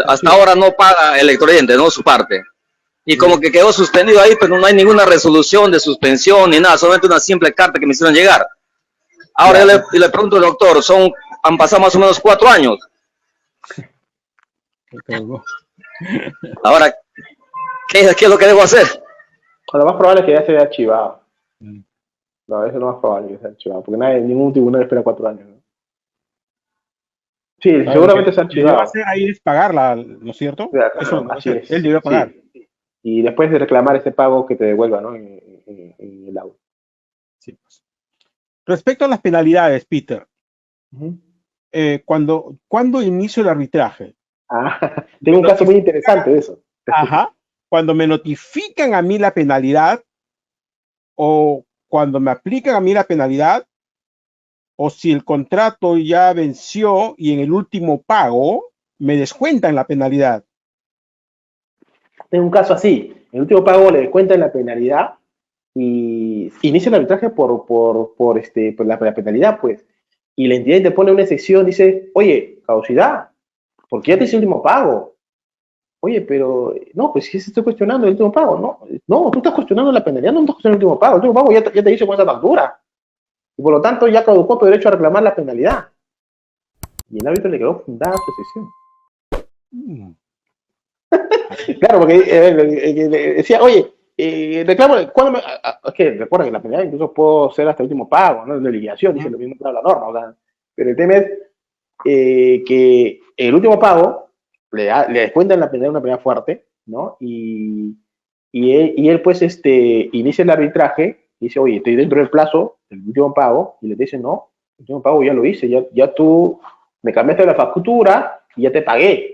hasta ahora no paga el Electrooriente, no su parte. Y como que quedó suspendido ahí, pero no hay ninguna resolución de suspensión ni nada, solamente una simple carta que me hicieron llegar. Ahora yo le pregunto al doctor, han pasado más o menos 4 años. Ahora, ¿qué es lo que debo hacer? Lo más probable es que ya se haya archivado. No, eso es lo más probable que se haya archivado, porque ningún tribunal espera 4 años, ¿no? Sí, seguramente se ha archivado. Lo que va a hacer ahí es pagarla, ¿no es cierto? Claro, eso así es. Él debe pagar. Sí. Y después de reclamar ese pago que te devuelva, ¿no? En el auto. Sí. Respecto a las penalidades, Peter, ¿cuándo inicio el arbitraje? Tengo un caso muy interesante de eso. Ajá. Cuando me notifican a mí la penalidad, o cuando me aplican a mí la penalidad, o si el contrato ya venció y en el último pago me descuentan la penalidad. Tengo un caso así. En el último pago le descuentan la penalidad y inicia el arbitraje por la penalidad, pues. Y la entidad te pone una excepción, dice, oye, caducidad, ¿por qué ya te hice el último pago? Oye, pero, no, pues sí se estoy cuestionando el último pago, no, tú estás cuestionando la penalidad, no estás cuestionando el último pago ya te hice con esa factura. Y por lo tanto ya caducó tu derecho a reclamar la penalidad. Y el árbitro le quedó fundada su excepción. Claro, porque decía, oye, reclamo, ¿cuándo es que recuerden que la penalidad incluso puedo ser hasta el último pago, ¿no? De liquidación, dice lo mismo para la norma, o sea, pero el tema es que el último pago le descuentan la penalidad, una penalidad fuerte, ¿no? Y él pues inicia el arbitraje y dice, oye, estoy dentro del plazo del último pago, y le dice, no, el último pago ya lo hice, ya tú me cambiaste la factura y ya te pagué.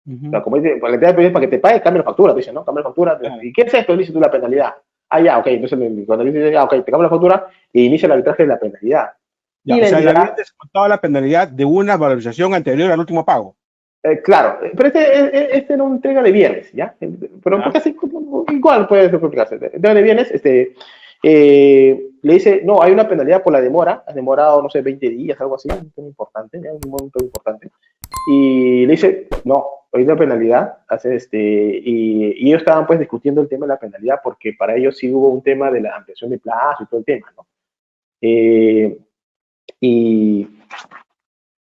O sea, como dice, para que te pague, cambia la factura, te dice, ¿no? Cambia la factura. ¿Y qué es esto? Dice tú la penalidad. Ya, ok. Entonces, cuando dice, ok, te cambia la factura e inicia el arbitraje de la penalidad. Ya, o sea, le habían descontado la penalidad de una valorización anterior al último pago. Claro, pero este no entrega de bienes, ¿ya? Pero porque así, igual puede complicarse. Entrega de bienes, le dice, no, hay una penalidad por la demora, has demorado, no sé, 20 días, algo así, un tema importante, ¿ya? Un momento importante. Y le dice, no, hay una penalidad, y ellos estaban pues discutiendo el tema de la penalidad porque para ellos sí hubo un tema de la ampliación de plazo y todo el tema, ¿no? Y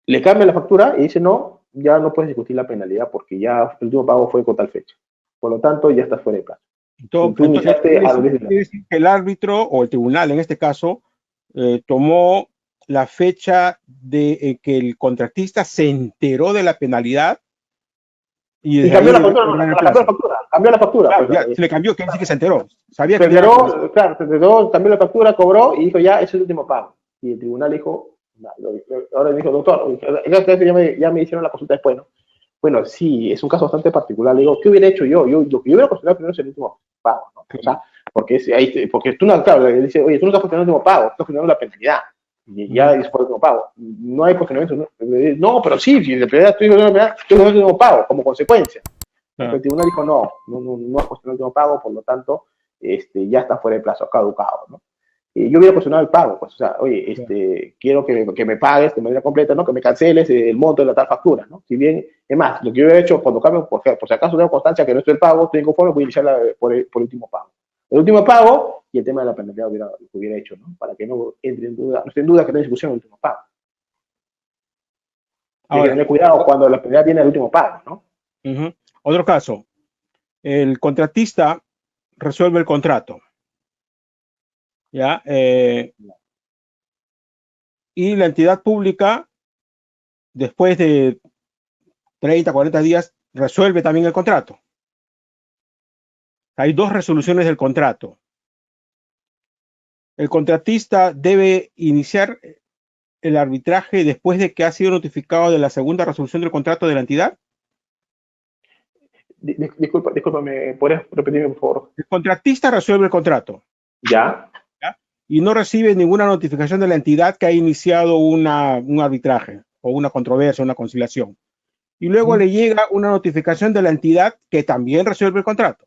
le cambia la factura y dice, no, ya no puedes discutir la penalidad porque ya el último pago fue con tal fecha. Por lo tanto, ya estás fuera de plazo. Entonces quiere decir que el árbitro o el tribunal, en este caso, tomó la fecha de que el contratista se enteró de la penalidad y cambió la factura. Cambió la factura. Claro, ya, se le cambió, quiere decir que se enteró. Sabía se enteró, claro, se enteró, cambió la factura, cobró y dijo, ya, ese es el último pago. Y el tribunal dijo, no, ahora dijo, doctor, ya me hicieron la consulta después, ¿no? Bueno, sí, es un caso bastante particular. Le digo, ¿qué hubiera hecho yo? Lo que yo hubiera cuestionado primero es el último pago, ¿no? O sea, porque tú no, claro, le dice, oye, tú no estás cuestionando el último pago, estás cuestionando la penalidad. Y ya después del último pago. No hay cuestionamiento. No, pero sí, si la penalidad estoy cuestionando el último pago, como consecuencia. El tribunal dijo, no has cuestionado el último pago, por lo tanto, ya está fuera de plazo, caducado, ¿no? yo hubiera cuestionado el pago, pues, o sea, oye, quiero que me pagues de manera completa, ¿no? Que me canceles el monto de la tal factura, ¿no? Si bien, es más, lo que yo hubiera hecho cuando cambio, por si acaso tengo constancia que no estoy el pago, estoy inconforme, voy a iniciar por el último pago. El último pago y el tema de la penalidad hubiera hecho, ¿no? Para que no entre en duda, no esté en duda que no hay discusión el último pago. Hay que tener cuidado cuando la penalidad viene al último pago, ¿no? Otro caso, el contratista resuelve el contrato, ¿ya? Y la entidad pública, después de 30, 40 días, resuelve también el contrato. Hay dos resoluciones del contrato. El contratista debe iniciar el arbitraje después de que ha sido notificado de la segunda resolución del contrato de la entidad. Discúlpame, ¿puedes repetirme, por favor? El contratista resuelve el contrato. ¿Ya? Y no recibe ninguna notificación de la entidad que ha iniciado un arbitraje o una controversia, una conciliación. Y luego le llega una notificación de la entidad que también resuelve el contrato.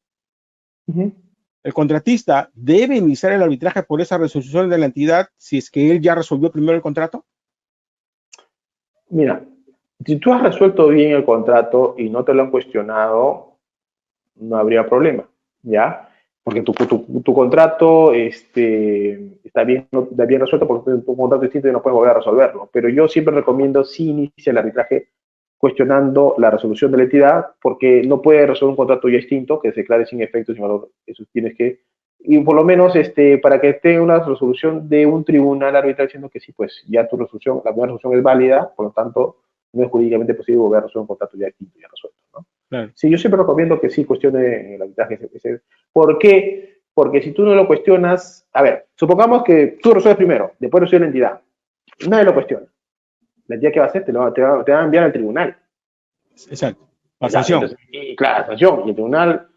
El contratista debe iniciar el arbitraje por esa resolución de la entidad si es que él ya resolvió primero el contrato. Mira, si tú has resuelto bien el contrato y no te lo han cuestionado, no habría problema, ¿ya? Porque tu contrato está bien resuelto porque tu contrato es distinto y no puedes volver a resolverlo. Pero yo siempre recomiendo si inicia el arbitraje cuestionando la resolución de la entidad, porque no puede resolver un contrato ya extinto que se declare sin efecto, sin valor. Eso tienes que, y por lo menos para que esté una resolución de un tribunal arbitral diciendo que sí, pues ya tu resolución, la primera resolución es válida, por lo tanto, no es jurídicamente posible volver a resolver un contrato ya extinto, ya resuelto, ¿no? Claro. Sí, yo siempre recomiendo que sí cuestione el arbitraje. ¿Por qué? Porque si tú no lo cuestionas, a ver, supongamos que tú resuelves primero, después resuelve la entidad, nadie lo cuestiona. La entidad que va a hacer te va a enviar al tribunal. Exacto. La sanción. Claro, la sanción. Y el tribunal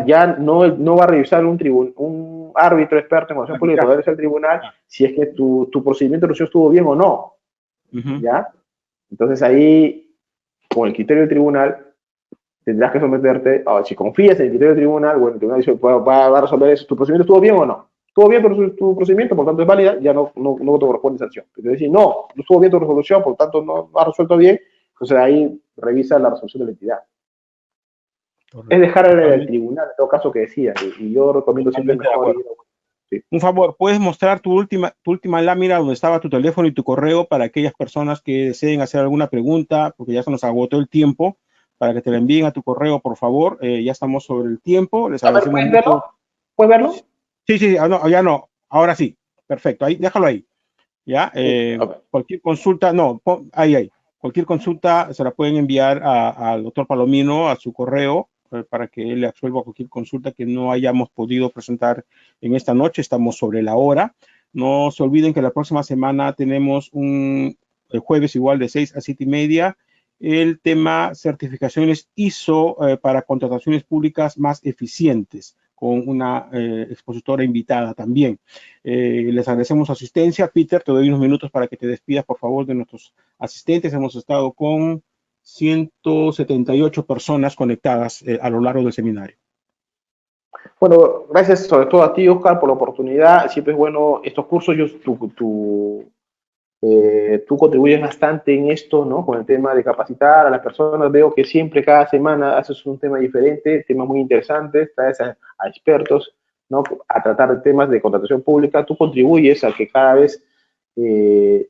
ya no va a revisar un árbitro experto en constitución pública, va a revisar el tribunal si es que tu procedimiento de resolución estuvo bien o no. ¿Ya? Entonces ahí, con el criterio del tribunal, tendrás que someterte, si confías en el criterio del tribunal, bueno, el tribunal dice, va a resolver eso, ¿tu procedimiento estuvo bien o no? Estuvo bien tu procedimiento, por tanto es válida, ya no te corresponde sanción. Pero decir, no estuvo bien tu resolución, por tanto no ha resuelto bien, entonces ahí revisa la resolución de la entidad. Correcto. Es dejar al tribunal, en todo caso, que decida, y yo recomiendo siempre mejor ir. Sí. Un favor, ¿puedes mostrar tu última lámina donde estaba tu teléfono y tu correo para aquellas personas que deseen hacer alguna pregunta, porque ya se nos agotó el tiempo, para que te la envíen a tu correo, por favor? Ya estamos sobre el tiempo. Les agradecemos mucho. ¿Puedes verlo? Sí, no, ya no, ahora sí. Perfecto, ahí, déjalo ahí. ¿Ya? Cualquier consulta, ahí. Cualquier consulta se la pueden enviar al doctor Palomino a su correo para que él le absuelva cualquier consulta que no hayamos podido presentar en esta noche. Estamos sobre la hora. No se olviden que la próxima semana tenemos el jueves igual de 6 a 7:30 el tema certificaciones ISO para contrataciones públicas más eficientes, con una expositora invitada también. Les agradecemos su asistencia. Peter, te doy unos minutos para que te despidas, por favor, de nuestros asistentes. Hemos estado con 178 personas conectadas a lo largo del seminario. Bueno, gracias sobre todo a ti, Oscar, por la oportunidad. Siempre es bueno estos cursos. Tú contribuyes bastante en esto, ¿no? Con el tema de capacitar a las personas. Veo que siempre, cada semana, haces un tema diferente, temas muy interesantes, traes a expertos, ¿no? A tratar temas de contratación pública. Tú contribuyes a que cada vez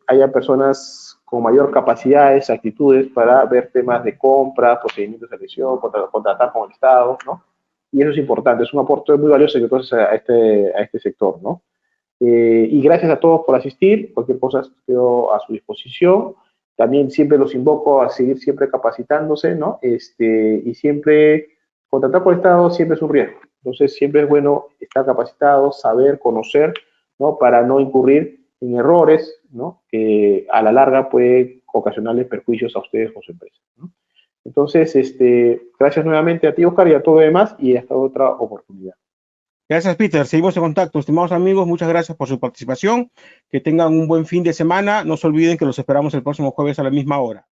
haya personas con mayor capacidades, actitudes para ver temas de compra, procedimientos de selección, contratar con el Estado, ¿no? Y eso es importante, es un aporte muy valioso entonces a este sector, ¿no? Y gracias a todos por asistir. Cualquier cosa quedo a su disposición. También siempre los invoco a seguir siempre capacitándose, ¿no? Y siempre contratar por el Estado siempre es un riesgo. Entonces siempre es bueno estar capacitado, saber, conocer, ¿no? Para no incurrir en errores, ¿no? Que a la larga puede ocasionarles perjuicios a ustedes con su empresa, ¿no? Entonces, gracias nuevamente a ti, Oscar, y a todo lo demás, y hasta otra oportunidad. Gracias, Peter. Seguimos en contacto. Estimados amigos, muchas gracias por su participación. Que tengan un buen fin de semana. No se olviden que los esperamos el próximo jueves a la misma hora.